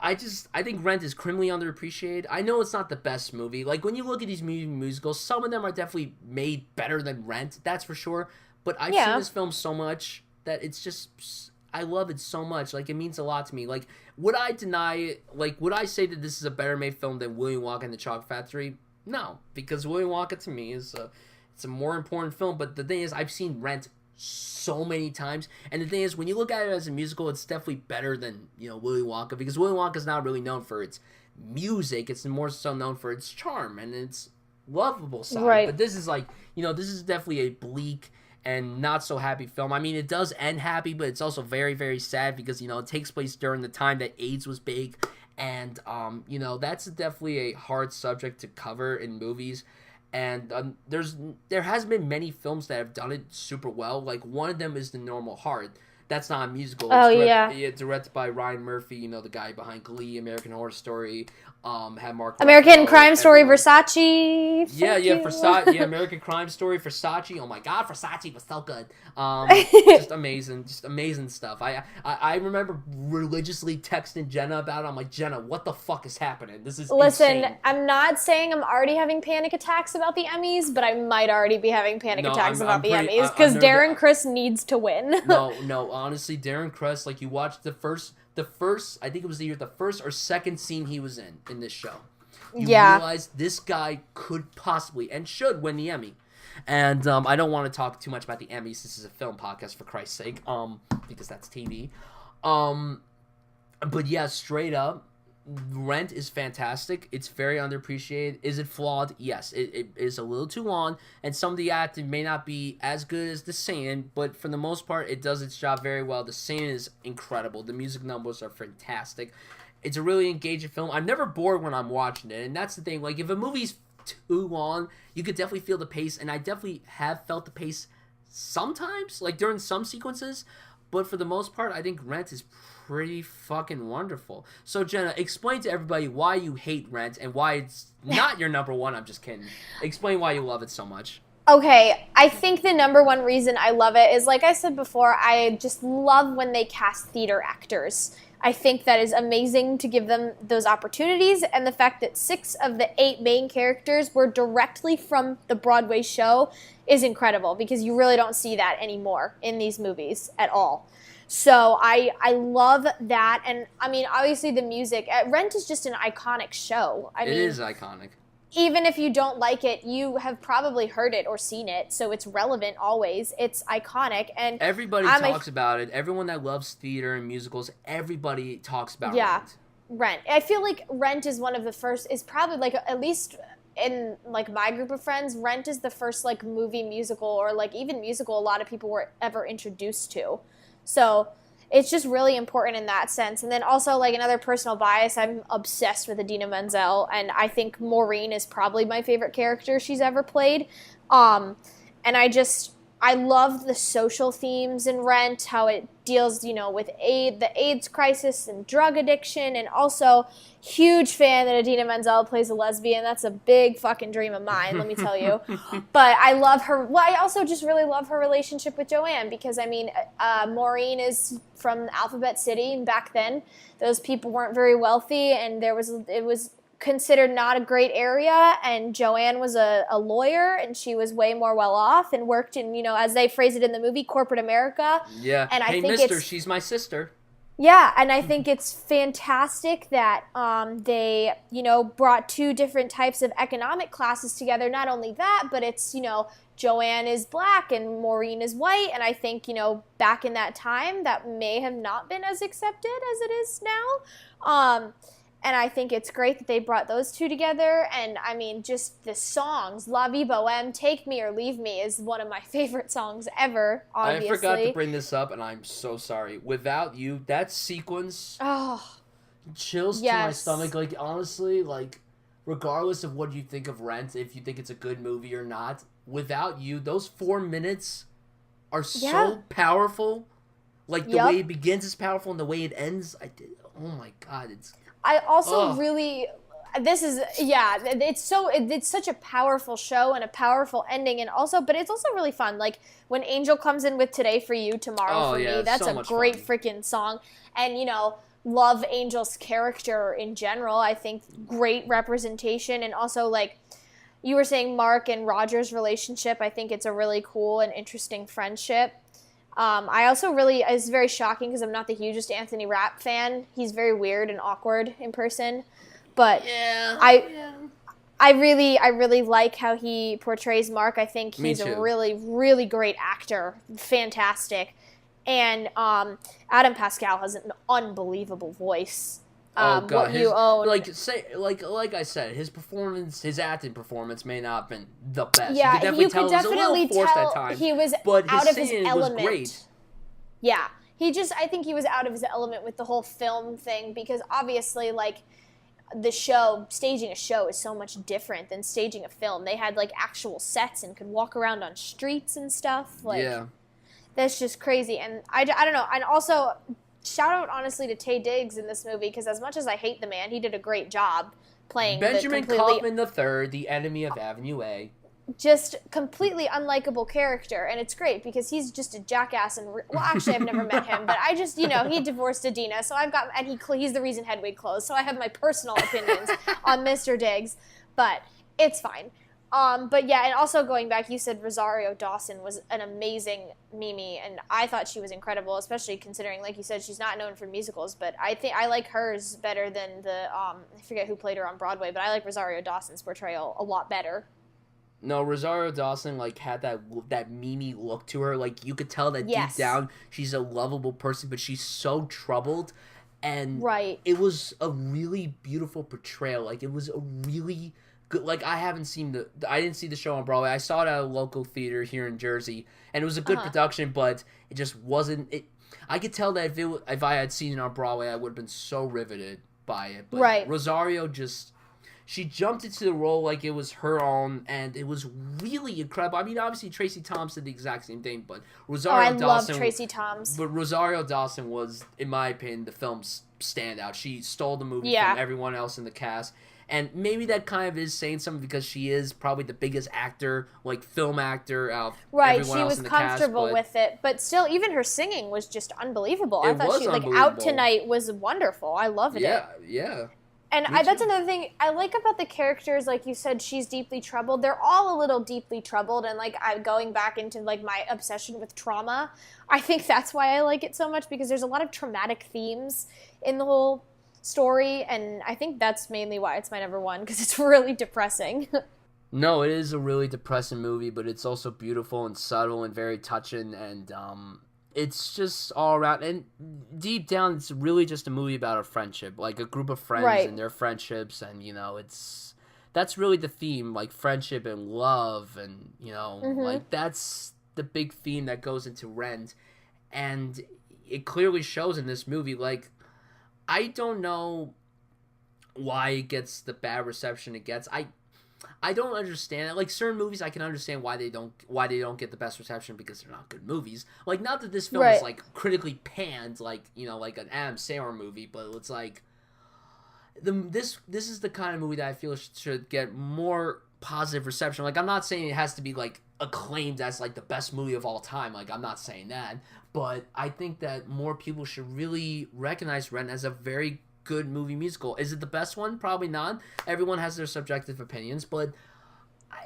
I think Rent is criminally underappreciated. I know it's not the best movie. Like when you look at these musicals, some of them are definitely made better than Rent, that's for sure. But I've seen this film so much that it's just, I love it so much. Like it means a lot to me. Like would I say that this is a better made film than Willy Wonka and the Chocolate Factory? No, because Willy Wonka to me is it's a more important film. But the thing is, I've seen Rent so many times, and the thing is, when you look at it as a musical, it's definitely better than Willy Wonka, because Willy Wonka is not really known for its music. It's more so known for its charm and its lovable side. Right. But this is this is definitely a bleak and not so happy film. I mean, it does end happy, but it's also very, very sad because it takes place during the time that AIDS was big, and that's definitely a hard subject to cover in movies. And there hasn't been many films that have done it super well. Like one of them is The Normal Heart. That's not a musical. It's directed by Ryan Murphy, the guy behind Glee, American Horror Story. Had Mark American Crime Story, Versace. Versace. American Crime Story, Versace. Oh my God, Versace was so good. Just amazing stuff. I remember religiously texting Jenna about it. I'm like, Jenna, what the fuck is happening? This is insane. I'm not saying I'm already having panic attacks about the Emmys, but I might already be having panic attacks about the Emmys because Darren Criss needs to win. No, honestly, Darren Criss, like you watched the first, I think it was the first or second scene he was in this show. You realize this guy could possibly and should win the Emmy. And I don't want to talk too much about the Emmys. This is a film podcast, for Christ's sake, because that's TV. But yeah, straight up, Rent is fantastic. It's very underappreciated. Is it flawed? Yes, it is a little too long, and some of the acting may not be as good as the Singin, but for the most part, it does its job very well. The Singin is incredible. The music numbers are fantastic. It's a really engaging film. I'm never bored when I'm watching it, and that's the thing. Like, if a movie's too long, you could definitely feel the pace, and I definitely have felt the pace sometimes, like during some sequences, but for the most part, I think Rent is pretty fucking wonderful. So Jenna, explain to everybody why you hate Rent and why it's not your number one. I'm just kidding. Explain why you love it so much. Okay, I think the number one reason I love it is, like I said before, I just love when they cast theater actors. I think that is amazing to give them those opportunities, and the fact that 6 of the 8 main characters were directly from the Broadway show is incredible, because you really don't see that anymore in these movies at all. So I love that, and I mean, obviously the music. Rent is just an iconic show. It is iconic. Even if you don't like it, you have probably heard it or seen it, so it's relevant always. It's iconic, and everybody talks about it. Everyone that loves theater and musicals, everybody talks about Rent. Rent. I feel like Rent is one of the first. Is probably like at least in like my group of friends, Rent is the first like movie musical or like even musical a lot of people were ever introduced to. So it's just really important in that sense. And then also like another personal bias, I'm obsessed with Idina Menzel, and I think Maureen is probably my favorite character she's ever played. And I love the social themes in Rent, how it deals, with the AIDS crisis and drug addiction, and also huge fan that Idina Menzel plays a lesbian. That's a big fucking dream of mine, let me tell you. But I love her. Well, I also just really love her relationship with Joanne because, Maureen is from Alphabet City, and back then those people weren't very wealthy, and it was considered not a great area, and Joanne was a lawyer, and she was way more well off and worked in, as they phrase it in the movie, corporate America. Yeah. And hey, mister, she's my sister. Yeah, and I think it's fantastic that they, brought two different types of economic classes together. Not only that, but it's, Joanne is black and Maureen is white, and I think, back in that time, that may have not been as accepted as it is now. And I think it's great that they brought those two together. And, just the songs, La Vie Boheme, Take Me or Leave Me is one of my favorite songs ever, obviously. I forgot to bring this up, and I'm so sorry. Without You, that sequence chills to my stomach. Like, honestly, like, regardless of what you think of Rent, if you think it's a good movie or not, Without You, those 4 minutes are so powerful. Like, the way it begins is powerful, and the way it ends, oh my God, it's... I also it's such a powerful show and a powerful ending, and also, but it's also really fun. Like when Angel comes in with Today for You, Tomorrow for Me, that's a great freaking song. And, love Angel's character in general. I think great representation, and also like you were saying, Mark and Roger's relationship, I think it's a really cool and interesting friendship. I also it's very shocking because I'm not the hugest Anthony Rapp fan. He's very weird and awkward in person, but I really like how he portrays Mark. I think he's a really, really great actor. Fantastic. And Adam Pascal has an unbelievable voice. Oh God! What you own. Like I said, his acting performance may not have been the best. Yeah, you could definitely tell he was but out of his element. Was great. Yeah, I think he was out of his element with the whole film thing, because obviously, like, staging a show is so much different than staging a film. They had like actual sets and could walk around on streets and stuff. Like, that's just crazy. And I don't know. And also, shout out honestly to Taye Diggs in this movie, because as much as I hate the man, he did a great job playing Benjamin Kaufman III, the enemy of Avenue A. Just completely unlikable character, and it's great because he's just a jackass. And well, actually, I've never met him, but I just, he divorced Adina, so he's the reason Hedwig closed. So I have my personal opinions on Mr. Diggs, but it's fine. But yeah, and also going back, you said Rosario Dawson was an amazing Mimi, and I thought she was incredible, especially considering, like you said, she's not known for musicals, but I think I like hers better than I forget who played her on Broadway, but I like Rosario Dawson's portrayal a lot better. No, Rosario Dawson, like, had that Mimi look to her. Like, you could tell that deep down she's a lovable person, but she's so troubled. And it was a really beautiful portrayal. Like, it was a really good... Like, I didn't see the show on Broadway. I saw it at a local theater here in Jersey, and it was a good production, but it just wasn't... I could tell that if I had seen it on Broadway, I would have been so riveted by it. But Rosario just... She jumped into the role like it was her own, and it was really incredible. I mean, obviously, Tracy Thoms did the exact same thing, but Rosario Dawson... love Tracy Thoms. But Rosario Dawson was, in my opinion, the film's standout. She stole the movie from everyone else in the cast. And maybe that kind of is saying something because she is probably the biggest actor, like film actor out of everyone else in the cast. Right, she was comfortable with it. But still, even her singing was just unbelievable. I thought she, like, Out Tonight was wonderful. I loved it. Yeah. And that's another thing I like about the characters. Like you said, she's deeply troubled. They're all a little deeply troubled. And, like, going back into, like, my obsession with trauma, I think that's why I like it so much, because there's a lot of traumatic themes in the whole story. And I think that's mainly why it's my number one, because it's really depressing. No, it is a really depressing movie, but it's also beautiful and subtle and very touching. And it's just all around, and deep down, it's really just a movie about a friendship, like a group of friends and their friendships, and that's really the theme, like friendship and love, and like that's the big theme that goes into Rent, and it clearly shows in this movie. Like, I don't know why it gets the bad reception it gets. I don't understand it. Like, certain movies I can understand why they don't get the best reception, because they're not good movies. Like, not that this film is like critically panned, like, like an Adam Sandler movie, but it's like this is the kind of movie that I feel should get more positive reception. Like, I'm not saying it has to be like acclaimed as like the best movie of all time. Like, I'm not saying that, but I think that more people should really recognize Rent as a very good movie musical. Is it the best one? Probably not. Everyone has their subjective opinions, but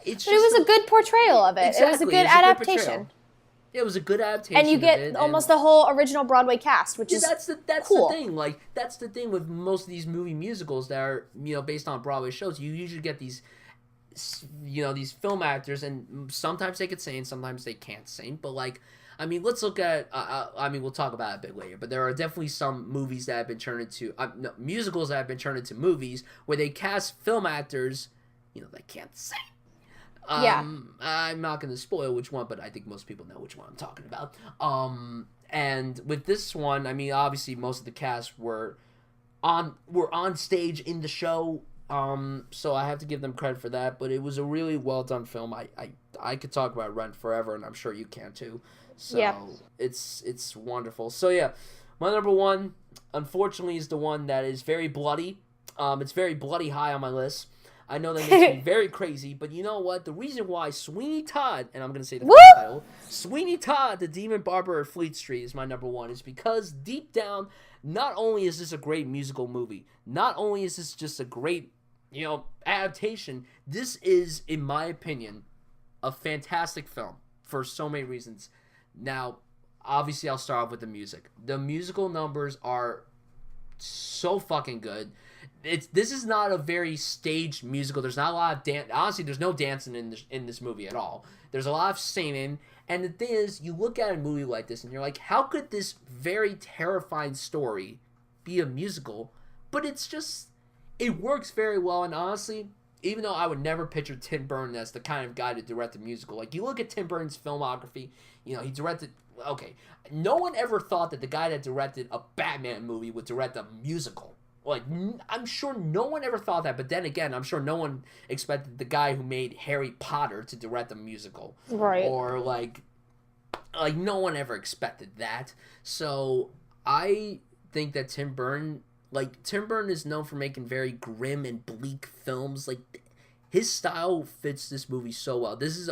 it was a good portrayal of it. Exactly. It was a good adaptation. It was a good adaptation, and you get almost the whole original Broadway cast, which is that's cool. The thing. Like, that's the thing with most of these movie musicals that are based on Broadway shows. You usually get these these film actors, and sometimes they could sing, sometimes they can't sing. But like, I mean, let's look at. We'll talk about it a bit later. But there are definitely some movies that have been turned into musicals that have been turned into movies where they cast film actors, that can't sing. I'm not going to spoil which one, but I think most people know which one I'm talking about. And with this one, I mean, obviously most of the cast were on stage in the show. So I have to give them credit for that. But it was a really well done film. I could talk about Rent forever, and I'm sure you can too. So it's wonderful. So yeah, my number one, unfortunately, is the one that is very bloody. It's very bloody high on my list. I know that makes me very crazy, but you know what? The reason why Sweeney Todd, and I'm going to say the full title, Sweeney Todd, the Demon Barber of Fleet Street is my number one, is because deep down, not only is this a great musical movie, not only is this just a great, adaptation, this is, in my opinion, a fantastic film for so many reasons. Now, obviously, I'll start off with the music. The musical numbers are so fucking good. This is not a very staged musical. There's not a lot of dance. Honestly, there's no dancing in this movie at all. There's a lot of singing. And the thing is, you look at a movie like this and you're like, how could this very terrifying story be a musical? But it works very well. And honestly, even though I would never picture Tim Burton as the kind of guy to direct a musical, like, you look at Tim Burton's filmography, he directed. Okay, no one ever thought that the guy that directed a Batman movie would direct a musical. Like, I'm sure no one ever thought that, but then again, I'm sure no one expected the guy who made Harry Potter to direct a musical. Right. Or, like no one ever expected that. So, I think that Tim Burton is known for making very grim and bleak films. Like, his style fits this movie so well. This is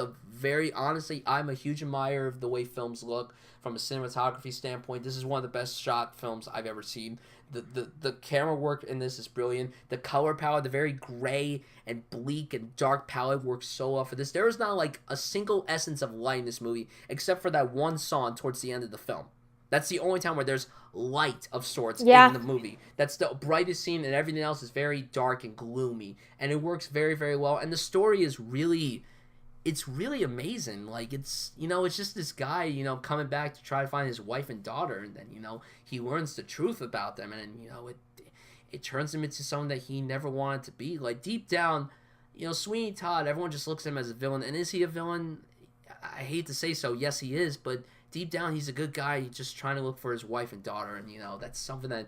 honestly, I'm a huge admirer of the way films look from a cinematography standpoint. This is one of the best shot films I've ever seen. The camera work in this is brilliant. The color palette, the very gray and bleak and dark palette works so well for this. There is not like a single essence of light in this movie except for that one song towards the end of the film. That's the only time where there's light of sorts in the movie. That's the brightest scene, and everything else is very dark and gloomy. And it works very, very well. And the story is really amazing. Like, it's just this guy, coming back to try to find his wife and daughter, and then, he learns the truth about them, and, it turns him into someone that he never wanted to be. Like, deep down, Sweeney Todd, everyone just looks at him as a villain. And is he a villain? I hate to say so. Yes, he is, but deep down, he's a good guy. He's just trying to look for his wife and daughter, and, that's something that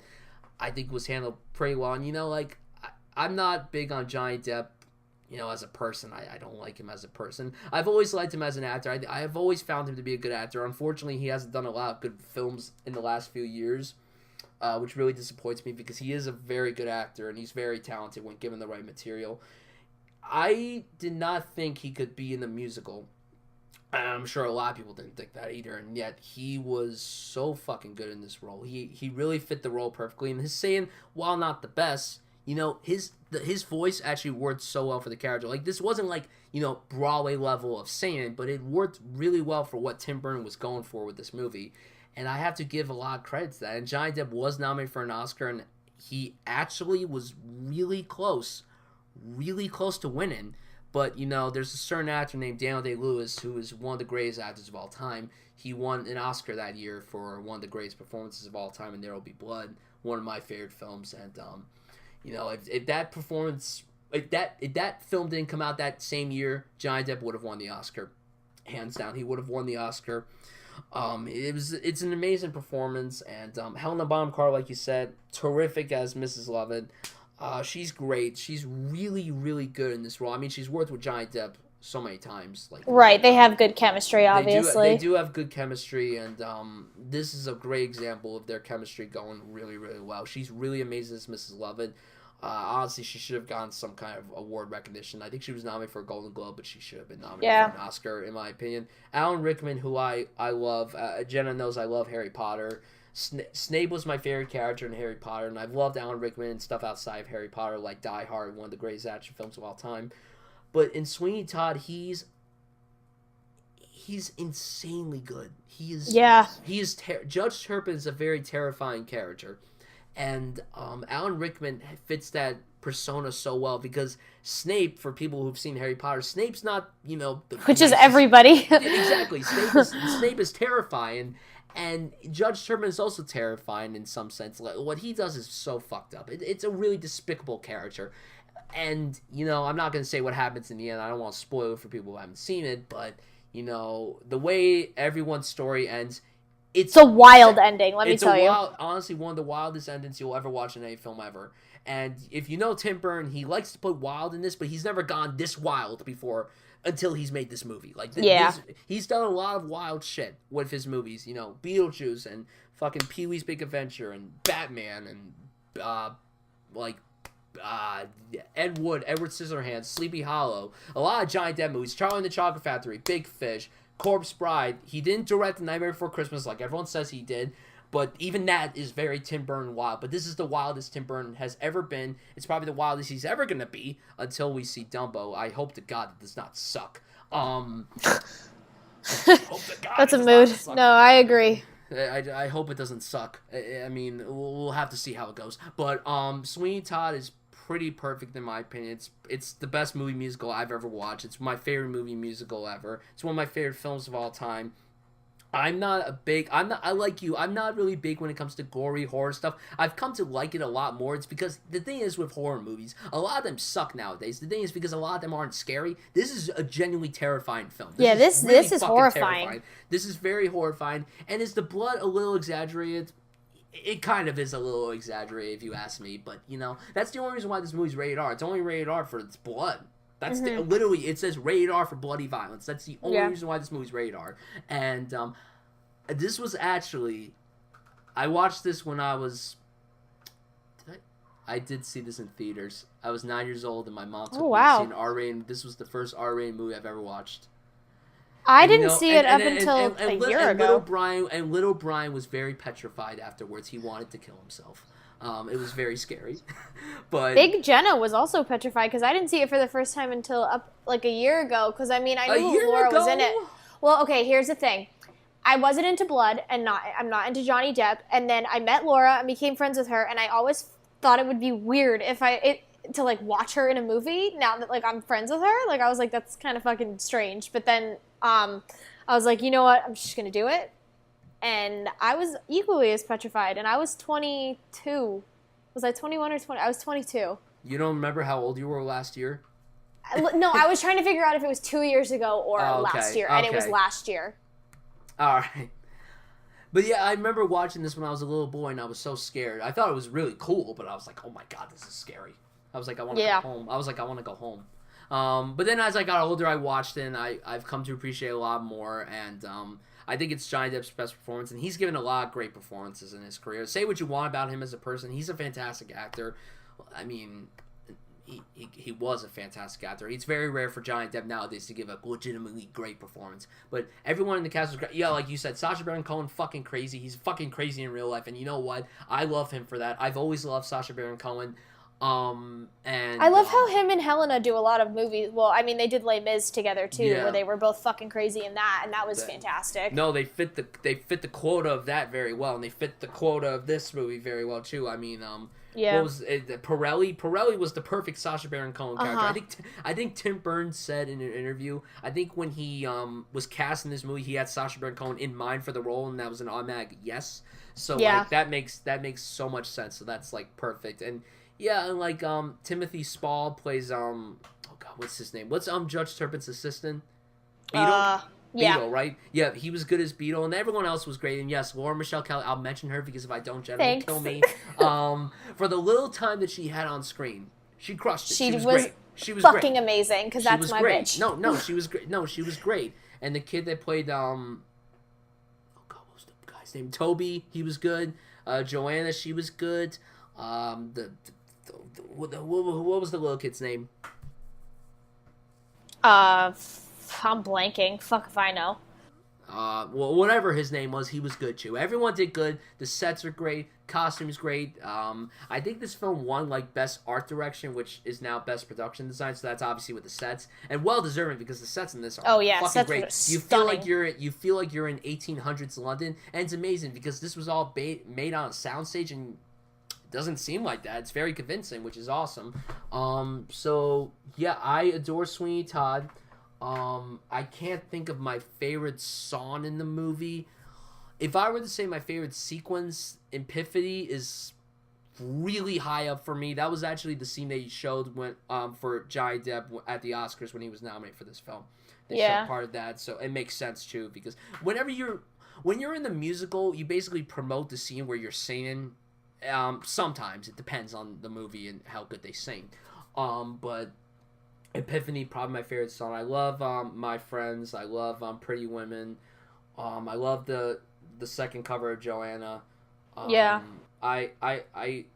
I think was handled pretty well. And, I'm not big on Johnny Depp, as a person. I don't like him as a person. I've always liked him as an actor. I have always found him to be a good actor. Unfortunately, he hasn't done a lot of good films in the last few years, which really disappoints me because he is a very good actor, and he's very talented when given the right material. I did not think he could be in the musical. I'm sure a lot of people didn't think that either, and yet he was so fucking good in this role. He really fit the role perfectly, and his saying, while not the best, his voice actually worked so well for the character. Like, this wasn't like, Broadway level of singing, but it worked really well for what Tim Burton was going for with this movie, and I have to give a lot of credit to that. And Johnny Depp was nominated for an Oscar, and he actually was really close to winning. But, there's a certain actor named Daniel Day-Lewis who is one of the greatest actors of all time. He won an Oscar that year for one of the greatest performances of all time in There Will Be Blood, one of my favorite films. And, if that performance if that film didn't come out that same year, Johnny Depp would have won the Oscar, hands down. He would have won the Oscar. It's an amazing performance, and Helena Bonham Carter, like you said, terrific as Mrs. Lovett. She's great. She's really, really good in this role. I mean, she's worked with Johnny Depp so many times. Like, right, they have good chemistry, obviously. They do have good chemistry, and this is a great example of their chemistry going really, really well. She's really amazing as Mrs. Lovett. Honestly, she should have gotten some kind of award recognition. I think she was nominated for a Golden Globe, but she should have been nominated for an Oscar, in my opinion. Alan Rickman, who I love. Jenna knows I love Harry Potter. Snape was my favorite character in Harry Potter, and I've loved Alan Rickman and stuff outside of Harry Potter, like Die Hard, one of the greatest action films of all time. But in Sweeney Todd, he's insanely good. Judge Turpin is a very terrifying character. And Alan Rickman fits that persona so well because Snape, for people who've seen Harry Potter, Snape's not, which is everybody. Exactly. Snape is terrifying, and Judge Turpin is also terrifying in some sense. What he does is so fucked up. It's a really despicable character. And, I'm not going to say what happens in the end. I don't want to spoil it for people who haven't seen it, but, the way everyone's story ends, it's a wild ending, let me tell you. Honestly, one of the wildest endings you'll ever watch in any film ever. And if you know Tim Burton, he likes to put wild in this, but he's never gone this wild before until he's made this movie. He's done a lot of wild shit with his movies. Beetlejuice and fucking Pee-wee's Big Adventure and Batman and Ed Wood, Edward Scissorhands, Sleepy Hollow. A lot of Johnny Depp movies. Charlie and the Chocolate Factory, Big Fish, Corpse Bride. He didn't direct The Nightmare Before Christmas like everyone says he did, but even that is very Tim Burton wild. But this is the wildest Tim Burton has ever been. It's probably the wildest he's ever going to be until we see Dumbo. I hope to God it does not suck. That's a mood. No, I agree. I hope it doesn't suck. I mean, we'll have to see how it goes. But Sweeney Todd is pretty perfect in my opinion. It's the best movie musical I've ever watched. It's my favorite movie musical ever. It's one of my favorite films of all time. I'm not really big when it comes to gory horror stuff. I've come to like it a lot more. It's because the thing is with horror movies, a lot of them suck nowadays. The thing is because a lot of them aren't scary. This is a genuinely terrifying film. This is horrifying. Terrifying. This is very horrifying. And is the blood a little exaggerated? It kind of is a little exaggerated if you ask me, but that's the only reason why this movie's rated R. It's only rated R for its blood. That's literally, it says rated R for bloody violence. That's the only reason why this movie's rated R. And this was actually, I watched this when I was, I did see this in theaters. I was 9 years old and my mom took me to see an R-rated. This was the first R-rated movie I've ever watched. I didn't see it up until a year ago. Little Bryan was very petrified afterwards. He wanted to kill himself. It was very scary. But Big Jenna was also petrified because I didn't see it for the first time until a year ago. Because I knew Laura was in it. Well, okay, here's the thing. I wasn't into blood, and I'm not into Johnny Depp. And then I met Laura and became friends with her, and I always thought it would be weird to watch her in a movie now that I'm friends with her. I was like, that's kind of fucking strange. But then I was like, you know what? I'm just gonna do it. And I was equally as petrified. And I was 22. Was I 21 or 20? I was 22. You don't remember how old you were last year? No, I was trying to figure out if it was 2 years ago or last year. And it was last year. All right. But yeah, I remember watching this when I was a little boy, and I was so scared. I thought it was really cool, but I was like, oh my God, this is scary. I was like, I want to go home. I want to go home. But then as I got older, I watched it, and I've come to appreciate it a lot more, and I think it's Johnny Depp's best performance, and he's given a lot of great performances in his career. Say what you want about him as a person. He's a fantastic actor. I mean, he was a fantastic actor. It's very rare for Johnny Depp nowadays to give a legitimately great performance. But everyone in the cast was great. Yeah, like you said, Sacha Baron Cohen, fucking crazy. He's fucking crazy in real life, and you know what? I love him for that. I've always loved Sacha Baron Cohen. And I love how him and Helena do a lot of movies. Well, I mean, they did Les Mis together too, where they were both fucking crazy in that, and that was fantastic. No, they fit the quota of that very well, and they fit the quota of this movie very well too. I mean, what was it, Pirelli? Pirelli was the perfect Sacha Baron Cohen character. I think Tim Burton said in an interview, I think when he was cast in this movie, he had Sacha Baron Cohen in mind for the role, and that was an automatic yes. So that makes so much sense. So that's perfect. And Yeah, and like Timothy Spall plays oh god, what's his name? What's Judge Turpin's assistant? Beetle? Yeah. Beetle, right? Yeah, he was good as Beetle, and everyone else was great. And yes, Laura Michelle Kelly, I'll mention her because if I don't, Jenna will kill me. For the little time that she had on screen, she crushed it. She was great. She was fucking amazing, because that's my great. bitch. No, she was great. No, she was great. And the kid that played oh god, what was the guy's name? Toby, he was good. Joanna, she was good. What was the little kid's name? I'm blanking. Fuck if I know. Well, whatever his name was, he was good too. Everyone did good. The sets are great. Costumes great. I think this film won like best art direction, which is now best production design. So that's obviously with the sets, and well deserving because the sets in this are fucking great. You feel like you're in 1800s London, and it's amazing because this was all made on a soundstage, and it doesn't seem like that. It's very convincing, which is awesome. So yeah, I adore Sweeney Todd. I can't think of my favorite song in the movie. If I were to say my favorite sequence, Epiphany is really high up for me. That was actually the scene they showed when for Johnny Depp at the Oscars when he was nominated for this film. They showed part of that, so it makes sense too because when you're in the musical, you basically promote the scene where you're singing. Sometimes it depends on the movie and how good they sing. But Epiphany, probably my favorite song. I love My Friends. I love Pretty Women. I love the second cover of Joanna. I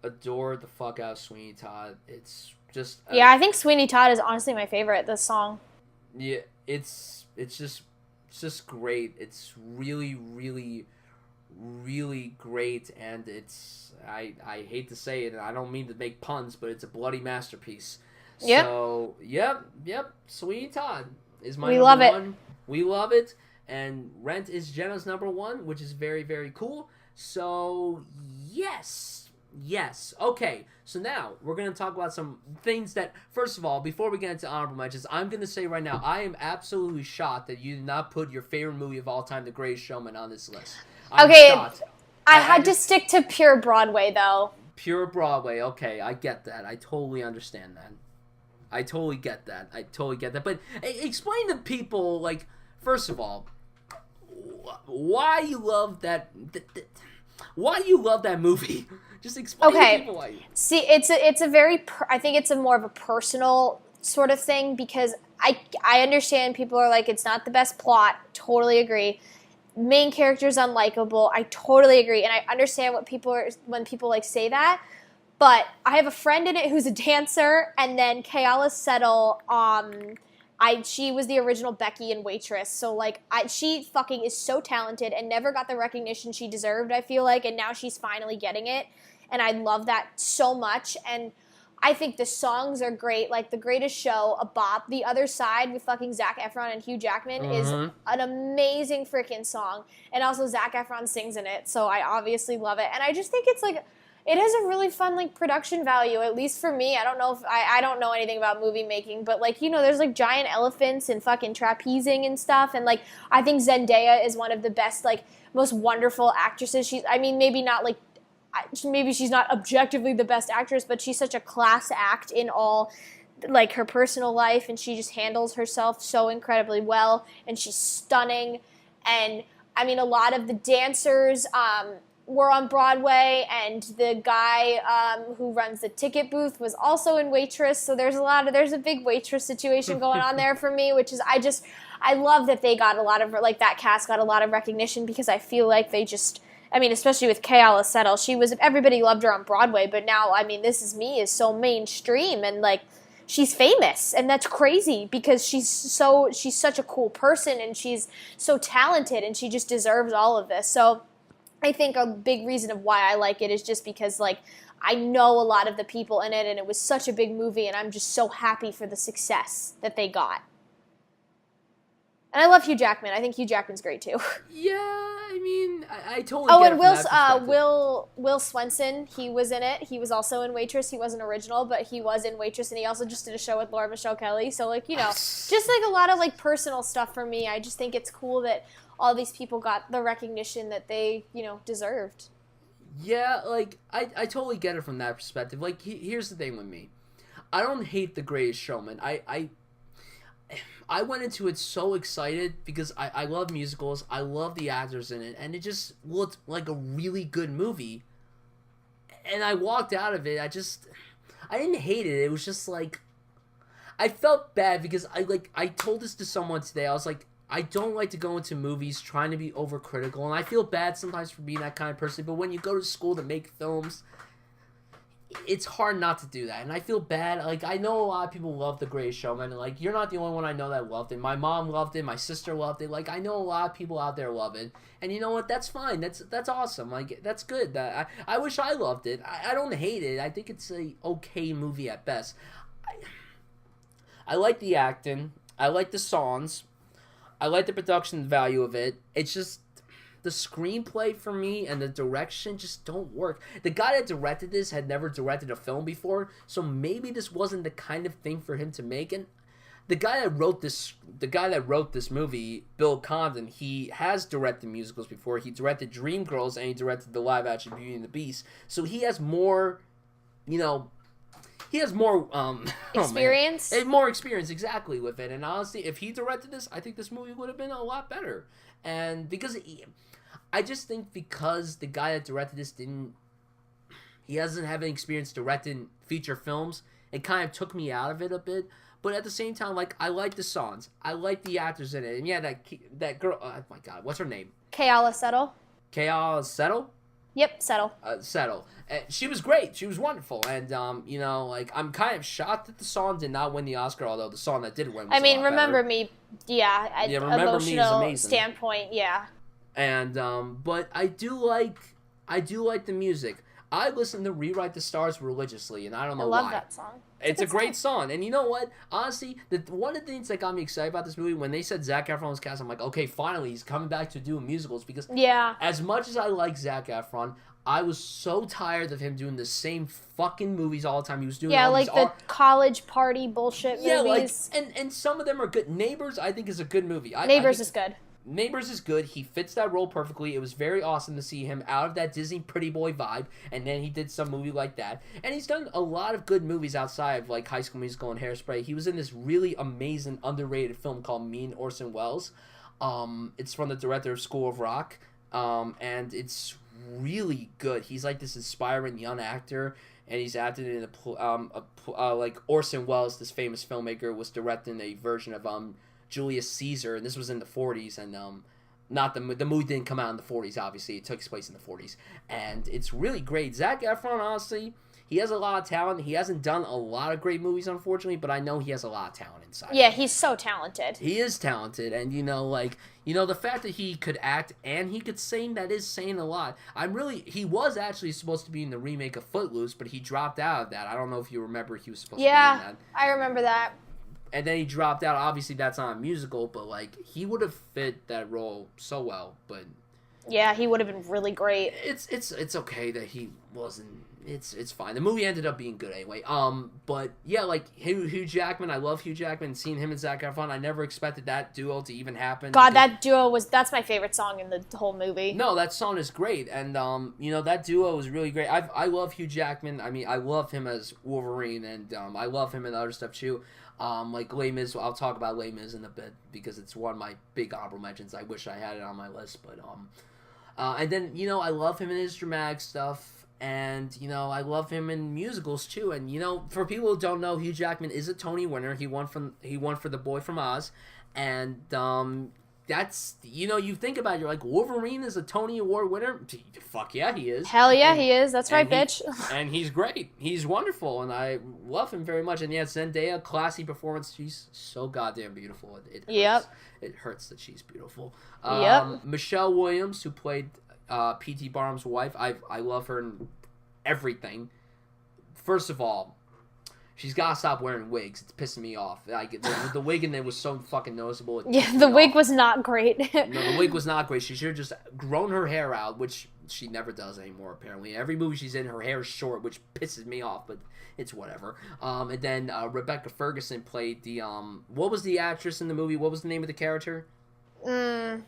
adore the fuck out of Sweeney Todd. It's just I think Sweeney Todd is honestly my favorite. This song. Yeah, it's just great. It's really, really, really great, and it's I hate to say it, and I don't mean to make puns, but it's a bloody masterpiece. Yep. So, yep. Sweeney Todd is my number one. We love it. And Rent is Jenna's number one, which is very, very cool. So, yes. Okay, so now we're going to talk about some things that, first of all, before we get into honorable mentions, I'm going to say right now, I am absolutely shocked that you did not put your favorite movie of all time, The Greatest Showman, on this list. I'm shocked. I had to stick to pure Broadway, though. Pure Broadway, okay, I get that. I totally understand that. I totally get that. But explain to people, like, first of all, why you love that. Why do you love that movie? Just explain to people why. See, it's a very. I think it's a more of a personal sort of thing because I understand people are like it's not the best plot. Totally agree. Main character's unlikable. I totally agree, and I understand what people are when people like say that. But I have a friend in it who's a dancer, and then Kayala Settle, she was the original Becky in Waitress. So, like, she fucking is so talented and never got the recognition she deserved, I feel like, and now she's finally getting it. And I love that so much. And I think the songs are great. Like, The Greatest Show, A Bop, The Other Side with fucking Zac Efron and Hugh Jackman is an amazing freaking song. And also Zac Efron sings in it, so I obviously love it. And I just think it's, like, it has a really fun, like, production value, at least for me. I don't know if I don't know anything about movie making, but, like, you know, there's, like, giant elephants and fucking trapezing and stuff. And, like, I think Zendaya is one of the best, like, most wonderful actresses. Maybe not, like, maybe she's not objectively the best actress, but she's such a class act in all, like, her personal life. And she just handles herself so incredibly well. And she's stunning. And, I mean, a lot of the dancers, were on Broadway, and the guy who runs the ticket booth was also in Waitress, so there's a big Waitress situation going on there for me, which is, I love that they got a lot of, like, that cast got a lot of recognition, because I feel like they just, I mean, especially with Kayala Settle, everybody loved her on Broadway, but now, I mean, This Is Me is so mainstream, and, like, she's famous, and that's crazy, because she's such a cool person, and she's so talented, and she just deserves all of this, so I think a big reason of why I like it is just because, like, I know a lot of the people in it, and it was such a big movie, and I'm just so happy for the success that they got. And I love Hugh Jackman. I think Hugh Jackman's great, too. Yeah, I mean, I totally get it. And Will Swenson, he was in it. He was also in Waitress. He wasn't original, but he was in Waitress, and he also just did a show with Laura Michelle Kelly. So, like, you know, just, like, a lot of, like, personal stuff for me. I just think it's cool that all these people got the recognition that they, you know, deserved. Yeah, like, I totally get it from that perspective. Like, here's the thing with me. I don't hate The Greatest Showman. I went into it so excited because I love musicals. I love the actors in it, and it just looked like a really good movie. And I walked out of it. I didn't hate it. It was just like, I felt bad because I told this to someone today. I was like, I don't like to go into movies trying to be overcritical, and I feel bad sometimes for being that kind of person. But when you go to school to make films, it's hard not to do that, and I feel bad. Like, I know a lot of people love The Greatest Showman, and like, you're not the only one I know that loved it. My mom loved it, my sister loved it. Like, I know a lot of people out there love it, and you know what? That's fine. That's awesome. Like, that's good. I wish I loved it. I don't hate it. I think it's a okay movie at best. I like the acting. I like the songs. I like the production value of it. It's just the screenplay for me and the direction just don't work. The guy that directed this had never directed a film before, so maybe this wasn't the kind of thing for him to make. And the guy that wrote this movie, Bill Condon, he has directed musicals before. He directed Dreamgirls and he directed the live action Beauty and the Beast. So he has more, Experience? More experience, exactly, with it. And honestly, if he directed this, I think this movie would have been a lot better. And I just think because the guy that directed this he doesn't have any experience directing feature films, it kind of took me out of it a bit. But at the same time, like, I like the songs. I like the actors in it. And yeah, that girl, oh my God, what's her name? Kayala Settle. Kayala Settle? Yep, Settle. Settle. She was great. She was wonderful. And, like, I'm kind of shocked that the song did not win the Oscar, although the song that did win was Remember better. Me, Remember Me is emotional amazing. standpoint, yeah. And, but I do like the music. I listen to Rewrite the Stars religiously, and I don't know why. I love that song. It's a great song. And you know what? Honestly, one of the things that got me excited about this movie, when they said Zac Efron was cast, I'm like, okay, finally, he's coming back to doing musicals. Because as much as I like Zac Efron, I was so tired of him doing the same fucking movies all the time. He was doing all like these the college party bullshit movies. And some of them are good. Neighbors, I think, is a good movie. Neighbors is good. Neighbors is good. He fits that role perfectly. It was very awesome to see him out of that Disney pretty boy vibe, and then he did some movie like that. And he's done a lot of good movies outside of like High School Musical and Hairspray. He was in this really amazing, underrated film called Me and Orson Welles. It's from the director of School of Rock, and it's really good. He's like this inspiring young actor, and he's acted in like Orson Welles, this famous filmmaker, was directing a version of Julius Caesar, and this was in the 40s, and the movie didn't come out in the 40s, obviously. It took place in the 40s, and it's really great. Zac Efron, honestly, he has a lot of talent. He hasn't done a lot of great movies, unfortunately, but I know he has a lot of talent inside. Yeah, he's so talented. He is talented, and the fact that he could act and he could sing, that is saying a lot. He was actually supposed to be in the remake of Footloose, but he dropped out of that. I don't know if you remember he was supposed to be in that. Yeah, I remember that. And then he dropped out. Obviously, that's not a musical, but like he would have fit that role so well. But yeah, he would have been really great. It's okay that he wasn't. It's fine. The movie ended up being good anyway. But yeah, like Hugh Jackman. I love Hugh Jackman. Seeing him and Zac Efron, I never expected that duo to even happen. God, that duo that's my favorite song in the whole movie. No, that song is great, and that duo was really great. I love Hugh Jackman. I mean, I love him as Wolverine, and I love him in other stuff too. Like Les Mis, I'll talk about Les Mis in a bit because it's one of my big honorable mentions. I wish I had it on my list, but and then I love him in his dramatic stuff, and I love him in musicals too. And for people who don't know, Hugh Jackman is a Tony winner. He won for The Boy from Oz, and that's you think about it, you're like, Wolverine is a Tony Award winner. Fuck yeah, he is. Hell yeah, he is. That's right, bitch. And he's great. He's wonderful, and I love him very much. And yeah, Zendaya, classy performance. She's so goddamn beautiful. It hurts. Yep. It hurts that she's beautiful. Yep. Michelle Williams, who played P.T. Barnum's wife, I love her in everything. First of all, she's gotta stop wearing wigs. It's pissing me off. Like the wig in there was so fucking noticeable. The wig was not great. No, the wig was not great. She should have just grown her hair out, which she never does anymore. Apparently, every movie she's in, her hair is short, which pisses me off. But it's whatever. And then Rebecca Ferguson played the what was the actress in the movie? What was the name of the character? I'm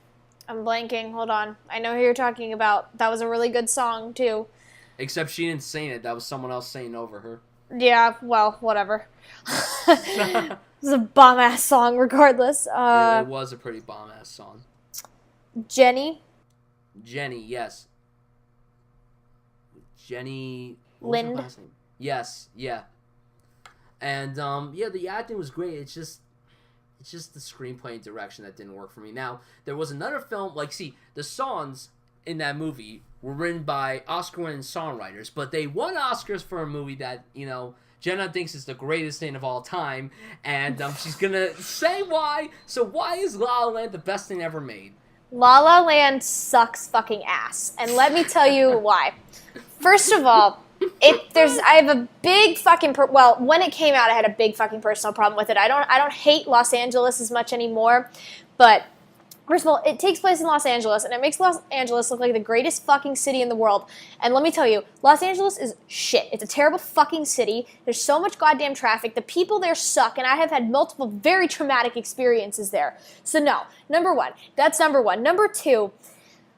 blanking. Hold on. I know who you're talking about. That was a really good song too. Except she didn't sing it. That was someone else singing over her. Yeah, well, whatever. It was a bomb-ass song regardless. It was a pretty bomb-ass song. Jenny, yes. Jenny... Lind. Yes, yeah. And, the acting was great. It's just the screenplay and direction that didn't work for me. Now, there was another film, the songs in that movie were written by Oscar-winning songwriters, but they won Oscars for a movie that, Jenna thinks is the greatest thing of all time, and she's gonna say why. So why is La La Land the best thing ever made? La La Land sucks fucking ass, and let me tell you why. First of all, I have a big fucking when it came out, I had a big fucking personal problem with it. I don't hate Los Angeles as much anymore, but first of all, it takes place in Los Angeles, and it makes Los Angeles look like the greatest fucking city in the world. And let me tell you, Los Angeles is shit. It's a terrible fucking city. There's so much goddamn traffic. The people there suck, and I have had multiple very traumatic experiences there. So no, number one. That's number one. Number two,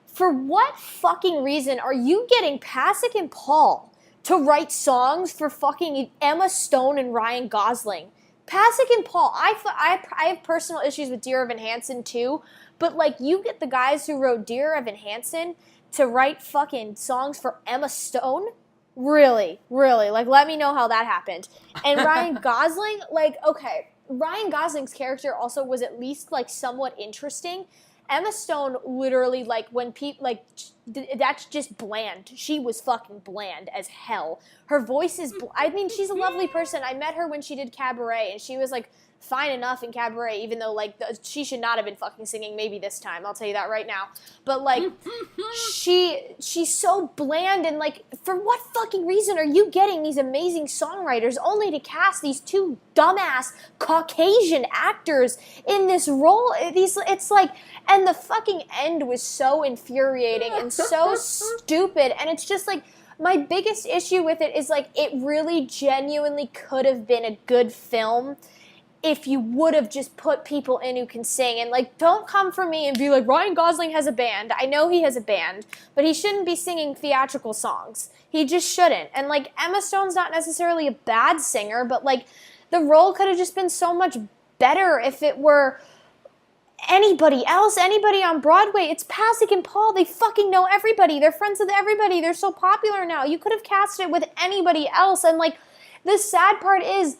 for what fucking reason are you getting Pasek and Paul to write songs for fucking Emma Stone and Ryan Gosling? Pasek and Paul, I have personal issues with Dear Evan Hansen too, but you get the guys who wrote Dear Evan Hansen to write fucking songs for Emma Stone? Really? Let me know how that happened. And Ryan Gosling, okay, Ryan Gosling's character also was at least somewhat interesting. Emma Stone literally, when people, that's just bland. She was fucking bland as hell. Her voice is, she's a lovely person. I met her when she did Cabaret, and she was, fine enough in Cabaret, even though, she should not have been fucking singing maybe this time. I'll tell you that right now. But, she's so bland, and, for what fucking reason are you getting these amazing songwriters only to cast these two dumbass Caucasian actors in this role? And the fucking end was so infuriating and so stupid, and it's just, my biggest issue with it is, it really genuinely could have been a good film if you would have just put people in who can sing. And, don't come for me and be like, Ryan Gosling has a band. I know he has a band, but he shouldn't be singing theatrical songs. He just shouldn't. And, Emma Stone's not necessarily a bad singer, but, the role could have just been so much better if it were anybody else, anybody on Broadway. It's Pasek and Paul. They fucking know everybody. They're friends with everybody. They're so popular now. You could have cast it with anybody else. And, the sad part is,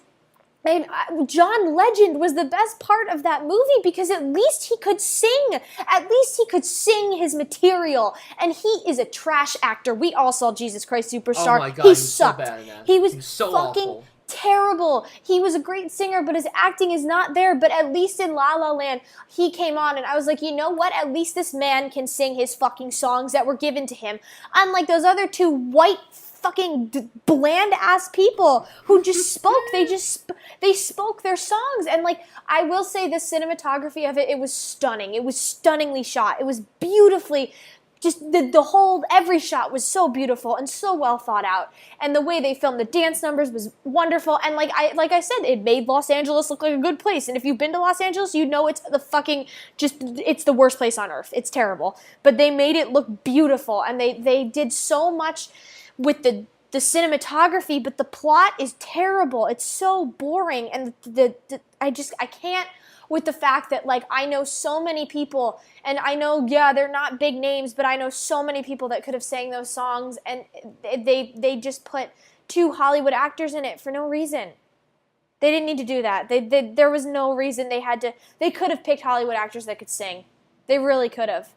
John Legend was the best part of that movie because at least he could sing. At least he could sing his material. And he is a trash actor. We all saw Jesus Christ Superstar. Oh my God, he was sucked. so bad in that. He was so fucking awful. Terrible. He was a great singer, but his acting is not there. But at least in La La Land, he came on, and I was like, you know what? At least this man can sing his fucking songs that were given to him. Unlike those other two white fucking bland ass people who just spoke. They spoke their songs, and I will say the cinematography of it was stunning. It was stunningly shot. It was beautifully. Just every shot was so beautiful and so well thought out. And the way they filmed the dance numbers was wonderful. And like I said, it made Los Angeles look like a good place. And if you've been to Los Angeles, you know it's it's the worst place on earth. It's terrible. But they made it look beautiful. And they did so much with the cinematography, but the plot is terrible. It's so boring. And I can't, with the fact that, I know so many people, and I know, they're not big names, but I know so many people that could have sang those songs, and they just put two Hollywood actors in it for no reason. They didn't need to do that. There was no reason they could have picked Hollywood actors that could sing. They really could have.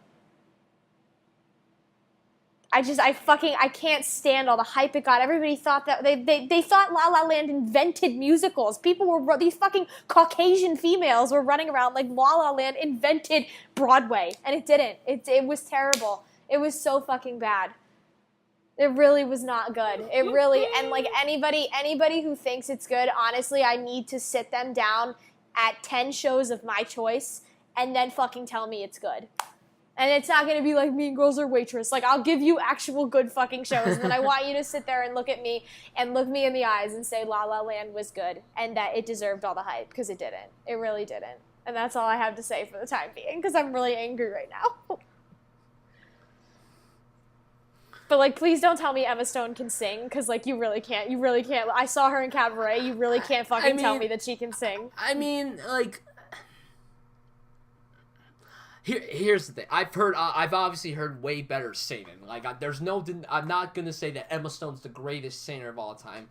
I can't stand all the hype it got. Everybody thought that they thought La La Land invented musicals. These fucking Caucasian females were running around like La La Land invented Broadway, and it didn't. It was terrible. It was so fucking bad. It really was not good. It really, and anybody who thinks it's good, honestly, I need to sit them down at 10 shows of my choice and then fucking tell me it's good. And it's not going to be like Mean Girls or Waitress. I'll give you actual good fucking shows. And then I want you to sit there and look at me and look me in the eyes and say La La Land was good and that it deserved all the hype, because it didn't. It really didn't. And that's all I have to say for the time being, because I'm really angry right now. But, like, please don't tell me Emma Stone can sing, because, like, you really can't. You really can't. I saw her in Cabaret. You really can't fucking tell me that she can sing. I mean, like... Here's the thing. I've obviously heard way better singing. Like, I'm not gonna say that Emma Stone's the greatest singer of all time.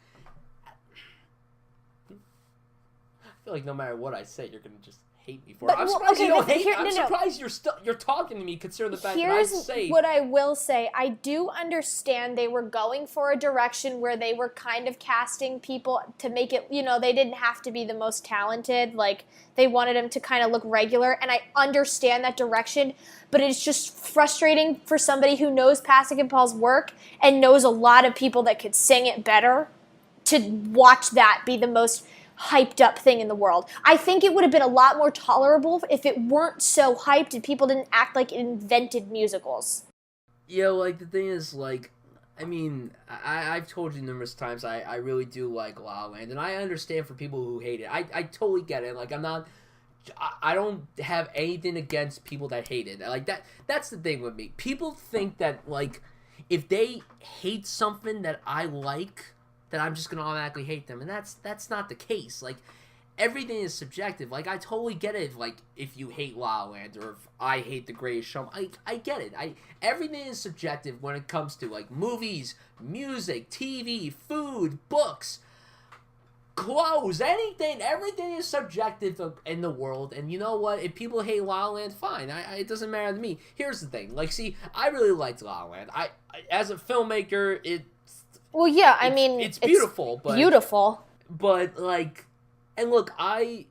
I feel like no matter what I say, you're gonna just hate me for it. I'm surprised you don't hate me. I'm surprised you're talking to me, considering the fact that I say... Here's what I will say. I do understand they were going for a direction where they were kind of casting people to make it, you know, they didn't have to be the most talented. Like, they wanted them to kind of look regular, and I understand that direction, but it's just frustrating for somebody who knows Pasek and Paul's work and knows a lot of people that could sing it better to watch that be the most hyped up thing in the world. I think it would have been a lot more tolerable if it weren't so hyped and people didn't act like it invented musicals. Yeah, like, the thing is, like, I mean, I've told you numerous times I really do like La La Land, and I understand for people who hate it. I totally get it. Like, I don't have anything against people that hate it. Like, that's the thing with me. People think that, like, if they hate something that I like, that I'm just gonna automatically hate them, and that's not the case. Like, everything is subjective. Like, I totally get it. If you hate La La Land, or if I hate The Greatest Show, I get it. Everything is subjective when it comes to, like, movies, music, TV, food, books, clothes, anything. Everything is subjective in the world. And you know what? If people hate La La Land, fine. It doesn't matter to me. Here's the thing. Like, see, I really liked La La Land. I as a filmmaker, well, yeah, I mean, it's beautiful. But, like, and look, Ryan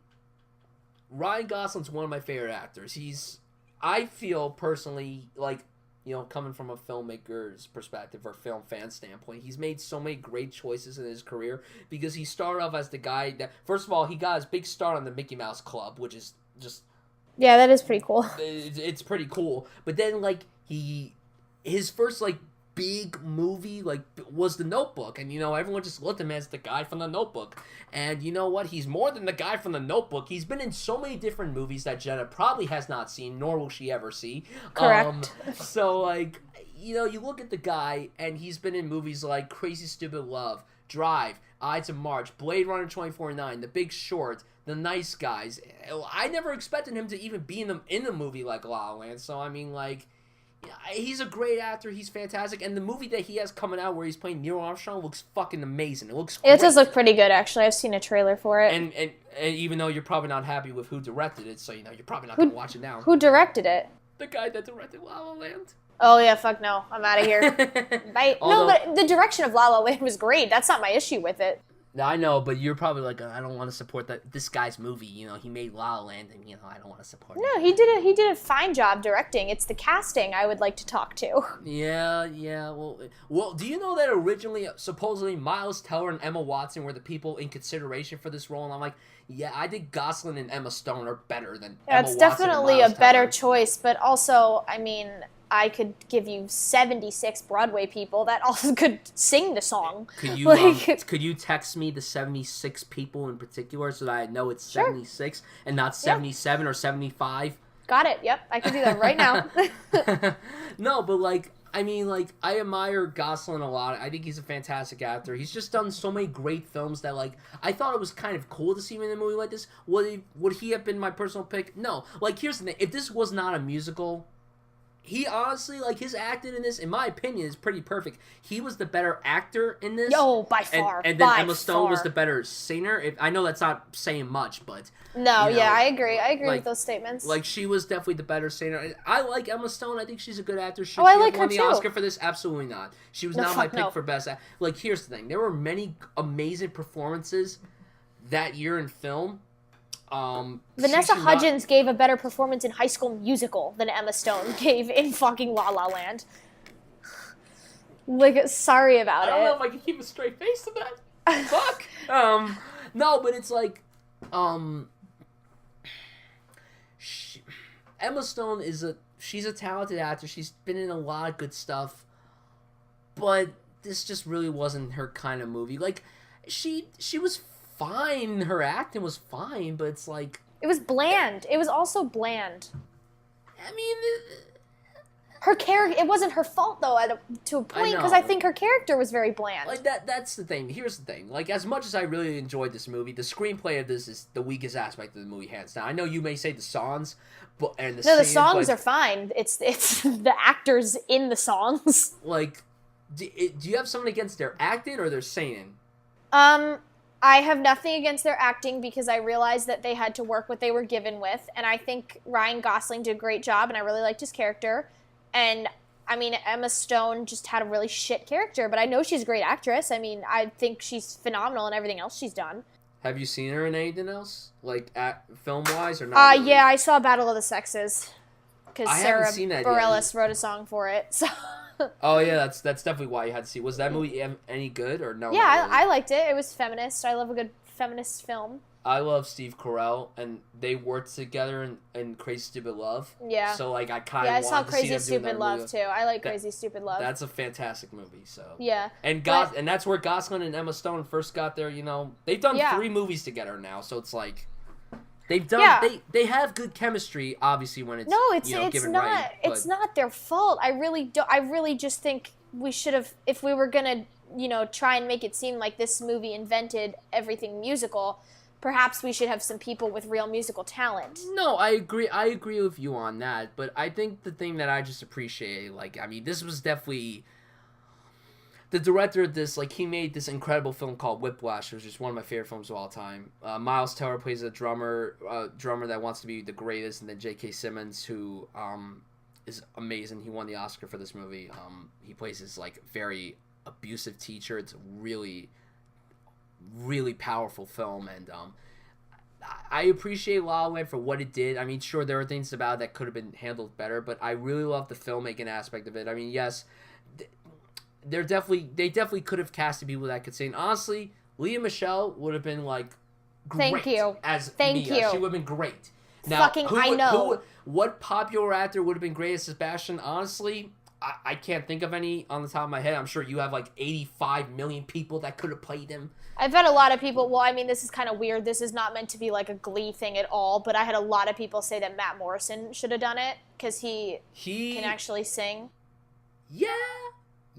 Gosling's one of my favorite actors. I feel personally, like, you know, coming from a filmmaker's perspective or film fan standpoint, he's made so many great choices in his career because he started off as the guy that, first of all, he got his big start on the Mickey Mouse Club, which is just... Yeah, that is pretty cool. It's pretty cool. But then, like, his first, like, big movie, like, was The Notebook, and, you know, everyone just looked at him as the guy from The Notebook, and you know what, he's more than the guy from The Notebook. He's been in so many different movies that Jenna probably has not seen, nor will she ever see. Correct. So, like, you know, you look at the guy, and he's been in movies like Crazy Stupid Love, Drive, Ides of March, Blade Runner 2049, The Big Short, The Nice Guys. I never expected him to even be in the movie like La La Land, so, I mean, like, he's a great actor. He's fantastic. And the movie that he has coming out where he's playing Neil Armstrong looks fucking amazing. It looks great. It does look pretty good, actually. I've seen a trailer for it. And even though you're probably not happy with who directed it, so, you know, you're probably not going to watch it now. Who directed it? The guy that directed La La Land. Oh, yeah, fuck no. I'm out of here. Bye. No, but the direction of La La Land was great. That's not my issue with it. I know, but you're probably like, I don't want to support this guy's movie. You know, he made La La Land, and, you know, I don't want to support it. No, he did a fine job directing. It's the casting I would like to talk to. Yeah. Well, do you know that originally, supposedly, Miles Teller and Emma Watson were the people in consideration for this role? And I'm like, yeah, I think Gosling and Emma Stone are better than Emma Watson. It's definitely a better choice, but also, I mean, I could give you 76 Broadway people that also could sing the song. Could you could you text me the 76 people in particular so that I know it's 76 and not 77 or 75? Got it. Yep, I can do that right now. No, but, like, I mean, like, I admire Gosling a lot. I think he's a fantastic actor. He's just done so many great films that, like, I thought it was kind of cool to see him in a movie like this. Would he have been my personal pick? No. Like, here's the thing. If this was not a musical, he honestly, like, his acting in this, in my opinion, is pretty perfect. He was the better actor in this. Yo, by far. And then Emma Stone was the better singer. I know that's not saying much, but... No, you know, I agree. I agree like, with those statements. Like, she was definitely the better singer. I like Emma Stone. I think she's a good actor. Should I she like have won her the too. Oscar for this? Absolutely not. She was not my pick for best actor. Like, here's the thing. There were many amazing performances that year in film. Vanessa Hudgens gave a better performance in High School Musical than Emma Stone gave in fucking La La Land. Like, sorry about it. I don't know if I can keep a straight face to that. Fuck. No, but it's like, Emma Stone she's a talented actor. She's been in a lot of good stuff, but this just really wasn't her kind of movie. Like, she was fine. Her acting was fine, but it's like... It was bland. It was also bland. I mean, her character, it wasn't her fault though to a point, because I think her character was very bland. Like that's the thing. Here's the thing. Like, as much as I really enjoyed this movie, the screenplay of this is the weakest aspect of the movie, hands down. I know you may say the songs, but the songs are fine. It's the actors in the songs. Like, do you have something against their acting or their singing? I have nothing against their acting, because I realized that they had to work what they were given with, and I think Ryan Gosling did a great job, and I really liked his character. And, I mean, Emma Stone just had a really shit character, but I know she's a great actress. I mean, I think she's phenomenal in everything else she's done. Have you seen her in anything else? Like, film-wise or not? Really? Yeah, I saw Battle of the Sexes, because Sarah Bareilles wrote a song for it, so... Oh yeah, that's definitely why you had to see. Was that movie any good or no? Yeah, really? I liked it. It was feminist. I love a good feminist film. I love Steve Carell, and they worked together in Crazy Stupid Love. Yeah. So like I kind of saw Crazy Stupid Love too. I like Crazy Stupid Love. That's a fantastic movie. So yeah, and and that's where Gosling and Emma Stone first got their. You know, they've done 3 movies together now, so it's like. They've done. They have good chemistry, obviously, when it's given not right, it's not their fault. I really just think we should have, if we were gonna try and make it seem like this movie invented everything musical, perhaps we should have some people with real musical talent. No, I agree with you on that, but I think the thing that I just appreciate, like, I mean, this was definitely. The director of this, like, he made this incredible film called Whiplash, which is one of my favorite films of all time. Miles Teller plays a drummer that wants to be the greatest, and then J.K. Simmons, who is amazing. He won the Oscar for this movie. He plays this, like, very abusive teacher. It's a really, really powerful film, and I appreciate La La Land for what it did. I mean, sure, there are things about it that could have been handled better, but I really love the filmmaking aspect of it. I mean, yes... They definitely could have casted people that could sing. Honestly, Lea Michele would have been like great. Thank you. Thank you. She would have been great. Now, I know. What popular actor would have been great as Sebastian? Honestly, I can't think of any on the top of my head. I'm sure you have like 85 million people that could have played him. I've had a lot of people, well, I mean, this is kind of weird. This is not meant to be like a Glee thing at all, but I had a lot of people say that Matt Morrison should have done it, because he can actually sing.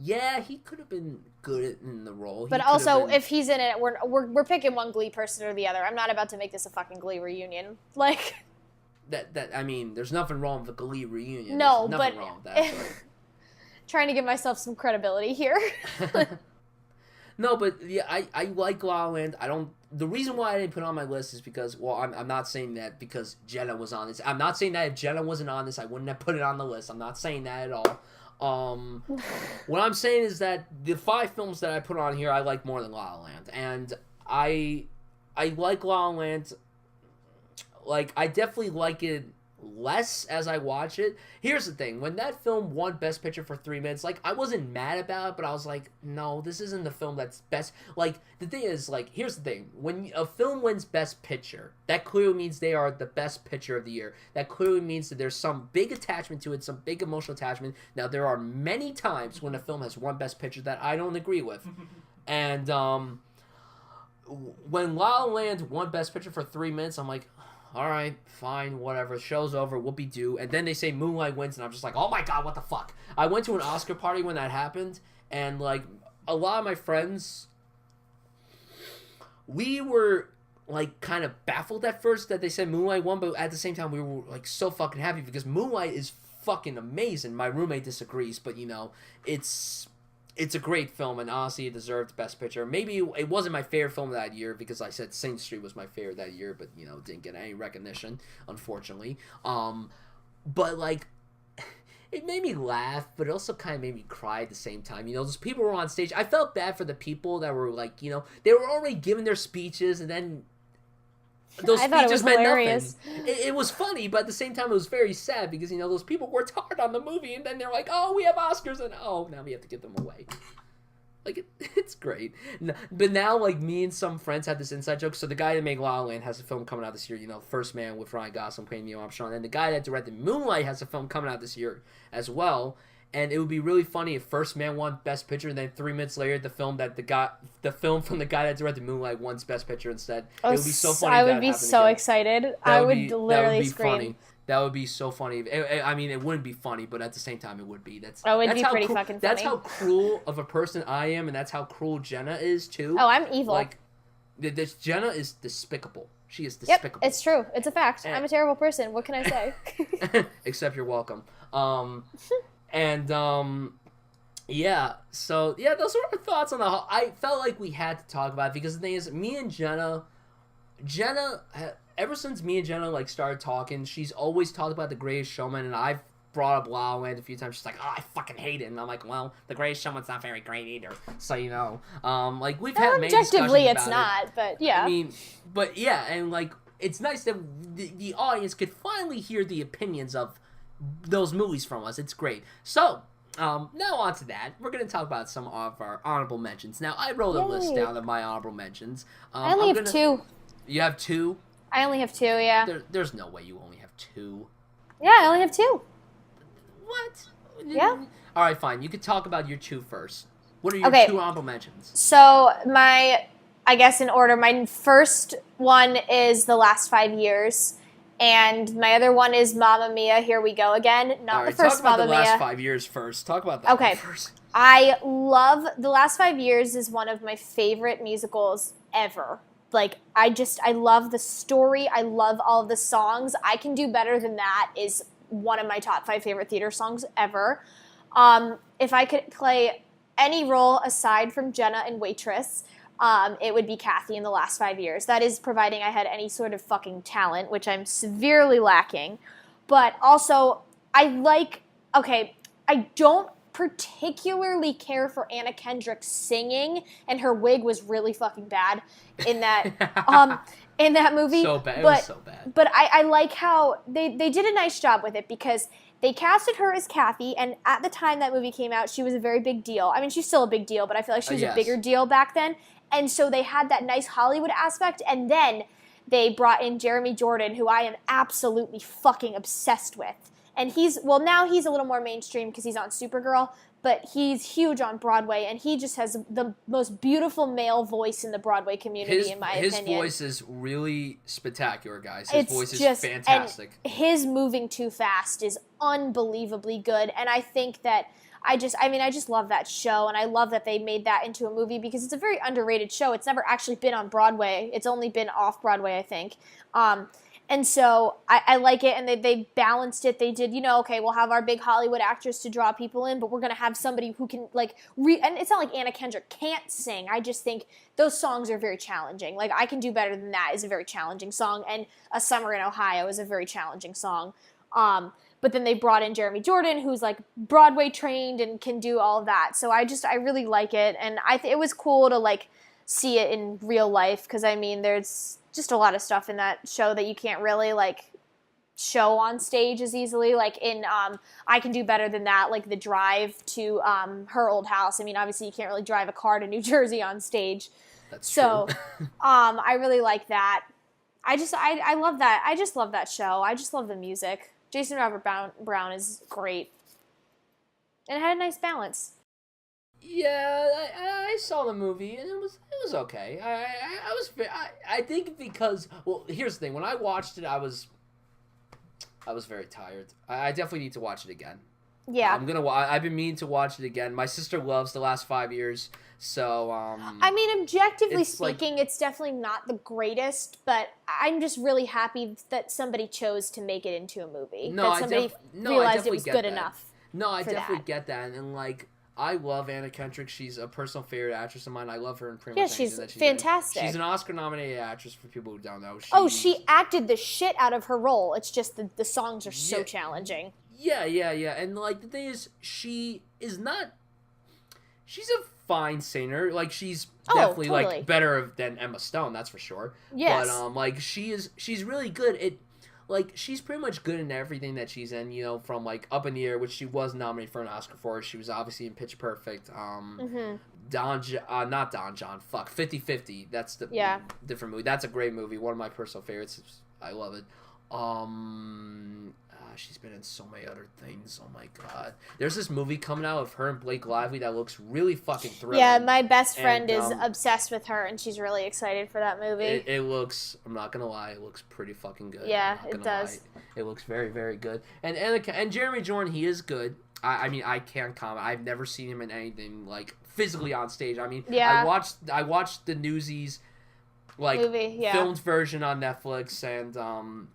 Yeah, he could have been good in the role. But also, if he's in it, we're picking one Glee person or the other. I'm not about to make this a fucking Glee reunion. Like that. I mean, there's nothing wrong with a Glee reunion. No, there's nothing wrong with that. Trying to give myself some credibility here. No, but yeah, I like La La Land. The reason why I didn't put it on my list is because, well, I'm not saying that because Jenna was on this. I'm not saying that if Jenna wasn't on this, I wouldn't have put it on the list. I'm not saying that at all. What I'm saying is that the 5 films that I put on here I like more than La La Land, and I like La La Land. Like, I definitely like it less as I watch it. Here's the thing: when that film won Best Picture for 3 minutes, like, I wasn't mad about it, but I was like, no, this isn't the film that's best. Like, the thing is, like, here's the thing: when a film wins Best Picture, that clearly means they are the best picture of the year. That clearly means that there's some big attachment to it, some big emotional attachment. Now, there are many times when a film has won Best Picture that I don't agree with, and when La La Land won Best Picture for 3 minutes, I'm like, all right, fine, whatever. Show's over. Whoopie-doo. And then they say Moonlight wins, and I'm just like, oh my god, what the fuck? I went to an Oscar party when that happened, and like a lot of my friends, we were like kind of baffled at first that they said Moonlight won, but at the same time we were like so fucking happy because Moonlight is fucking amazing. My roommate disagrees, but you know, it's a great film, and honestly, it deserved Best Picture. Maybe it wasn't my favorite film that year because I said Saint Street was my favorite that year, but, you know, it didn't get any recognition, unfortunately. But, like, it made me laugh, but it also kind of made me cry at the same time. You know, those people were on stage. I felt bad for the people that were, like, you know, they were already giving their speeches, and then those speeches meant hilarious. Nothing. It was funny, but at the same time, it was very sad because, you know, those people worked hard on the movie, and then they're like, oh, we have Oscars, and oh, now we have to give them away. Like, it's great. But now, like, me and some friends had this inside joke. So the guy that made La La Land has a film coming out this year, you know, First Man with Ryan Gosling playing Neil Armstrong. And the guy that directed Moonlight has a film coming out this year as well. And it would be really funny if First Man won Best Picture, and then 3 minutes later, the film from the guy that directed Moonlight won Best Picture instead. It would be so funny. I would be so excited. I would literally scream. Funny. That would be so funny. I mean, it wouldn't be funny, but at the same time, it would be. That's it'd be how pretty fucking funny. That's how cruel of a person I am, and that's how cruel Jenna is too. Oh, I'm evil. Like, this Jenna is despicable. She is despicable. Yep, it's true. It's a fact. I'm a terrible person. What can I say? Except you're welcome. Yeah. So yeah, those were our thoughts on the. I felt like we had to talk about it because the thing is, me and Jenna, ever since me and Jenna like started talking, she's always talked about The Greatest Showman, and I've brought up La La Land a few times. She's like, "Oh, I fucking hate it," and I'm like, "Well, The Greatest Showman's not very great either." So like we've had many discussions objectively, about it's not, but yeah. I mean, but yeah, and like it's nice that the audience could finally hear the opinions of those movies from us. It's great. So. Now on to that. We're going to talk about some of our honorable mentions. Now, I wrote a list down of my honorable mentions. I only have 2. You have 2? I only have 2, yeah. There's no way you only have 2. Yeah, I only have 2. What? Yeah. All right, fine. You could talk about your 2 first. What are your 2 honorable mentions? So, I guess in order, my first one is The Last 5 Years. And my other one is Mamma Mia, Here We Go Again. Not the first Mamma Mia. Talk about the last 5 years first. Talk about that one first. I love The Last 5 Years is one of my favorite musicals ever. Like, I love the story. I love all of the songs. I Can Do Better Than That is one of my top 5 favorite theater songs ever. If I could play any role aside from Jenna and Waitress, it would be Kathy in The Last 5 Years. That is providing I had any sort of fucking talent, which I'm severely lacking. But also, I don't particularly care for Anna Kendrick singing, and her wig was really fucking bad in that in that movie. So bad. It was so bad. But I like how they did a nice job with it because they casted her as Kathy, and at the time that movie came out, she was a very big deal. I mean, she's still a big deal, but I feel like she was a bigger deal back then. And so they had that nice Hollywood aspect, and then they brought in Jeremy Jordan, who I am absolutely fucking obsessed with. And now he's a little more mainstream because he's on Supergirl, but he's huge on Broadway, and he just has the most beautiful male voice in the Broadway community, in my opinion. His voice is really spectacular, guys. His voice is fantastic. And his Moving Too Fast is unbelievably good, and I think that I just love that show, and I love that they made that into a movie because it's a very underrated show. It's never actually been on Broadway. It's only been off Broadway, I think. And so I like it, and they balanced it. They did, we'll have our big Hollywood actress to draw people in, but we're going to have somebody who can, and it's not like Anna Kendrick can't sing. I just think those songs are very challenging. Like, I Can Do Better Than That is a very challenging song, and A Summer in Ohio is a very challenging song. But then they brought in Jeremy Jordan, who's Broadway trained and can do all of that. So I really like it, and it was cool to see it in real life because there's just a lot of stuff in that show that you can't really show on stage as easily. In I Can Do Better Than That, the drive to her old house. Obviously you can't really drive a car to New Jersey on stage. That's true. I really like that. I love that. I just love that show. I just love the music. Jason Robert Brown is great. And it had a nice balance. Yeah, I saw the movie, and it was okay. I think because, well, here's the thing. When I watched it, I was very tired. I definitely need to watch it again. Yeah. I've been meaning to watch it again. My sister loves The Last 5 Years, so objectively speaking, it's definitely not the greatest, but I'm just really happy that somebody chose to make it into a movie. That somebody realized it was good enough. No, I definitely get that, and I love Anna Kendrick. She's a personal favorite actress of mine. I love her in pretty much anything that she's fantastic. She's an Oscar-nominated actress for people who don't know. She acted the shit out of her role. It's just the songs are so challenging. Yeah. And, the thing is, she's a fine singer. She's definitely, totally. Better than Emma Stone, that's for sure. Yes. But, she's really good. She's pretty much good in everything that she's in, from, Up in the Air, which she was nominated for an Oscar for. She was obviously in Pitch Perfect. Not Don John. 50-50. That's the different movie. That's a great movie. One of my personal favorites. I love it. She's been in so many other things. Oh my god. There's this movie coming out of her and Blake Lively that looks really fucking thrilling. Yeah, my best friend is obsessed with her, and she's really excited for that movie. It looks, I'm not gonna lie, it looks pretty fucking good. Yeah, it does. It looks very, very good. And Jeremy Jordan, he is good. I mean, I can't comment. I've never seen him in anything like physically on stage. I mean, Yeah. I watched the Newsies like Movie, yeah. filmed version on Netflix, and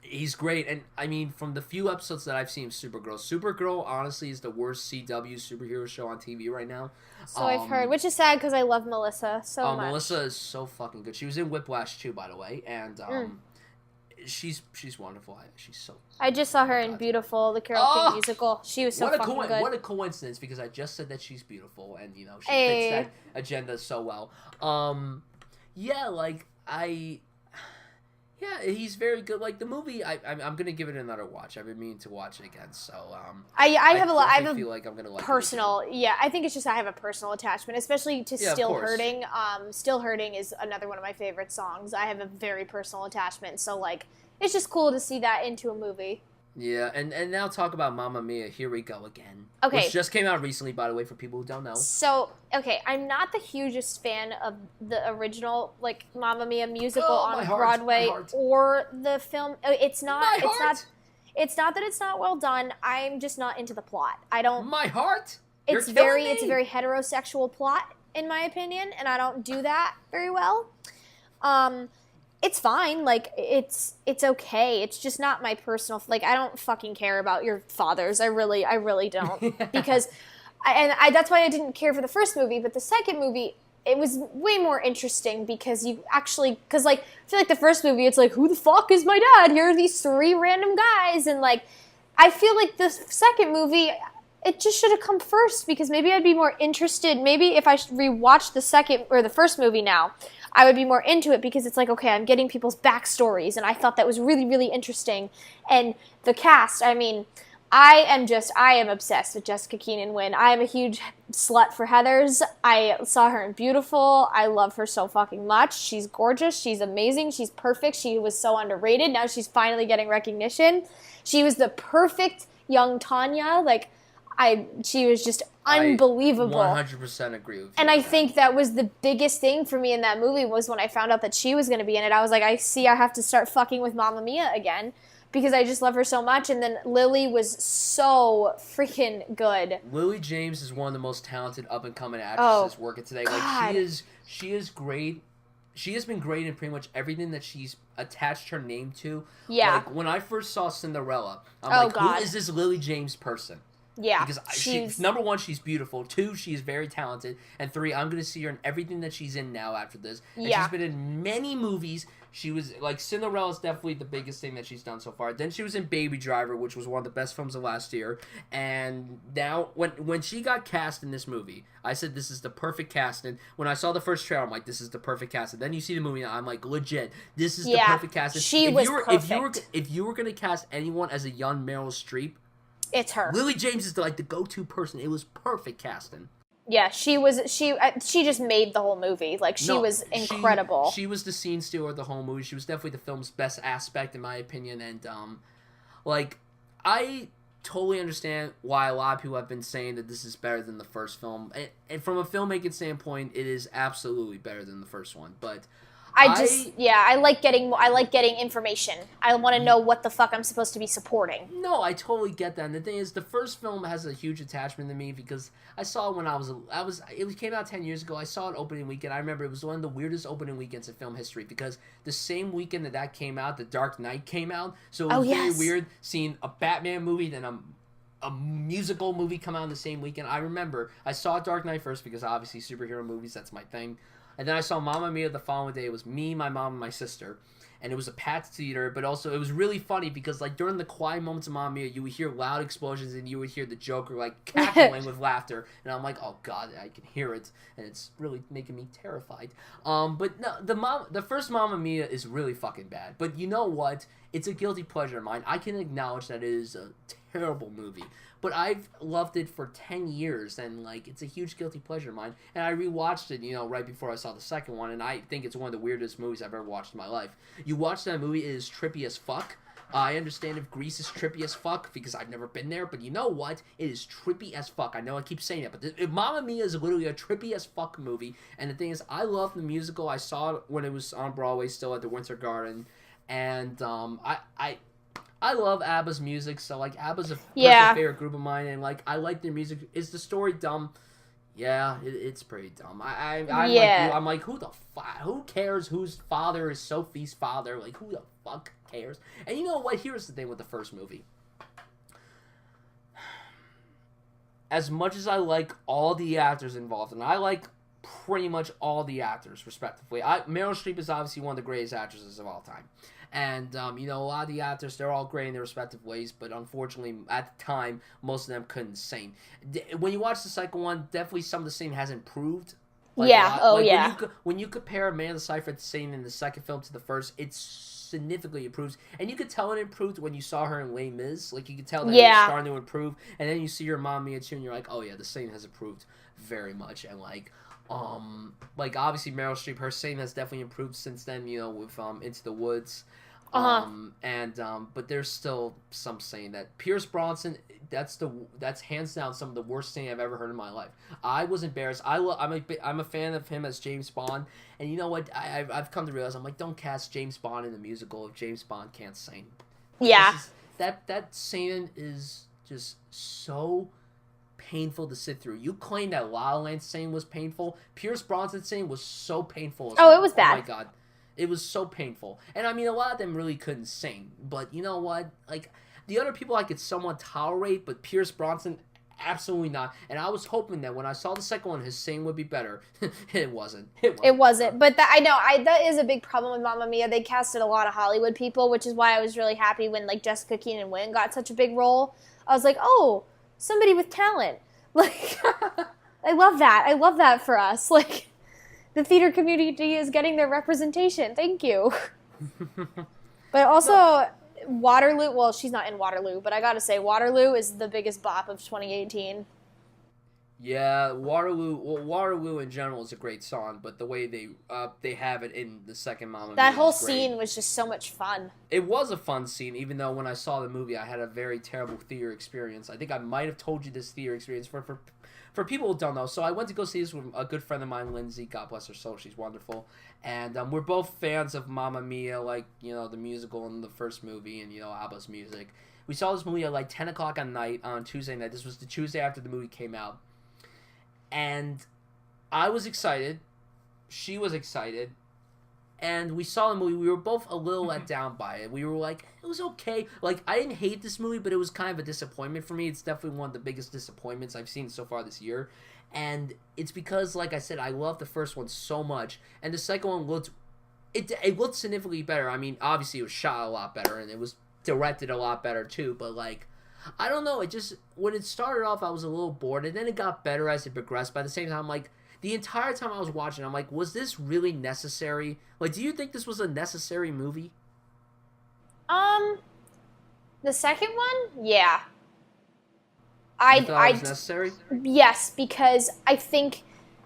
he's great. And I mean, from the few episodes that I've seen of Supergirl honestly is the worst CW superhero show on TV right now. So I've heard, which is sad because I love Melissa so much. Melissa is so fucking good. She was in Whiplash too, by the way, and she's wonderful. She's so. I just saw her in Beautiful, the Carole King musical. She was so fucking good. What a coincidence, because I just said that she's beautiful, and you know she fits that agenda so well. Yeah, he's very good. Like the movie, I'm gonna give it another watch. I've been meaning to watch it again, so I feel like I'm gonna like personal. Yeah, I think it's just I have a personal attachment, especially to Still Hurting. Still Hurting is another one of my favorite songs. I have a very personal attachment, so like it's just cool to see that into a movie. Yeah, and now talk about Mamma Mia, Here We Go Again. Okay. Which just came out recently, by the way, for people who don't know. So, okay, I'm not the hugest fan of the original, like, Mamma Mia musical on Broadway or the film. It's not that it's not well done. I'm just not into the plot. I don't... My heart? It's a very heterosexual plot, in my opinion, and I don't do that very well. It's fine, like, it's okay, it's just not my personal, like, I don't fucking care about your fathers, I really don't, because, that's why I didn't care for the first movie, but the second movie, it was way more interesting, because I feel like the first movie, it's like, who the fuck is my dad? Here are these three random guys, and, like, I feel like the second movie, it just should have come first, because maybe I'd be more interested, maybe if I rewatch the first movie now, I would be more into it, because it's like, okay, I'm getting people's backstories, and I thought that was really, really interesting. And the cast, I mean, I am obsessed with Jessica Keenan Wynn. I am a huge slut for Heathers. I saw her in Beautiful. I love her so fucking much. She's gorgeous. She's amazing. She's perfect. She was so underrated. Now she's finally getting recognition. She was the perfect young Tanya. Like, she was just unbelievable. I 100% agree with you. And I think that was the biggest thing for me in that movie was when I found out that she was going to be in it. I was like, I have to start fucking with Mamma Mia again because I just love her so much. And then Lily was so freaking good. Lily James is one of the most talented up-and-coming actresses working today. God. Like, she is great. She has been great in pretty much everything that she's attached her name to. Yeah. Like, when I first saw Cinderella, I'm who is this Lily James person? Yeah, because number one, she's beautiful. Two, she's very talented. And three, I'm going to see her in everything that she's in now after this. And she's been in many movies. She was, like, Cinderella is definitely the biggest thing that she's done so far. Then she was in Baby Driver, which was one of the best films of last year. And now, when she got cast in this movie, I said this is the perfect casting. When I saw the first trailer, I'm like, this is the perfect casting. Then you see the movie, and I'm like, legit, this is the perfect casting. She was perfect. If you were going to cast anyone as a young Meryl Streep, it's her. Lily James is the go-to person. It was perfect casting. Yeah, she just made the whole movie. Like, she was incredible. She was the scene stealer of the whole movie. She was definitely the film's best aspect, in my opinion. And, I totally understand why a lot of people have been saying that this is better than the first film. And from a filmmaking standpoint, it is absolutely better than the first one. But I like getting information. I want to know what the fuck I'm supposed to be supporting. No, I totally get that. And the thing is, the first film has a huge attachment to me because I saw it when it came out 10 years ago. I saw it opening weekend. I remember it was one of the weirdest opening weekends in film history because the same weekend that came out, The Dark Knight came out. So it was very weird seeing a Batman movie, then a musical movie come out in the same weekend. I remember I saw Dark Knight first because obviously superhero movies, that's my thing. And then I saw Mamma Mia the following day. It was me, my mom, and my sister. And it was a packed theater, but also it was really funny because, like, during the quiet moments of Mamma Mia, you would hear loud explosions and you would hear the Joker, like, cackling with laughter. And I'm like, oh, God, I can hear it. And it's really making me terrified. But no, the first Mamma Mia is really fucking bad. But you know what? It's a guilty pleasure of mine. I can acknowledge that it is a terrible movie. But I've loved it for 10 years, and, like, it's a huge guilty pleasure of mine. And I rewatched it, right before I saw the second one, and I think it's one of the weirdest movies I've ever watched in my life. You watch that movie, it is trippy as fuck. I understand if Greece is trippy as fuck, because I've never been there, but you know what? It is trippy as fuck. I know I keep saying that, but Mamma Mia is literally a trippy as fuck movie. And the thing is, I love the musical. I saw it when it was on Broadway still at the Winter Garden, and I love ABBA's music, so like ABBA's a Yeah. personal favorite group of mine, and like I like their music. Is the story dumb? Yeah, it's pretty dumb. I'm like you. I'm like, who the fuck? Who cares whose father is Sophie's father? Like, who the fuck cares? And you know what? Here's the thing with the first movie. As much as I like all the actors involved, and I like pretty much all the actors, respectively. Meryl Streep is obviously one of the greatest actresses of all time. And, you know, a lot of the actors, they're all great in their respective ways, but unfortunately, at the time, most of them couldn't sing. When you watch the second one, definitely some of the singing has improved. Like, yeah. When you compare Amanda Seyfried's singing in the second film to the first, it significantly improves. And you could tell it improved when you saw her in Les Mis. Like, you could tell that it was starting to improve. And then you see your Mamma Mia 2, and you're like, oh, yeah, the singing has improved very much. And, like obviously Meryl Streep, her singing has definitely improved since then, you know, with Into the Woods. But there's still some saying that Pierce Brosnan, that's hands down some of the worst thing I've ever heard in my life. I was embarrassed. I'm a fan of him as James Bond, and you know what? I've come to realize, I'm like, don't cast James Bond in a musical if James Bond can't sing. Yeah. That singing is just so painful to sit through. You claim that La La Land singing was painful. Pierce Brosnan singing was so painful. It was bad. Oh my god. It was so painful. And I mean, a lot of them really couldn't sing. But you know what? Like, the other people I could somewhat tolerate, but Pierce Brosnan, absolutely not. And I was hoping that when I saw the second one, his singing would be better. It wasn't. It wasn't. But that is a big problem with Mamma Mia. They casted a lot of Hollywood people, which is why I was really happy when, like, Jessica Keenan-Wynn got such a big role. I was like, oh, somebody with talent. Like, I love that. I love that for us. Like, the theater community is getting their representation. Thank you. But also, Waterloo, well, she's not in Waterloo, but I gotta say, Waterloo is the biggest bop of 2018. Yeah, Waterloo in general is a great song, but the way they have it in the second Mamma Mia, that whole scene was just so much fun. It was a fun scene, even though when I saw the movie, I had a very terrible theater experience. I think I might have told you this theater experience for people who don't know. So I went to go see this with a good friend of mine, Lindsay. God bless her soul, she's wonderful. And we're both fans of Mamma Mia, like, you know, the musical and the first movie, and, you know, ABBA's music. We saw this movie at like 10 o'clock at night on Tuesday night. This was the Tuesday after the movie came out. And I was excited. She was excited. And we saw the movie. We were both a little let down by it. We were like, it was okay. Like, I didn't hate this movie, but it was kind of a disappointment for me. It's definitely one of the biggest disappointments I've seen so far this year. And it's because, like I said, I love the first one so much. And the second one looked significantly better. I mean, obviously it was shot a lot better, and it was directed a lot better too. But, like, I don't know. It just, when it started off, I was a little bored, and then it got better as it progressed. But at the same time, like, the entire time I was watching, I'm like, was this really necessary? Like, do you think this was a necessary movie? The second one? Yeah. You thought it was necessary? Yes, because I think,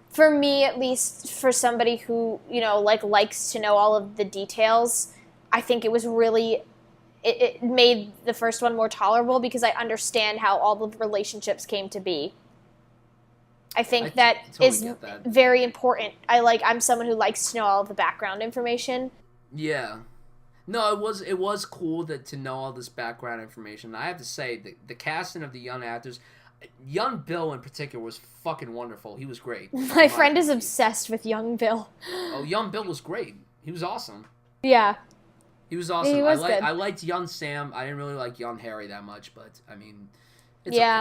for me at least, for somebody who, you know, like, likes to know all of the details, I think it was really, it made the first one more tolerable because I understand how all the relationships came to be. I think that totally is that. very important. I'm someone who likes to know all of the background information. Yeah. No, it was cool to know all this background information. I have to say, the casting of the young actors, young Bill in particular was fucking wonderful. He was great. My friend is obsessed with young Bill. Oh, young Bill was great. He was awesome. Yeah. He was awesome. He was good. I liked young Sam. I didn't really like young Harry that much, but I mean, it's yeah.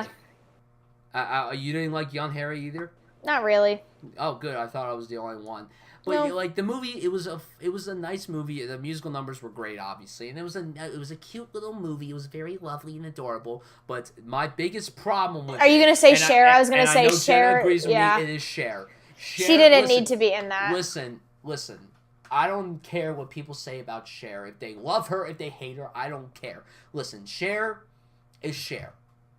okay. You didn't like young Harry either? Not really. Oh, good. I thought I was the only one. But No. like the movie, it was a nice movie. The musical numbers were great, obviously, and it was a cute little movie. It was very lovely and adorable. But my biggest problem with Are you gonna say Cher? I was gonna say Cher. Jenna agrees with yeah. me. It is Cher. She didn't need to be in that. Listen. I don't care what people say about Cher. If they love her, if they hate her, I don't care. Listen, Cher is Cher.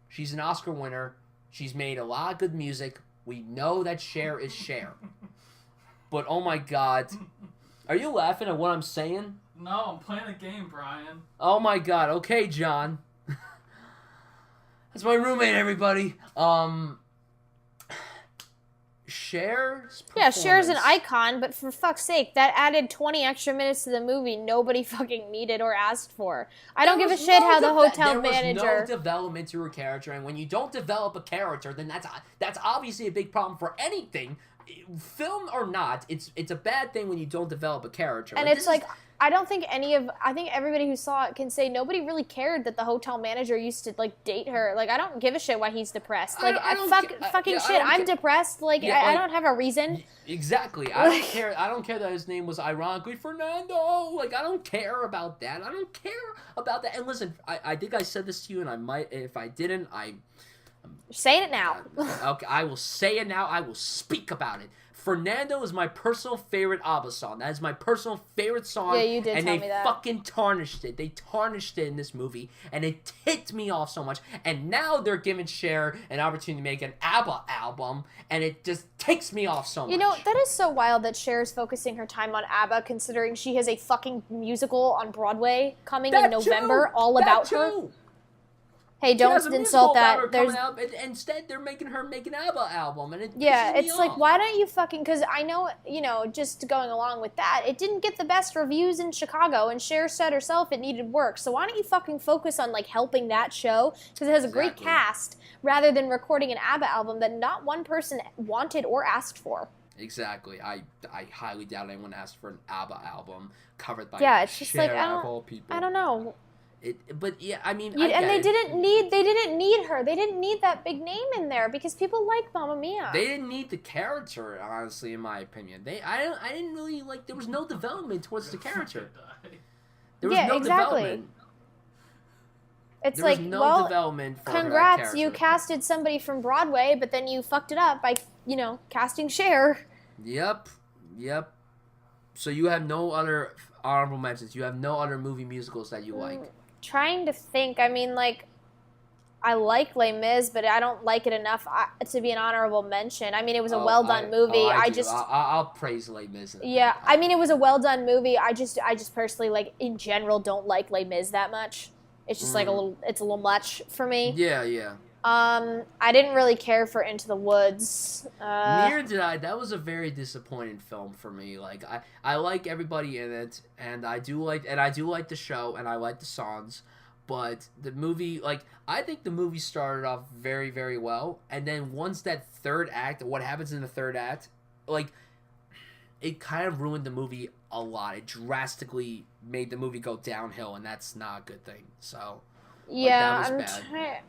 She's an Oscar winner. She's made a lot of good music. We know that Cher is Cher. But, oh my god. Are you laughing at what I'm saying? No, I'm playing a game, Bryan. Oh my god. Okay, John. That's my roommate, everybody. Cher's Yeah, Cher's an performance- icon, but for fuck's sake, that added 20 extra minutes to the movie nobody fucking needed or asked for. I don't give a shit how the hotel manager... There was no development to her character, and when you don't develop a character, then that's obviously a big problem for anything, film or not. It's a bad thing when you don't develop a character. And it's like... I think everybody who saw it can say nobody really cared that the hotel manager used to, like, date her. Like, I don't give a shit why he's depressed. Like, I'm depressed. Like, I don't have a reason. Exactly. I don't care. I don't care that his name was ironically Fernando. Like, I don't care about that. I don't care about that. And listen, I think I said this to you, and I might, if I didn't, You're saying it now. Okay, I will say it now. I will speak about it. Fernando is my personal favorite ABBA song. That is my personal favorite song. Yeah, you did tell me that. And they fucking tarnished it. They tarnished it in this movie, and it ticked me off so much. And now they're giving Cher an opportunity to make an ABBA album, and it just ticks me off so much. You know, that is so wild that Cher is focusing her time on ABBA, considering she has a fucking musical on Broadway coming in November, all about her. Hey, don't insult that. There's out, instead, they're making her make an ABBA album, and it's like, why don't you fucking? Because I know, just going along with that, it didn't get the best reviews in Chicago, and Cher said herself it needed work. So why don't you fucking focus on like helping that show? Because it has a great cast, rather than recording an ABBA album that not one person wanted or asked for. Exactly. I highly doubt anyone asked for an ABBA album covered by it's just Cher, like I don't know. But yeah, I mean, they didn't need her. They didn't need that big name in there because people like Mamma Mia. They didn't need the character, honestly, in my opinion. I didn't really like. There was no development towards the character. There was no development. It's there was no development for congrats, that you casted somebody from Broadway, but then you fucked it up by casting Cher. Yep. So you have no other honorable mentions. You have no other movie musicals that you like. Trying to think. I mean, like, I like Les Mis, but I don't like it enough to be an honorable mention. I mean, it was a well-done movie. I'll praise Les Mis. I mean, it was a well-done movie. I just personally, like, in general, don't like Les Mis that much. It's just like it's a little much for me. Yeah. I didn't really care for Into the Woods. Neither did I. That was a very disappointing film for me. Like I like everybody in it, and I do like the show, and I like the songs, but the movie, like, I think the movie started off very, very well, and then once that third act, what happens in the third act, like, it kind of ruined the movie a lot. It drastically made the movie go downhill, and that's not a good thing. So. Yeah,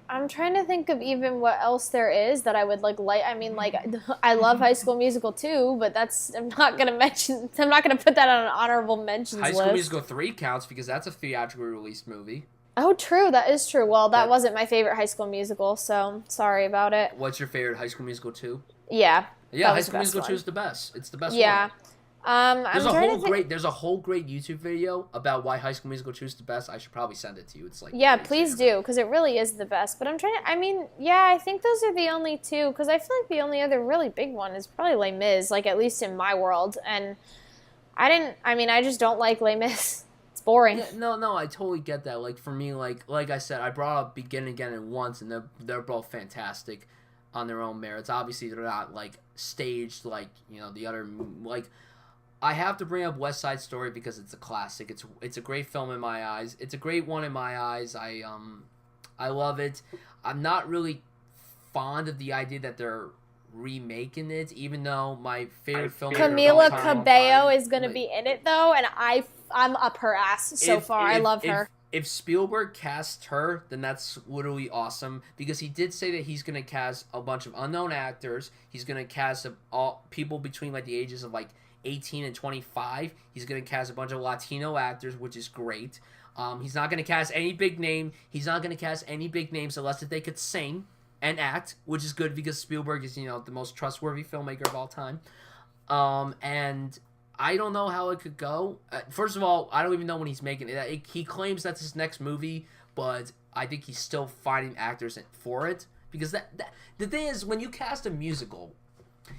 I'm trying to think of even what else there is that I would like. I mean, like, I love High School Musical too, but I'm not gonna put that on an honorable mentions list. High School Musical 3 counts because that's a theatrically released movie. Oh, true. That is true. Well, that wasn't my favorite High School Musical, so sorry about it. What's your favorite High School Musical 2? Yeah. High School Musical 2 is the best. It's the best one. Yeah. There's a whole great YouTube video about why High School Musical 2 is the best. I should probably send it to you. It's like, please do, because it really is the best. But I think those are the only two, because I feel like the only other really big one is probably Les Mis, like, at least in my world. And I just don't like Les Mis. It's boring. Yeah, no, I totally get that. Like, for me, like I said, I brought up Begin Again and Once, and they're both fantastic on their own merits. Obviously, they're not, like, staged like, the other, like, I have to bring up West Side Story because it's a classic. It's a great film in my eyes. It's a great one in my eyes. I love it. I'm not really fond of the idea that they're remaking it, even though my favorite film. Camila Cabello is going to be in it though, and I'm up her ass so far. I love her. If Spielberg casts her, then that's literally awesome, because he did say that he's going to cast a bunch of unknown actors. He's going to cast all people between like the ages of like 18 and 25. He's going to cast a bunch of Latino actors, which is great. He's not going to cast any big name. He's not going to cast any big names unless if they could sing and act, which is good because Spielberg is, the most trustworthy filmmaker of all time. And I don't know how it could go. First of all, I don't even know when he's making it. He claims that's his next movie, but I think he's still finding actors for it, because the thing is, when you cast a musical,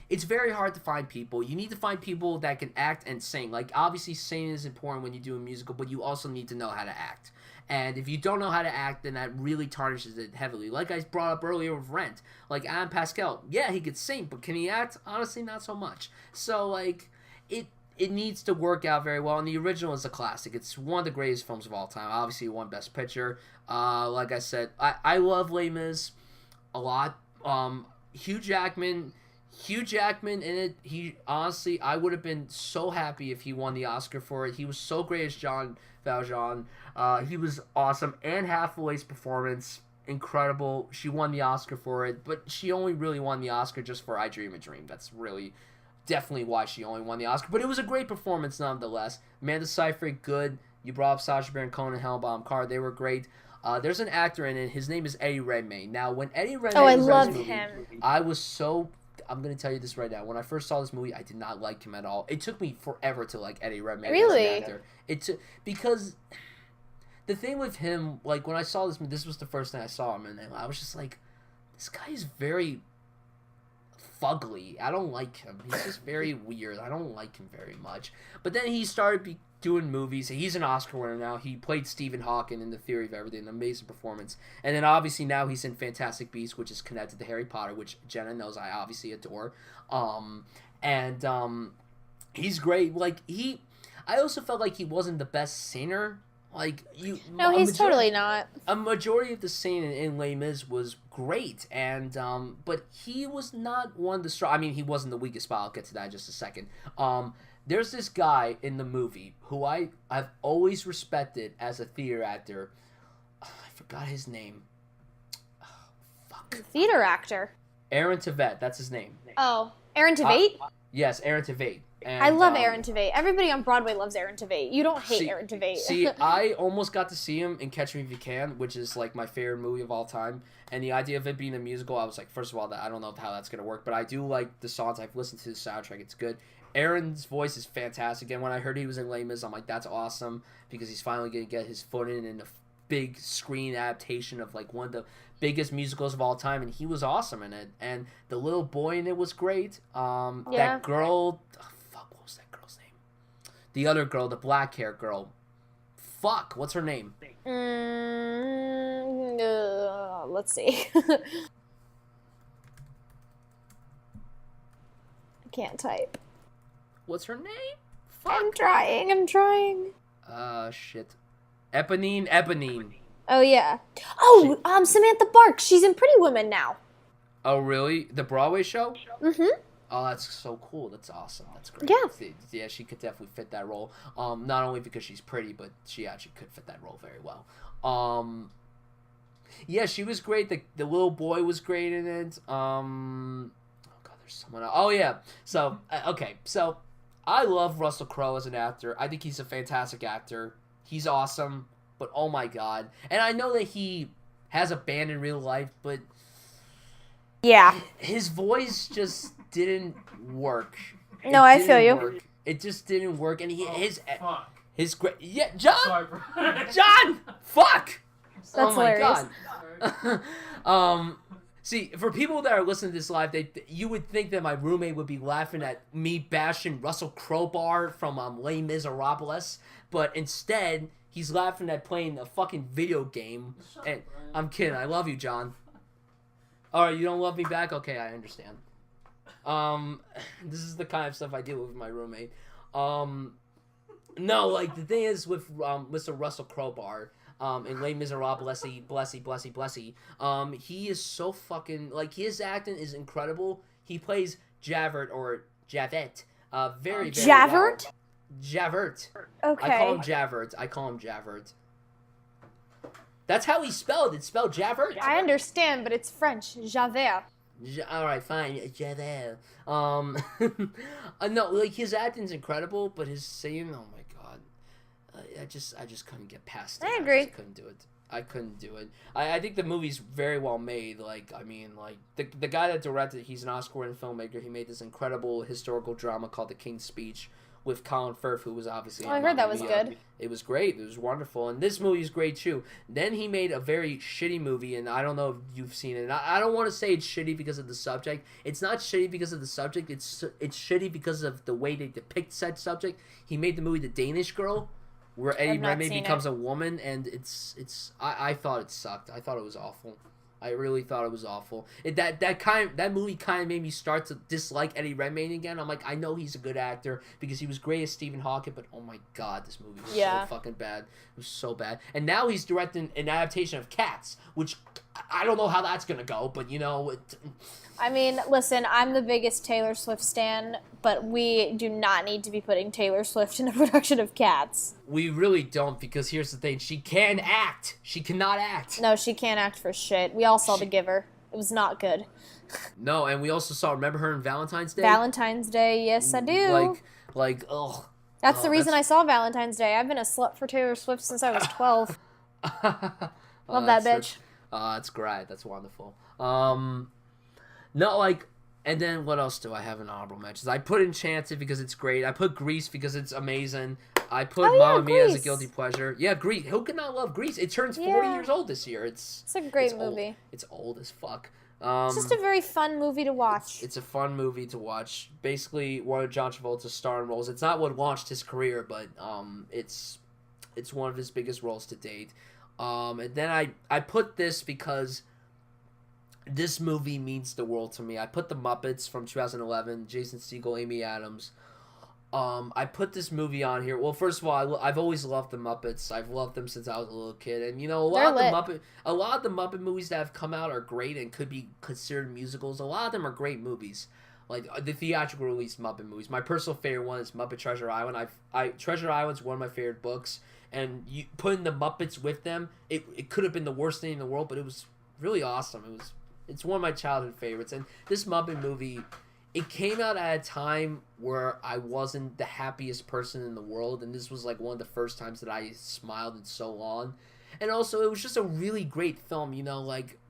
it's very hard to find people. You need to find people that can act and sing. Like, obviously, singing is important when you do a musical, but you also need to know how to act. And if you don't know how to act, then that really tarnishes it heavily. Like I brought up earlier with Rent. Like, Adam Pascal, yeah, he could sing, but can he act? Honestly, not so much. So, like, it needs to work out very well. And the original is a classic. It's one of the greatest films of all time. Obviously, it won Best Picture. Like I said, I love Les Mis a lot. Hugh Jackman in it. He honestly, I would have been so happy if he won the Oscar for it. He was so great as John Valjean. He was awesome. Anne Hathaway's performance, incredible. She won the Oscar for it, but she only really won the Oscar just for I Dream a Dream. That's really definitely why she only won the Oscar. But it was a great performance nonetheless. Amanda Seyfried, good. You brought up Sacha Baron Cohen and Helena Bonham Carter. They were great. There's an actor in it. His name is Eddie Redmayne. Now, when Eddie Redmayne I was love in this movie, him. I was so... I'm going to tell you this right now. When I first saw this movie, I did not like him at all. It took me forever to like Eddie Redmayne Really? as an actor. Because the thing with him, like, when I saw this was the first thing I saw him, and I was just like, this guy is very fugly. I don't like him. He's just very weird. I don't like him very much. But then he started doing movies. He's an Oscar winner now. He played Stephen Hawking in The Theory of Everything, an amazing performance. And then obviously now he's in Fantastic Beasts, which is connected to Harry Potter, which Jenna knows I obviously adore. He's great. Like, I also felt like he wasn't the best singer. Like, No, he's totally not. A majority of the scene in Les Mis was great, and but he was not one of the strong. I mean, he wasn't the weakest spot. I'll get to that in just a second. There's this guy in the movie who I've always respected as a theater actor. I forgot his name. Oh, fuck. Theater actor. Aaron Tveit, that's his name. Oh, Aaron Tveit? Yes, Aaron Tveit. And, I love Aaron Tveit. Everybody on Broadway loves Aaron Tveit. You don't hate Aaron Tveit. See, I almost got to see him in Catch Me If You Can, which is like my favorite movie of all time. And the idea of it being a musical, I was like, first of all, I don't know how that's going to work, but I do like the songs. I've listened to the soundtrack. It's good. Aaron's voice is fantastic. And when I heard he was in Les Mis, I'm like, that's awesome, because he's finally going to get his foot in a big screen adaptation of like one of the biggest musicals of all time, and he was awesome in it. And the little boy in it was great. That girl, what was that girl's name? The other girl, the black hair girl. What's her name? Let's see. I can't type. What's her name? I'm trying. Shit. Eponine. Oh, yeah. Oh, Samantha Barks. She's in Pretty Woman now. Oh, really? The Broadway show? Mm-hmm. Oh, that's so cool. That's awesome. That's great. Yeah. Yeah, she could definitely fit that role. Not only because she's pretty, but she actually could fit that role very well. Yeah, she was great. The little boy was great in it. Oh, God, there's someone else. Oh, yeah. So, okay. So, I love Russell Crowe as an actor. I think he's a fantastic actor. He's awesome. But, oh, my God. And I know that he has a band in real life, but... Yeah. His voice just didn't work. No, I feel you. It just didn't work, and Fuck. his great John. Sorry, Brian. John, fuck. That's hilarious. God. See, for people that are listening to this live, you would think that my roommate would be laughing at me bashing Russell Crowe from Les Miserables, but instead he's laughing at playing a fucking video game. And I'm kidding. I love you, John. All right, you don't love me back? Okay, I understand. This is the kind of stuff I deal with my roommate. No, like, the thing is with Mr. Russell Crowe in Les Miserables, blessy, he is so fucking, like, his acting is incredible. He plays Javert, very, very Javert? Well. Javert. Okay. I call him Javert. That's how he's spelled. It's spelled Javert. I understand, but it's French. Javert. All right, fine. Javert. No, like, his acting's incredible, but his singing, oh my God, I just couldn't get past it. I agree. I couldn't do it. I think the movie's very well made. Like, I mean, like, the guy that directed, he's an Oscar-winning filmmaker. He made this incredible historical drama called The King's Speech, with Colin Firth, who was obviously. Oh, I heard that was good. It was great. It was wonderful, and this movie is great too. Then he made a very shitty movie, and I don't know if you've seen it. And I don't want to say it's shitty because of the subject. It's not shitty because of the subject. It's shitty because of the way they depict said subject. He made the movie The Danish Girl, where Eddie Redmayne becomes a woman, and I thought it sucked. I thought it was awful. I really thought it was awful. That movie kind of made me start to dislike Eddie Redmayne again. I'm like, I know he's a good actor because he was great as Stephen Hawking, but oh my god, this movie was so fucking bad. It was so bad. And now he's directing an adaptation of Cats, which I don't know how that's gonna go, but you know. I mean, listen, I'm the biggest Taylor Swift stan, but we do not need to be putting Taylor Swift in a production of Cats. We really don't, because here's the thing. She can act. She cannot act. No, she can't act for shit. We all saw The Giver. It was not good. No, and we also saw, remember her in Valentine's Day? Valentine's Day, yes, I do. Ugh. That's the reason I saw Valentine's Day. I've been a slut for Taylor Swift since I was 12. Love that bitch. That's great. That's wonderful. No, and then what else do I have in honorable mentions? I put Enchanted because it's great. I put Grease because it's amazing. I put Mamma Mia as a guilty pleasure. Yeah, Grease. Who could not love Grease? It turns 40 years old this year. It's a great movie. Old. It's old as fuck. It's just a very fun movie to watch. It's a fun movie to watch. Basically, one of John Travolta's starring roles. It's not what launched his career, but it's one of his biggest roles to date. And then I put this because this movie means the world to me. I put The Muppets from 2011, Jason Segel, Amy Adams. I put this movie on here. Well, first of all, I've always loved the Muppets. I've loved them since I was a little kid, and you know, a lot of the Muppet movies that have come out are great and could be considered musicals. A lot of them are great movies, like the theatrical release Muppet movies. My personal favorite one is Muppet Treasure Island. Treasure Island's one of my favorite books, and you putting the Muppets with them, it could have been the worst thing in the world, but it was really awesome. It's one of my childhood favorites, and this Muppet movie, it came out at a time where I wasn't the happiest person in the world, and this was like one of the first times that I smiled in so long. And also, it was just a really great film, you know, like,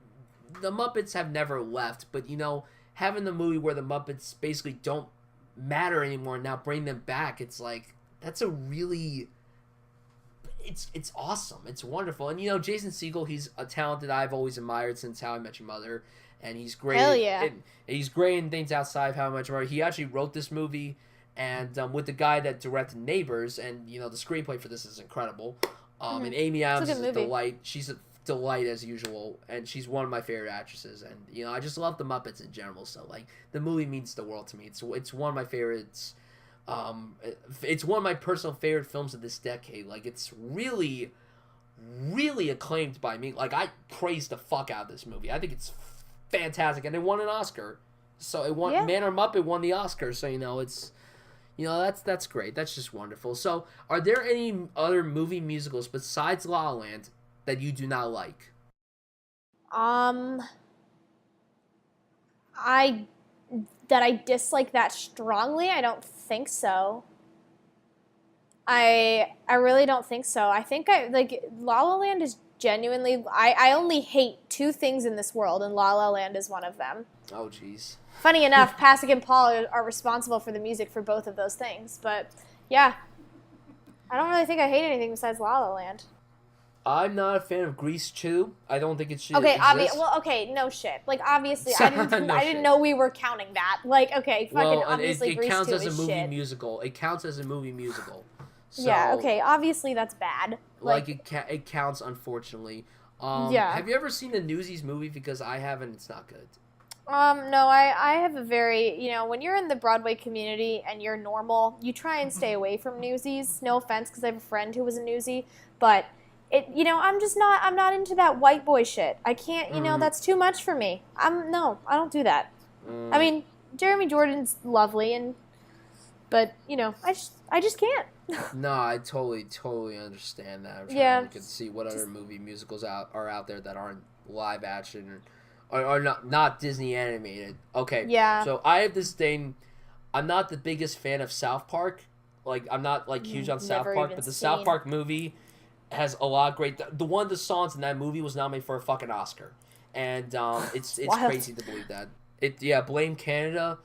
the Muppets have never left, but, you know, having the movie where the Muppets basically don't matter anymore and now bring them back, it's like, that's a really... It's awesome. It's wonderful. And, you know, Jason Segel, he's a talent that I've always admired since How I Met Your Mother. And he's great. Hell yeah. And he's great in things outside of How I Met Your Mother. He actually wrote this movie and with the guy that directed Neighbors. And, you know, the screenplay for this is incredible. And Amy Adams is a delight. She's a delight as usual. And she's one of my favorite actresses. And, you know, I just love the Muppets in general. So, like, the movie means the world to me. It's one of my favorites. It's one of my personal favorite films of this decade. Like, it's really, really acclaimed by me. Like, I praise the fuck out of this movie. I think it's fantastic, and it won an Oscar. So it won. Man or Muppet won the Oscar. So you know that's great. That's just wonderful. So, are there any other movie musicals besides La La Land that you do not like? I dislike that strongly. I don't think so. I really don't think so. I think La La Land is genuinely... I only hate two things in this world, and La La Land is one of them. Oh, jeez. Funny enough, Pasek and Paul are responsible for the music for both of those things. But, yeah. I don't really think I hate anything besides La La Land. I'm not a fan of Grease 2. I don't think it should exist. Okay, no shit. Like, obviously, I didn't know we were counting that. Like, okay, fucking obviously Grease 2 is shit. It counts as a movie musical. It counts as a movie musical. So, yeah, okay, obviously that's bad. Like it counts, unfortunately. Yeah. Have you ever seen the Newsies movie? Because I haven't. It's not good. No, I have a very, you know, when you're in the Broadway community and you're normal, you try and stay away from Newsies. No offense, because I have a friend who was a Newsie, but you know, I'm not into that white boy shit. I can't, you know, that's too much for me. I don't do that. I mean, Jeremy Jordan's lovely, but you know, I just can't. No, I totally understand that. I'm trying to look and see what other movie musicals are out there that aren't live action or are not Disney animated. Okay. Yeah. So I have this thing. I'm not the biggest fan of South Park. Like, I'm not like huge on South Park, but the South Park movie has a lot of great. One of the songs in that movie was nominated for a fucking Oscar, and it's crazy to believe that. Blame Canada.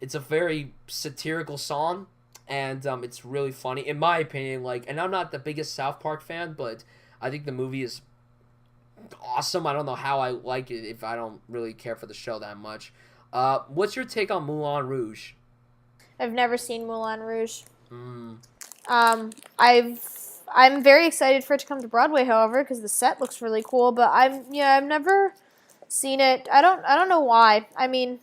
It's a very satirical song, and it's really funny in my opinion. Like, and I'm not the biggest South Park fan, but I think the movie is awesome. I don't know how I like it if I don't really care for the show that much. What's your take on Moulin Rouge? I've never seen Moulin Rouge. I'm very excited for it to come to Broadway, however, because the set looks really cool. But I've never seen it. I don't know why. I mean,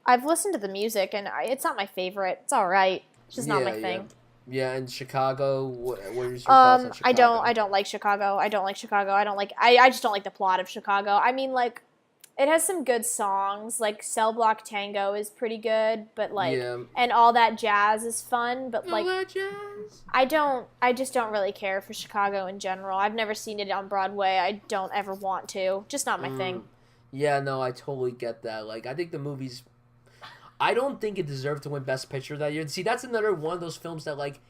I've listened to the music, and it's not my favorite. It's all right. It's just not my thing. Yeah, and Chicago. What is your thoughts on Chicago? I don't like Chicago. I just don't like the plot of Chicago. I mean, like, it has some good songs. Like Cell Block Tango is pretty good, but like, and All That Jazz is fun. But like, I just don't really care for Chicago in general. I've never seen it on Broadway. I don't ever want to. Just not my thing. Yeah, no, I totally get that. Like, I think the movie's. I don't think it deserved to win Best Picture that year. See, that's another one of those films that, like,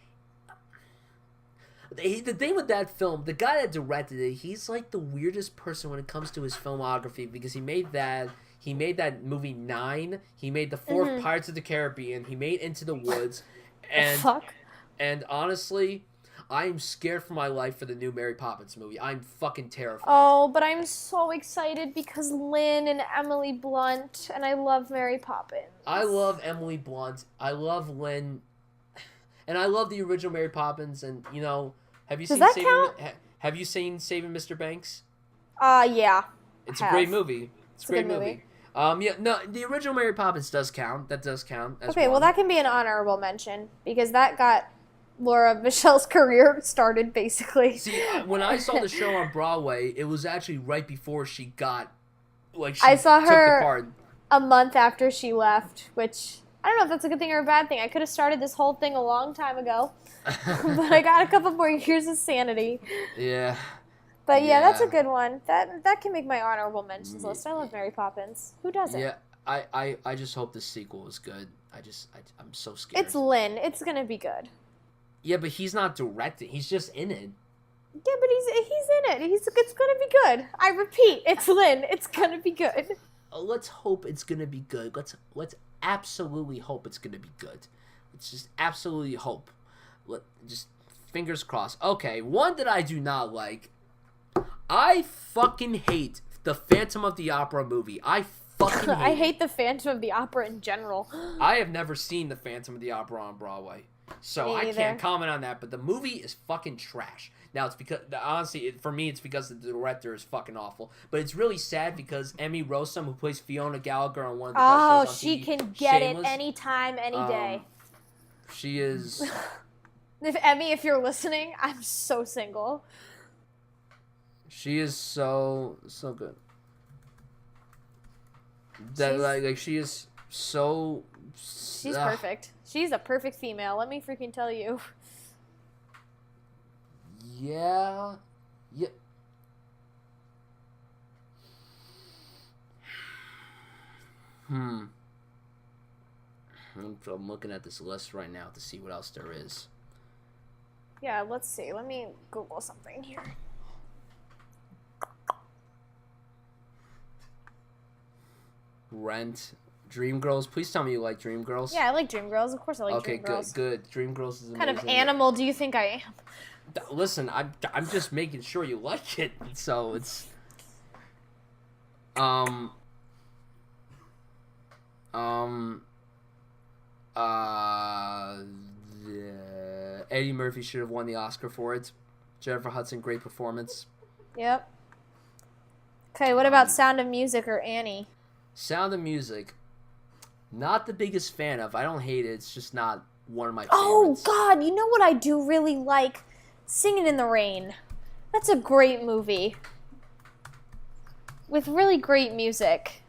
the thing with that film, the guy that directed it, he's like the weirdest person when it comes to his filmography, because he made that movie 9, he made the 4th Pirates of the Caribbean, he made Into the Woods, and honestly, I'm scared for my life for the new Mary Poppins movie. I'm fucking terrified. Oh, but I'm so excited because Lynn and Emily Blunt, and I love Mary Poppins. I love Emily Blunt. I love Lynn. And I love the original Mary Poppins, and, you know, have you seen Saving Mr. Banks? Yeah. It's a great movie. It's a great movie. Yeah, no, the original Mary Poppins does count. That does count as okay, well, that can be an honorable mention, because that got Laura Michelle's career started, basically. See, when I saw the show on Broadway, it was actually right before she got, like, I saw her took the part. A month after she left, which I don't know if that's a good thing or a bad thing. I could have started this whole thing a long time ago, but I got a couple more years of sanity. Yeah. But yeah, that's a good one. That can make my honorable mentions list. I love Mary Poppins. Who doesn't? Yeah, I just hope the sequel is good. I'm so scared. It's Lynn. It's gonna be good. Yeah, but he's not directing. He's just in it. Yeah, but he's in it. It's gonna be good. I repeat, it's Lynn. It's gonna be good. Let's hope it's gonna be good. Let's absolutely hope it's gonna be good. Let's just absolutely hope. Just fingers crossed. Okay, one that I do not like. I fucking hate the Phantom of the Opera movie. I fucking hate I hate the Phantom of the Opera in general. I have never seen the Phantom of the Opera on Broadway, so I can't comment on that. But the movie is fucking trash. Now, it's because, honestly, for me, it's because the director is fucking awful. But it's really sad because Emmy Rossum, who plays Fiona Gallagher on one of the best shows on TV, she can get Shameless, it anytime, any day. She is... If you're listening, I'm so single. She is so good. That she is so... She's perfect. She's a perfect female, let me freaking tell you. Yeah. I'm looking at this list right now to see what else there is. Yeah, let's see. Let me Google something here. Rent. Dreamgirls. Please tell me you like Dreamgirls. Yeah, I like Dreamgirls. Of course I like Dreamgirls. Okay, good. Dreamgirls is amazing. What kind of animal do you think I am? Listen, I'm just making sure you like it. So it's Eddie Murphy should have won the Oscar for it. Jennifer Hudson, great performance. Yep. Okay, what about Sound of Music or Annie? Sound of Music, not the biggest fan of. I don't hate it. It's just not one of my favorites. Oh, God, you know what I do really like? Singin' in the Rain. That's a great movie. With really great music.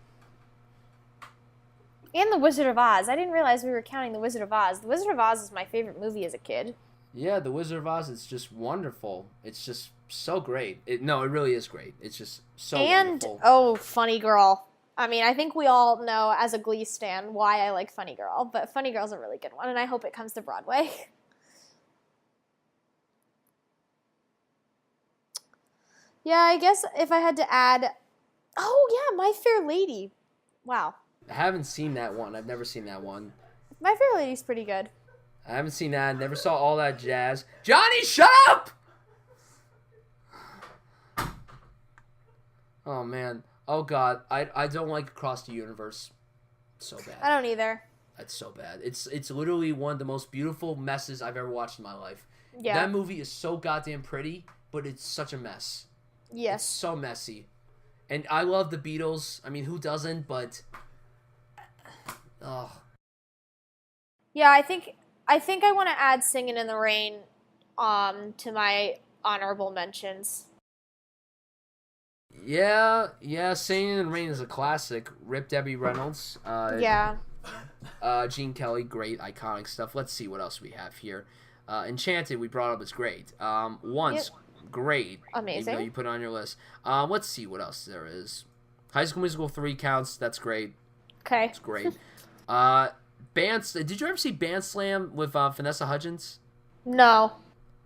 And The Wizard of Oz. I didn't realize we were counting The Wizard of Oz. The Wizard of Oz is my favorite movie as a kid. Yeah, The Wizard of Oz is just wonderful. It's just so great. It really is great. It's just so wonderful. And, oh, Funny Girl. I mean, I think we all know as a Glee stan why I like Funny Girl, but Funny Girl's a really good one, and I hope it comes to Broadway. Yeah, I guess if I had to add... Oh, yeah, My Fair Lady. Wow. I haven't seen that one. I've never seen that one. My Fair Lady's pretty good. I haven't seen that. Never saw All That Jazz. Johnny, shut up! Oh, man. Oh, God. I don't like Across the Universe. It's so bad. I don't either. That's so bad. It's literally one of the most beautiful messes I've ever watched in my life. Yeah. That movie is so goddamn pretty, but it's such a mess. Yes. It's so messy. And I love the Beatles. I mean, who doesn't? But, oh. Yeah, I think I want to add "Singin' in the Rain" to my honorable mentions. Yeah, Singin' in the Rain is a classic. Rip Debbie Reynolds. Yeah. Gene Kelly, great, iconic stuff. Let's see what else we have here. Enchanted, we brought up, is great. Once, great. Amazing. Even though you put it on your list. Let's see what else there is. High School Musical 3 counts. That's great. Okay. It's great. Did you ever see Band Slam with Vanessa Hudgens? No.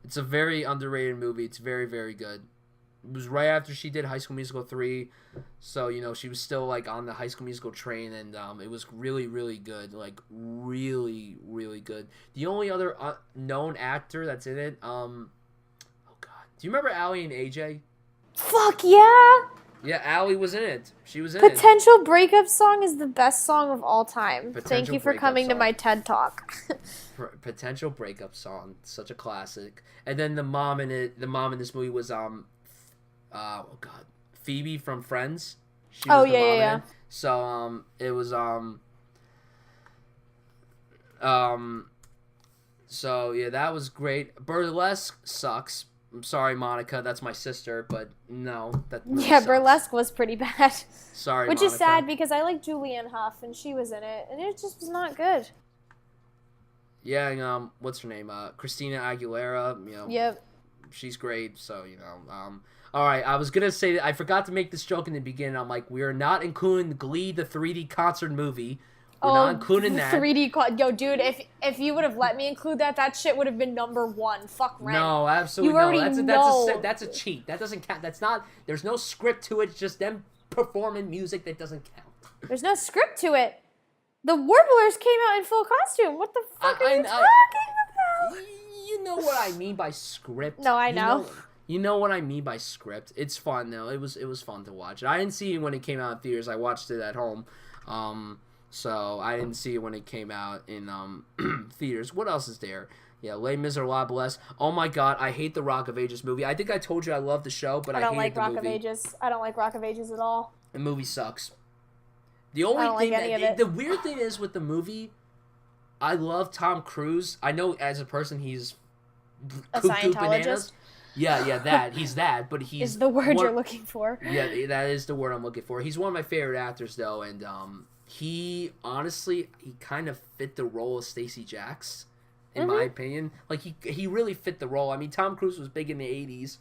It's a very underrated movie. It's very, very good. It was right after she did High School Musical 3, so, she was still, on the High School Musical train, and it was really, really good. Really, really good. The only other known actor that's in it, oh, God. Do you remember Allie and AJ? Fuck yeah! Yeah, Allie was in it. She was in it. Potential Breakup Song is the best song of all time. Potential Thank you for Breakup coming to Song. my TED Talk. Potential Breakup Song. Such a classic. And then the mom in this movie was, oh, God. Phoebe from Friends. She was the mom in it. So, it was, so, yeah, that was great. Burlesque sucks. I'm sorry, Monica. That's my sister, but no. That really sucks. Burlesque was pretty bad. Sorry, Which Monica. is sad because I like Julianne Hough and she was in it, and it just was not good. Yeah, and, what's her name? Christina Aguilera. Yep. She's great. So, all right. I was gonna say that I forgot to make this joke in the beginning. I'm like, we are not including Glee, the 3D concert movie. We're not including that. 3D Yo, dude, if you would have let me include that shit would have been number one. Fuck Rent. No, absolutely you already know. That's a cheat. That doesn't count. That's not. There's no script to it. It's just them performing music that doesn't count. There's no script to it. The Warblers came out in full costume. What the fuck are you talking about? You know what I mean by script. No, I know. You know what I mean by script. It's fun though. It was fun to watch. I didn't see it when it came out in theaters. I watched it at home. So I didn't see it when it came out in theaters. What else is there? Yeah, Les Miserables. Oh my God, I hate the Rock of Ages movie. I think I told you I love the show, but I hated the movie. I don't like Rock of Ages. I don't like Rock of Ages at all. The movie sucks. The only thing the weird thing is with the movie, I love Tom Cruise. I know as a person he's a cuckoo Scientologist. Bananas. Yeah, that he's that, but he's is the word you're looking for. Yeah, that is the word I'm looking for. He's one of my favorite actors though, and he kind of fit the role of Stacey Jacks, in my opinion. Like he really fit the role. I mean, Tom Cruise was big in the 80s.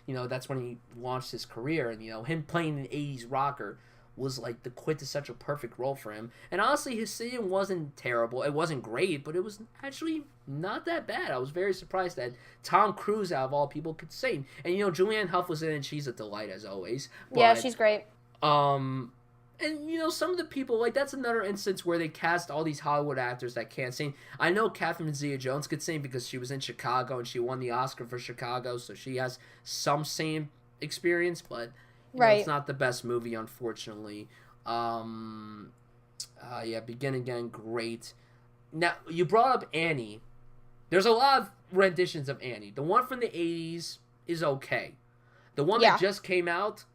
That's when he launched his career, and him playing an 80s rocker was like the quintessential perfect role for him. And honestly, his singing wasn't terrible. It wasn't great, but it was actually not that bad. I was very surprised that Tom Cruise, out of all people, could sing. And Julianne Hough was in it, and she's a delight as always. But, yeah, she's great. And some of the people, that's another instance where they cast all these Hollywood actors that can't sing. I know Catherine Zeta-Jones could sing because she was in Chicago and she won the Oscar for Chicago, so she has some singing experience, but it's not the best movie, unfortunately. Begin Again, great. Now, you brought up Annie. There's a lot of renditions of Annie. The one from the 80s is okay. The one that just came out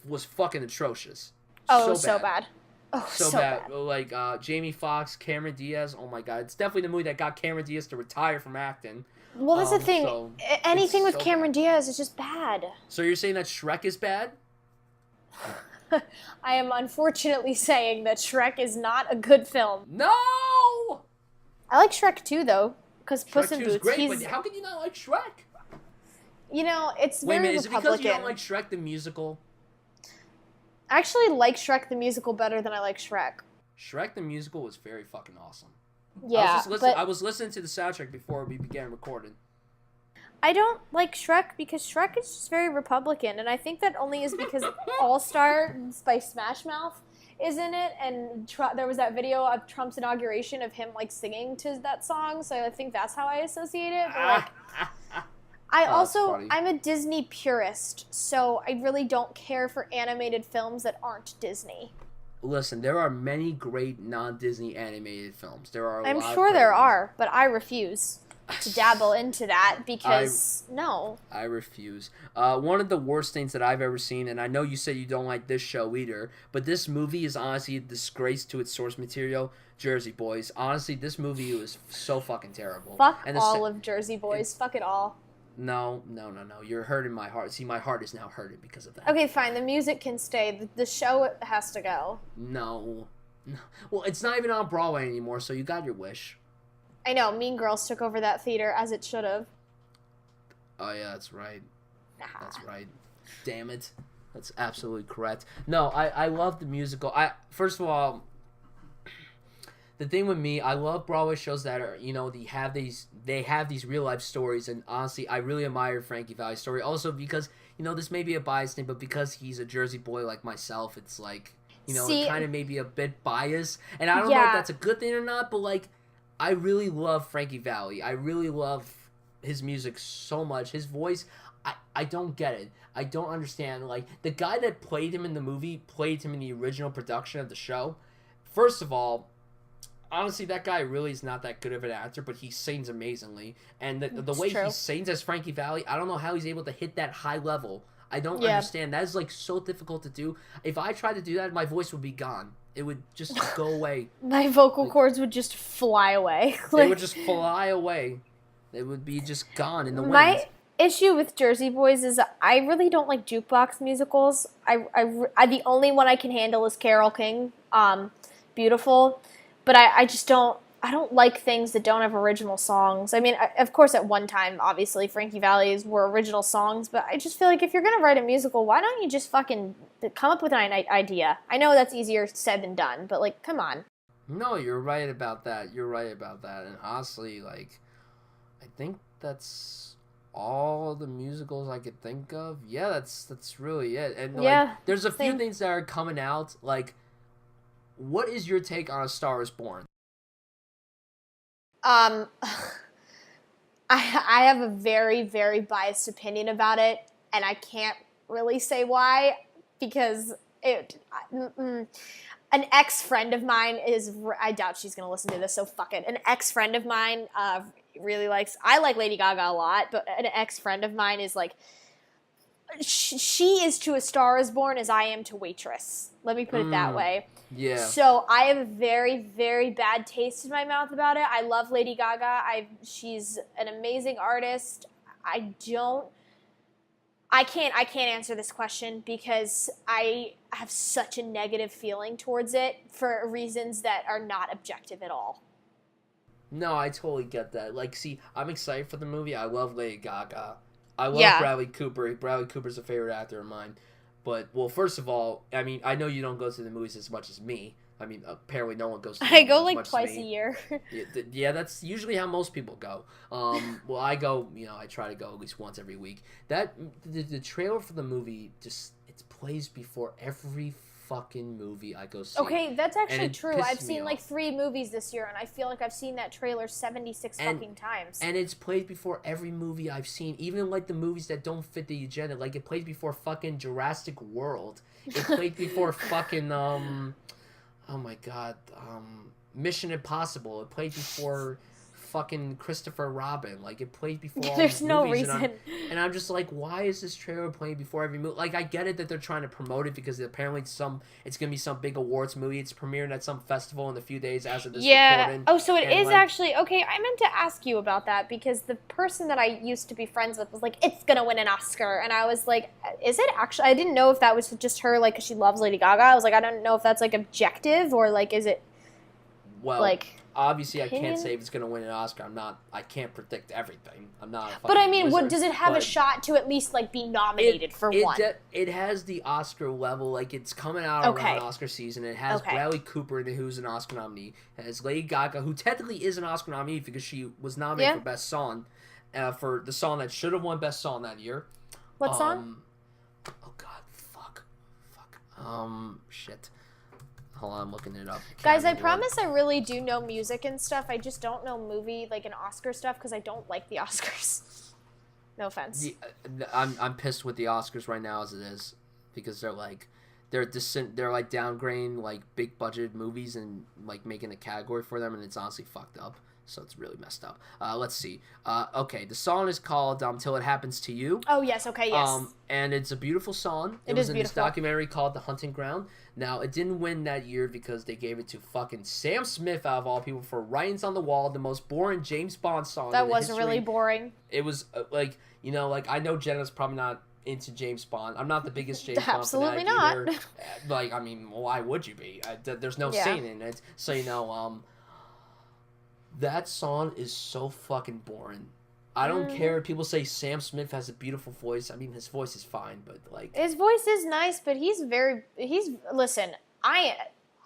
was fucking atrocious. Oh, it was so bad. Oh, so bad. Like, Jamie Foxx, Cameron Diaz. Oh, my God. It's definitely the movie that got Cameron Diaz to retire from acting. Well, that's the thing. Anything with Cameron Diaz is just bad. So you're saying that Shrek is bad? I am unfortunately saying that Shrek is not a good film. No! I like Shrek 2, though, because Puss in Boots. Boots. Great, but how can you not like Shrek? It's Wait a very minute, is it Republican. because you don't like Shrek the musical? I actually like Shrek the musical better than I like Shrek. Shrek the musical was very fucking awesome. Yeah, I was listening to the soundtrack before we began recording. I don't like Shrek because Shrek is just very Republican, and I think that only is because All Star by Smash Mouth is in it, and there was that video of Trump's inauguration of him like singing to that song, so I think that's how I associate it. But like, I'm a Disney purist, so I really don't care for animated films that aren't Disney. Listen, there are many great non-Disney animated films. I'm sure there are, but I refuse to dabble into that because no. I refuse. One of the worst things that I've ever seen, and I know you said you don't like this show either, but this movie is honestly a disgrace to its source material, Jersey Boys. Honestly, this movie was so fucking terrible. Fuck all of Jersey Boys. Fuck it all. No. You're hurting my heart. See, my heart is now hurting because of that. Okay, fine. The music can stay. The show has to go. No. Well, it's not even on Broadway anymore, so you got your wish. I know. Mean Girls took over that theater, as it should have. Oh, yeah, that's right. That's right. Damn it. That's absolutely correct. No, I love the musical. First of all, the thing with me, I love Broadway shows that are, they have these real life stories, and honestly, I really admire Frankie Valli's story. Also because, this may be a biased thing, but because he's a Jersey boy like myself, it's like, it kind of may be a bit biased, and I don't know if that's a good thing or not, but like, I really love Frankie Valli. I really love his music so much. His voice, I don't get it. I don't understand. Like, the guy that played him in the movie played him in the original production of the show. First of all, honestly, that guy really is not that good of an actor, but he sings amazingly. And the way he sings as Frankie Valli, I don't know how he's able to hit that high level. I don't understand. That is, like, so difficult to do. If I tried to do that, my voice would be gone. It would just go away. My vocal cords would just fly away. They would just fly away. They would be just gone in the wind. My issue with Jersey Boys is I really don't like jukebox musicals. I the only one I can handle is Carole King, Beautiful. But I just don't like things that don't have original songs. I mean, of course, at one time, obviously, Frankie Valli's were original songs, but I just feel like if you're going to write a musical, why don't you just fucking come up with an idea? I know that's easier said than done, but, like, come on. No, you're right about that. And honestly, like, I think that's all the musicals I could think of. Yeah, that's really it. And, like, there's a few things that are coming out, like, what is your take on A Star Is Born? I have a very, very biased opinion about it, and I can't really say why, because an ex-friend of mine I doubt she's going to listen to this, so fuck it. An ex-friend of mine really I like Lady Gaga a lot, but an ex-friend of mine is like, she is to A Star Is Born as I am to Waitress. Let me put it that way. Yeah. So I have a very, very bad taste in my mouth about it. I love Lady Gaga. She's an amazing artist. I can't answer this question because I have such a negative feeling towards it for reasons that are not objective at all. No, I totally get that. Like, see, I'm excited for the movie. I love Lady Gaga. I love Bradley Cooper. Bradley Cooper's a favorite actor of mine. But, well, first of all, I mean, I know you don't go to the movies as much as me. I mean, apparently no one goes to the movies I go, as like, much twice as a me. year. Yeah, that's usually how most people go. Well, I go, I try to go at least once every week. The trailer for the movie just, it plays before every fucking movie I go see. Okay, that's actually true. I've seen like 3 movies this year, and I feel like I've seen that trailer 76 fucking times. And it's played before every movie I've seen, even like the movies that don't fit the agenda. Like, it plays before fucking Jurassic World. It played before fucking oh my god, Mission Impossible. It played before fucking Christopher Robin. Like, it played before all There's these no movies, reason. and I'm just like, why is this trailer playing before every movie? Like, I get it that they're trying to promote it because apparently it's gonna be some big awards movie. It's premiering at some festival in a few days after this recording. Oh, so it is actually okay. I meant to ask you about that because the person that I used to be friends with was like, it's gonna win an Oscar, and I was like, is it actually? I didn't know if that was just her, like, 'cause she loves Lady Gaga. I was like, I don't know if that's like objective or like, is it? Well, like, obviously, I can't say if it's going to win an Oscar. I can't predict everything. I'm not a fucking But I mean, wizard, does it have a shot to at least like be nominated for one? It has the Oscar level. Like, it's coming out around Oscar season. It has Bradley Cooper in it, who's an Oscar nominee. It has Lady Gaga, who technically is an Oscar nominee because she was nominated for Best Song, for the song that should have won Best Song that year. What song? Oh God, fuck. Shit. Hold on, I'm looking it up. Guys, I Academy promise I really do know music and stuff. I just don't know movie, like, and Oscar stuff because I don't like the Oscars. No offense. I'm pissed with the Oscars right now as it is because they're like downgrading like big budget movies and like making a category for them, and it's honestly fucked up. So it's really messed up. Let's see. Okay, the song is called "Till It Happens to You." Oh yes, okay, yes. And it's a beautiful song. It was is in beautiful. this documentary called "The Hunting Ground." Now, it didn't win that year because they gave it to fucking Sam Smith, out of all people, for "Writings on the Wall," the most boring James Bond song. That in was history. really boring. It was like I know Jenna's probably not into James Bond. I'm not the biggest James Bond Absolutely fanatic not. either. Like, I mean, why would you be? There's no saying in it. So that song is so fucking boring. I don't care if people say Sam Smith has a beautiful voice. I mean, his voice is fine, but like his voice is nice, but listen, I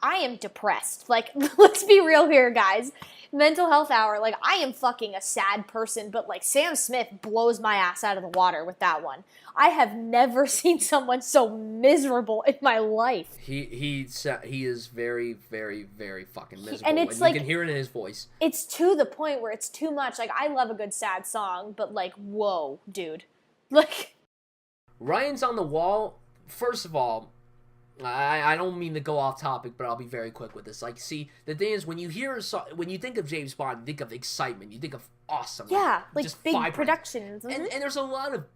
am depressed. Like, let's be real here, guys. Mental health hour. Like, I am fucking a sad person, but like Sam Smith blows my ass out of the water with that one. I have never seen someone so miserable in my life. He is very, very, very fucking miserable, and it's and like, you can hear it in his voice. It's to the point where it's too much. Like, I love a good sad song, but like, whoa, dude. Like, Ryan's on the Wall. First of all, I don't mean to go off topic, but I'll be very quick with this. Like, see, the thing is, when you think of James Bond, you think of excitement, you think of awesome. Yeah, like just big vibrant. productions. And there's a lot of,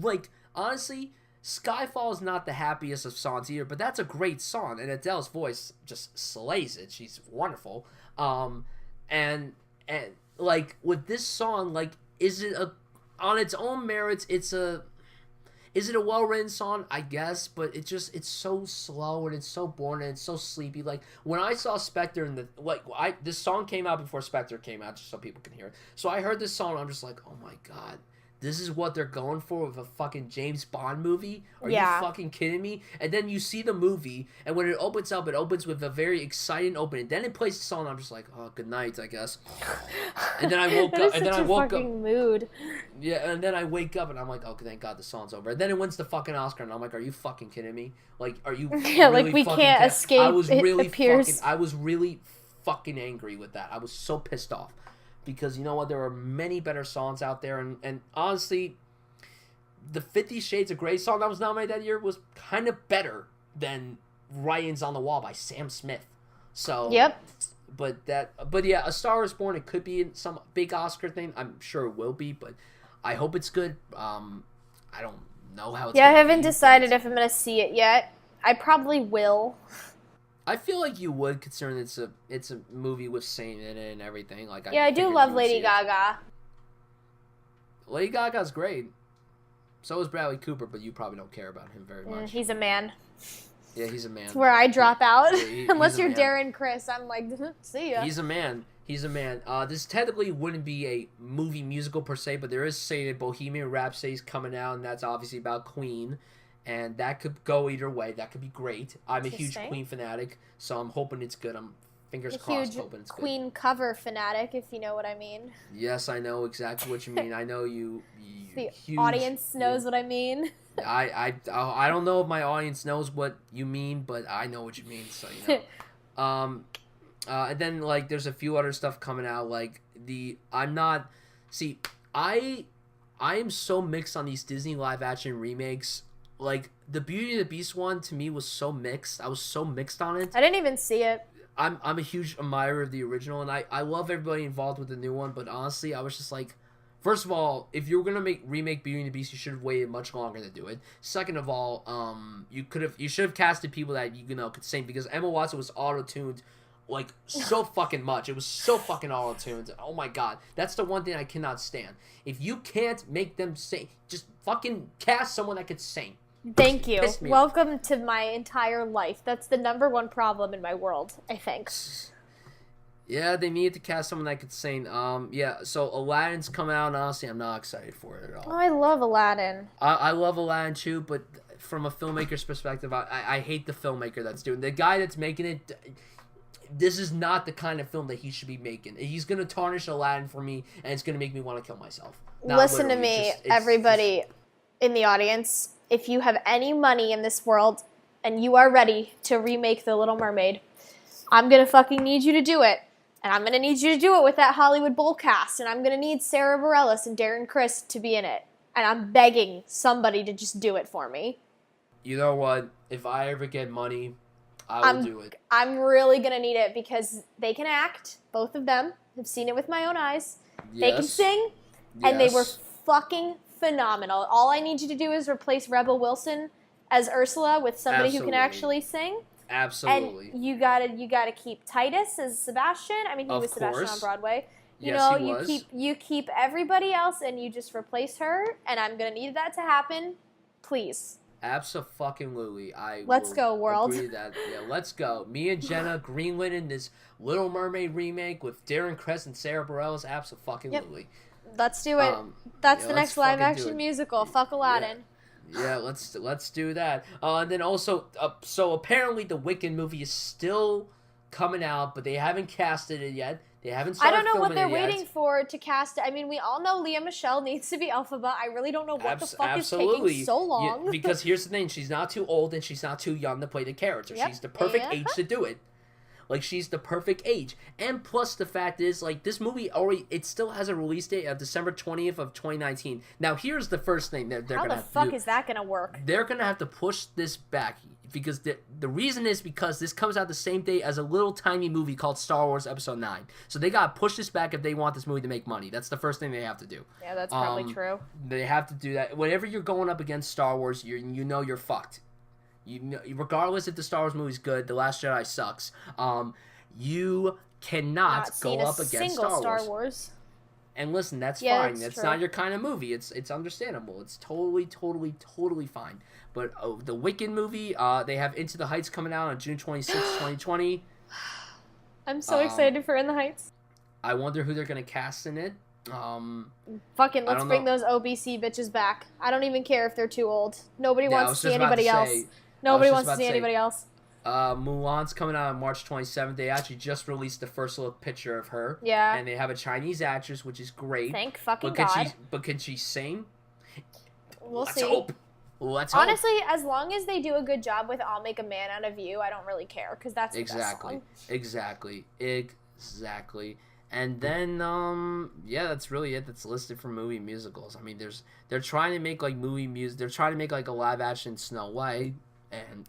like, honestly, Skyfall is not the happiest of songs either, but that's a great song, and Adele's voice just slays it. She's wonderful. And like, with this song, like, on its own merits, is it a well-written song? I guess, but it's so slow and it's so boring and it's so sleepy. Like, when I saw Spectre this song came out before Spectre came out, just so people can hear it. So I heard this song and I'm just like, oh my god, this is what they're going for with a fucking James Bond movie? Are you fucking kidding me? And then you see the movie, and when it opens up, it opens with a very exciting opening. Then it plays the song, and I'm just like, oh, good night, I guess. And then I woke up, and then I woke up. Mood. Yeah, and then I wake up, and I'm like, oh, thank God, the song's over. And then it wins the fucking Oscar, and I'm like, are you fucking kidding me? Like, are you? Yeah, really like we fucking can't escape. I was really appears. I was really fucking angry with that. I was so pissed off because you know what? There are many better songs out there, and honestly, the 50 Shades of Grey song that was nominated that year was kind of better than Writings on the Wall by Sam Smith. So yep. But yeah, A Star Is Born. It could be in some big Oscar thing. I'm sure it will be, but I hope it's good. I don't know how it's. Yeah, I haven't decided if I'm gonna see it yet. I probably will. I feel like you would, considering it's a movie with Saint in it and everything. Like, I do love Lady Gaga. Lady Gaga's great. So is Bradley Cooper, but you probably don't care about him very much. He's a man. Yeah, he's a man. That's where I drop out. Yeah, Unless you're Darren Criss, I'm like, see ya. He's a man. This technically wouldn't be a movie musical per se, but there is saying Bohemian Rhapsody's coming out, and that's obviously about Queen. And that could go either way. That could be great. I'm a huge Queen fanatic, so I'm hoping it's good. I'm fingers crossed hoping it's good. Queen cover fanatic, if you know what I mean. Yes, I know exactly what you mean. I know you the huge, audience knows what I mean. I don't know if my audience knows what you mean, but I know what you mean. So and then like there's a few other stuff coming out. Like I am so mixed on these Disney live action remakes. Like the Beauty and the Beast one to me was so mixed. I was so mixed on it. I didn't even see it. I'm a huge admirer of the original, and I love everybody involved with the new one. But honestly, I was just like. First of all, if you were gonna remake Beauty and the Beast, you should have waited much longer to do it. Second of all, you should have casted people that could sing, because Emma Watson was auto-tuned like so fucking much. It was so fucking auto-tuned. Oh my god, that's the one thing I cannot stand. If you can't make them sing, just fucking cast someone that could sing. Thank you. Welcome to my entire life. That's the number one problem in my world, I think. Yeah, they needed to cast someone that could sing. Yeah, so Aladdin's coming out, and honestly, I'm not excited for it at all. Oh, I love Aladdin. I love Aladdin too, but from a filmmaker's perspective, I hate the filmmaker that's doing it. The guy that's making it, this is not the kind of film that he should be making. He's going to tarnish Aladdin for me, and it's going to make me want to kill myself. Listen to me, everybody in the audience. If you have any money in this world, and you are ready to remake The Little Mermaid, I'm going to fucking need you to do it. And I'm going to need you to do it with that Hollywood Bowl cast. And I'm going to need Sarah Bareilles and Darren Criss to be in it. And I'm begging somebody to just do it for me. You know what? If I ever get money, I will do it. I'm really going to need it because they can act. Both of them. I've seen it with my own eyes. Yes. They can sing. Yes. And they were fucking phenomenal. All I need you to do is replace Rebel Wilson as Ursula with somebody who can actually sing. Absolutely. And you gotta keep Titus as Sebastian. I mean, he was Sebastian on Broadway. You keep everybody else and you just replace her. And I'm gonna need that to happen. Please. Absolutely. Let's go, world. Agree that. Yeah, let's go. Me and Jenna greenlit in this Little Mermaid remake with Darren Criss and Sarah Bareilles. Absolutely. Yep. Let's do it. That's the next live action musical. Fuck Aladdin. Yeah, let's do that. And then also, so apparently the Wicked movie is still coming out, but they haven't casted it yet. They haven't started I don't know what they're filming it waiting for to cast it. I mean, we all know Lea Michele needs to be Elphaba. I really don't know what the fuck is taking so long. Yeah, because here's the thing. She's not too old and she's not too young to play the character. Yep. She's the perfect age to do it. Like, she's the perfect age. And plus, the fact is, like, this movie it still has a release date of December 20th of 2019. Now, here's the first thing they're going to have to do. How the fuck is that going to work? They're going to have to push this back because the reason is because this comes out the same day as a little tiny movie called Star Wars Episode 9. So they got to push this back if they want this movie to make money. That's the first thing they have to do. Yeah, that's probably true. They have to do that. Whenever you're going up against Star Wars, you know you're fucked. You know, regardless if the Star Wars movie's good, The Last Jedi sucks. You cannot go up against Star Wars. And listen, that's fine. That's not your kind of movie. It's understandable. It's totally fine. But the Wicked movie, they have Into the Heights coming out on June 26, 2020. I'm so excited for In the Heights. I wonder who they're going to cast in it. Fucking let's bring those OBC bitches back. I don't even care if they're too old. Nobody wants to see anybody else. Nobody wants to see anybody else. Mulan's coming out on March 27th. They actually just released the first little picture of her. Yeah. And they have a Chinese actress, which is great. Thank fucking God. But can she sing? Let's see. Hope. Let's hope. Honestly, as long as they do a good job with I'll Make a Man Out of You, I don't really care, because that's the best song. Exactly. And then, that's really it that's listed for movie musicals. I mean, they're trying to make, like, they're trying to make, like, a live-action Snow White, and...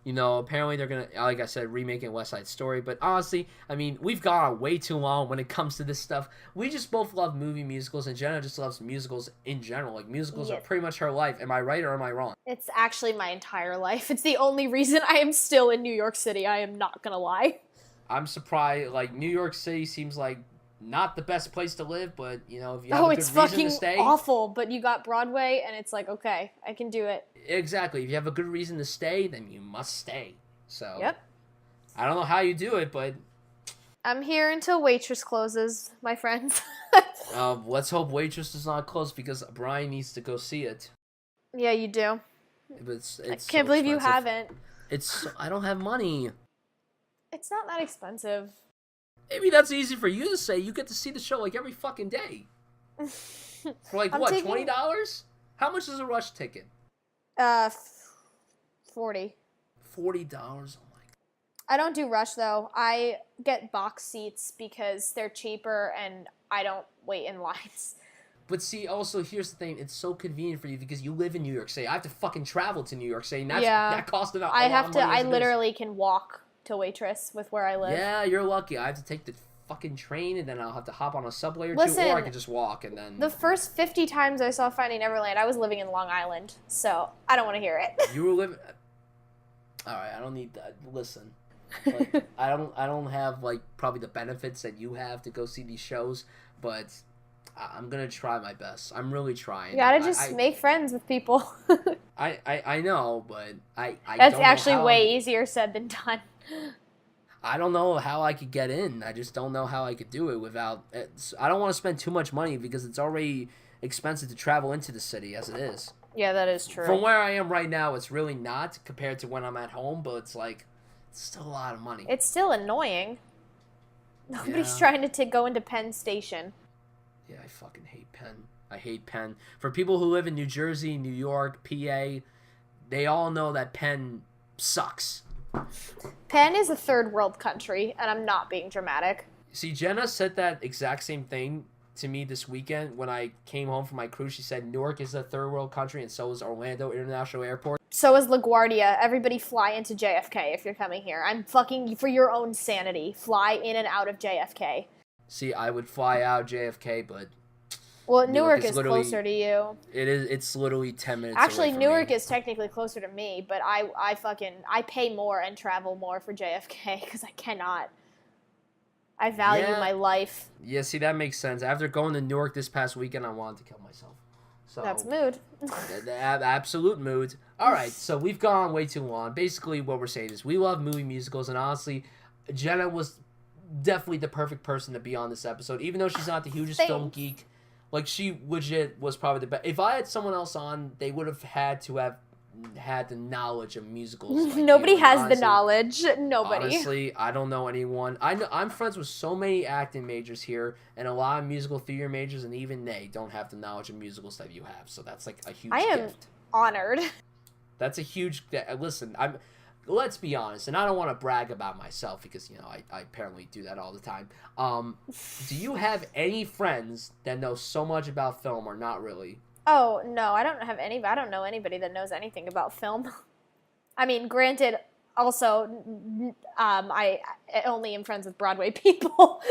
You know, apparently they're going to, like I said, remaking West Side Story. But honestly, I mean, we've gone on way too long when it comes to this stuff. We just both love movie musicals, and Jenna just loves musicals in general. Like, musicals are pretty much her life. Am I right or am I wrong? It's actually my entire life. It's the only reason I am still in New York City. I am not going to lie. I'm surprised. Like, New York City seems like not the best place to live, but, you know, if you have a good reason to stay... it's fucking awful, but you got Broadway, and it's like, okay, I can do it. Exactly. If you have a good reason to stay, then you must stay. So, yep. I don't know how you do it, but... I'm here until Waitress closes, my friends. Let's hope Waitress does not close, because Bryan needs to go see it. Yeah, you do. It's I can't believe you haven't. I don't have money. It's not that expensive. Maybe that's easy for you to say. You get to see the show, like, every fucking day. For, like, what, $20? How much is a Rush ticket? 40. $40? Oh my God. I don't do Rush though. I get box seats because they're cheaper and I don't wait in lines. But see, also here's the thing: it's so convenient for you because you live in New York City. I have to fucking travel to New York City, and that costs about. I literally can walk to Waitress with where I live. Yeah, you're lucky. I have to take the fucking train, and then I'll have to hop on a subway or two, or I can just walk, and then... The first 50 times I saw Finding Neverland, I was living in Long Island, so I don't want to hear it. You were living... Alright, I don't need that. Listen. Like, I don't have, like, probably the benefits that you have to go see these shows, but I'm gonna try my best. I'm really trying. You gotta just make friends with people. I know, but I That's actually way easier said than done. I don't know how I could get in. I just don't know how I could do it without... I don't want to spend too much money because it's already expensive to travel into the city as it is. Yeah, that is true. From where I am right now, it's really not compared to when I'm at home, but it's like, it's still a lot of money. It's still annoying. Nobody's trying to go into Penn Station. Yeah, I fucking hate Penn. I hate Penn. For people who live in New Jersey, New York, PA, they all know that Penn sucks. Penn is a third world country, and I'm not being dramatic. See, Jenna said that exact same thing to me this weekend when I came home from my cruise. She said Newark is a third world country, and so is Orlando International Airport. So is LaGuardia. Everybody fly into JFK if you're coming here. I'm fucking, for your own sanity, fly in and out of JFK. See, I would fly out JFK, but... Well, Newark is closer to you. It's literally 10 minutes Actually, away from Newark me. is technically closer to me, but I pay more and travel more for JFK because I cannot. I value my life. Yeah, see, that makes sense. After going to Newark this past weekend, I wanted to kill myself. So That's mood. the absolute mood. All right, so we've gone way too long. Basically, what we're saying is we love movie musicals, and honestly, Jenna was definitely the perfect person to be on this episode, even though she's not the hugest film geek. Like, she legit was probably the best. If I had someone else on, they would have had to have had the knowledge of musicals. Like, Nobody has honestly, the knowledge. Nobody. Honestly, I don't know anyone. I'm friends with so many acting majors here, and a lot of musical theater majors, and even they don't have the knowledge of musicals that you have. So that's like a huge gift. I am honored. That's a huge... Listen, let's be honest, and I don't want to brag about myself because, I apparently do that all the time. Do you have any friends that know so much about film or not really? Oh, no, I don't know anybody that knows anything about film. I mean, granted, also, I only am friends with Broadway people.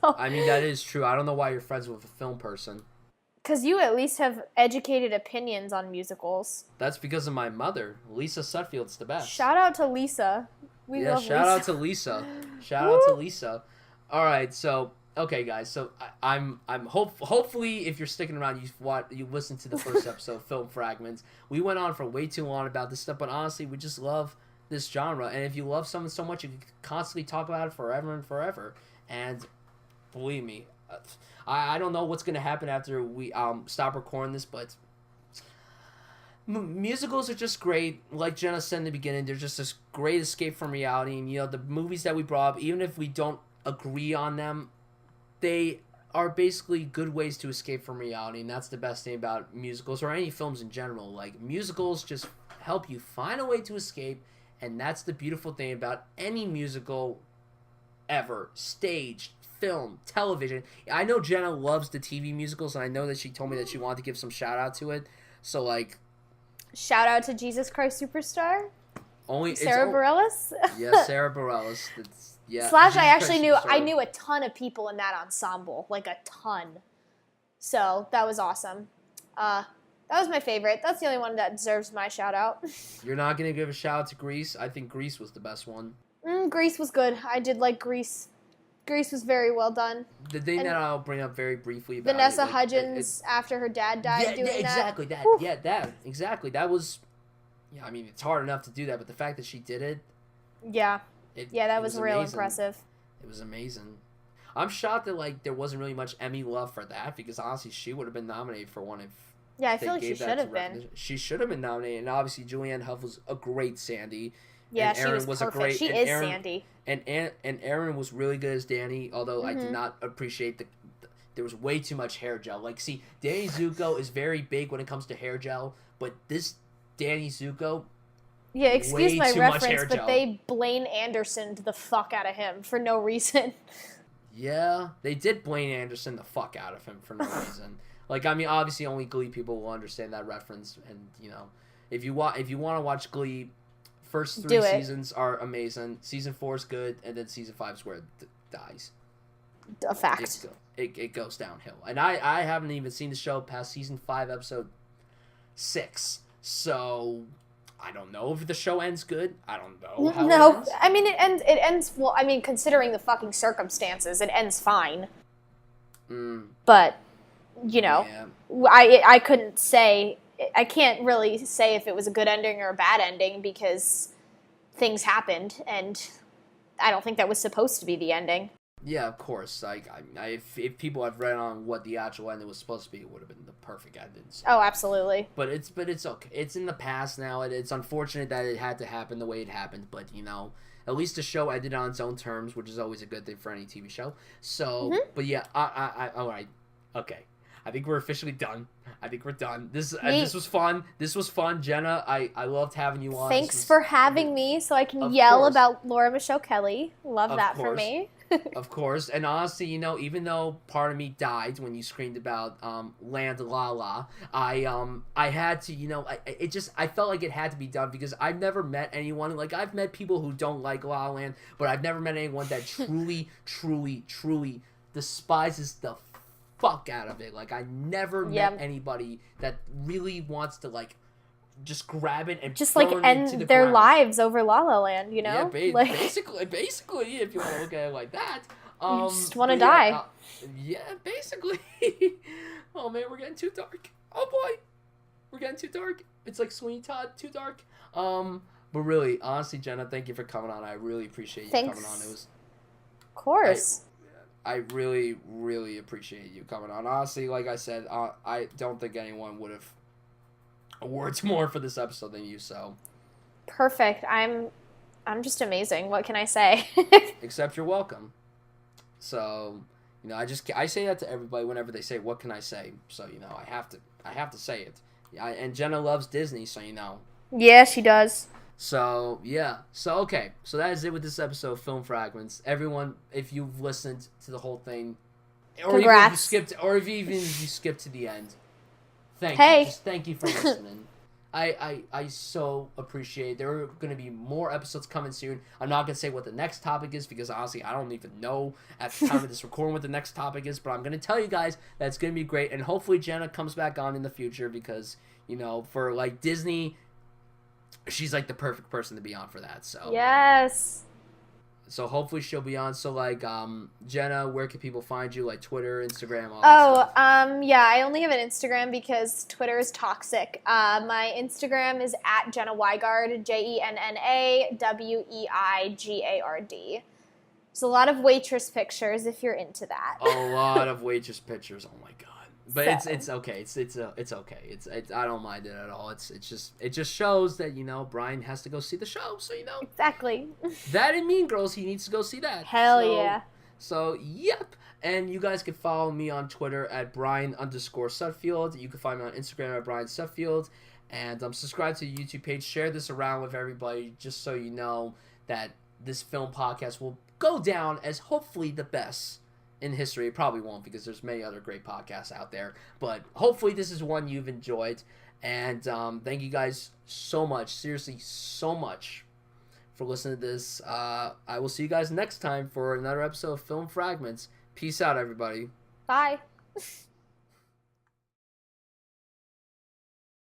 I mean, that is true. I don't know why you're friends with a film person. Because you at least have educated opinions on musicals. That's because of my mother. Lisa Sudfield's the best. Shout out to Lisa. We love shout Lisa. out to Lisa. Shout out to Lisa. All right, so okay, guys. So I'm hopefully if you're sticking around, you listened to the first episode, Film Fragments. We went on for way too long about this stuff, but honestly, we just love this genre. And if you love something so much, you can constantly talk about it forever and forever. And believe me, I don't know what's gonna happen after we stop recording this, but musicals are just great. Like Jenna said in the beginning, they're just this great escape from reality. And the movies that we brought up, even if we don't agree on them, they are basically good ways to escape from reality. And that's the best thing about musicals or any films in general. Like, musicals just help you find a way to escape, and that's the beautiful thing about any musical ever, staged, film, television. I know Jenna loves the TV musicals, and I know that she told me that she wanted to give some shout out to it. So, like, shout out to Jesus Christ Superstar. Sarah Bareilles. Yeah, Sarah Bareilles. Yeah. Slash, I knew a ton of people in that ensemble, like a ton. So that was awesome. That was my favorite. That's the only one that deserves my shout out. You're not gonna give a shout out to Grease? I think Grease was the best one. Grease was good. I did like Grease. Grease was very well done. The thing that I'll bring up very briefly about Vanessa Hudgens after her dad died doing exactly that. Exactly. That was... Yeah, I mean, it's hard enough to do that, but the fact that she did it... Yeah. That was real impressive. It was amazing. I'm shocked that, like, there wasn't really much Emmy love for that, because honestly, she would have been nominated for one if... Yeah, I feel like she should have been. She should have been nominated, and obviously Julianne Hough was a great Sandy. Yeah, she was perfect. She is Sandy. And Aaron was really good as Danny, although I did not appreciate there was way too much hair gel. Like, see, Danny Zuko is very big when it comes to hair gel, but this Danny Zuko... Yeah, excuse my reference, but they Blaine Andersoned the fuck out of him for no reason. Yeah, they did Blaine Anderson the fuck out of him for no reason. Like, I mean, obviously only Glee people will understand that reference, and, if you want to watch Glee... First 3 seasons are amazing. Season 4 is good, and then season 5 is where it dies. A fact. It goes downhill. And I haven't even seen the show past season 5, episode 6. So I don't know if the show ends good. I don't know how it ends. I mean, it ends well, I mean, considering the fucking circumstances, it ends fine. But, I couldn't say... I can't really say if it was a good ending or a bad ending because things happened, and I don't think that was supposed to be the ending. Yeah, of course. If people had read on what the actual ending was supposed to be, it would have been the perfect ending. So. Oh, absolutely. But it's okay. It's in the past now. It's unfortunate that it had to happen the way it happened, but at least the show ended on its own terms, which is always a good thing for any TV show. So, but yeah, all right, okay. I think we're officially done. I think we're done. This was fun. This was fun, Jenna. I loved having you on. Thanks for having me so I can yell about Laura Michelle Kelly. Love that for me. Of course. And honestly, you know, even though part of me died when you screamed about Land La La, I had to, you know, I felt like it had to be done because I've never met anyone, like I've met people who don't like La La Land, but I've never met anyone that truly, truly, truly despises the fuck out of it. Like I never met anybody that really wants to like just grab it and just like end their lives over La La Land, you know? Yeah, like, basically, if you want to look at it like that. You just want to die. Yeah, basically. Oh man, we're getting too dark. Oh boy, we're getting too dark. It's like Sweeney Todd, too dark. But really, honestly, Jenna, thank you for coming on. I really appreciate you coming on. It was, of course. I really, really appreciate you coming on. Honestly, like I said, I don't think anyone would have words more for this episode than you. So perfect. I'm just amazing. What can I say? Except you're welcome. So, you know, I say that to everybody whenever they say, "What can I say?" So, you know, I have to say it. Yeah, and Jenna loves Disney, so you know. Yeah, she does. So, yeah. So, okay. So that is it with this episode of Film Fragments. Everyone, if you've listened to the whole thing, or congrats. if you skipped to the end, thank you. Just thank you for listening. I so appreciate. There are going to be more episodes coming soon. I'm not going to say what the next topic is because honestly, I don't even know at the time of this recording what the next topic is. But I'm going to tell you guys that it's going to be great, and hopefully Jenna comes back on in the future because you know, for like Disney, she's like the perfect person to be on for that. So yes. So hopefully she'll be on. So like, Jenna, where can people find you? Like Twitter, Instagram, all that stuff. Yeah, I only have an Instagram because Twitter is toxic. My Instagram is at Jenna Weigard, JennaWeigard. There's a lot of waitress pictures if you're into that. A lot of waitress pictures. Oh my god. But so. it's okay. It's okay. It's I don't mind it at all. It just shows that, you know, Bryan has to go see the show. So, you know. Exactly. That and Mean Girls, he needs to go see that. Hell yeah. So, yep. And you guys can follow me on Twitter at Bryan_Sudfield. You can find me on Instagram at Bryan Sudfield. And subscribe to the YouTube page. Share this around with everybody just so you know that this film podcast will go down as hopefully the best in history. It probably won't because there's many other great podcasts out there. But hopefully this is one you've enjoyed. And thank you guys so much. Seriously, so much for listening to this. I will see you guys next time for another episode of Film Fragments. Peace out, everybody. Bye.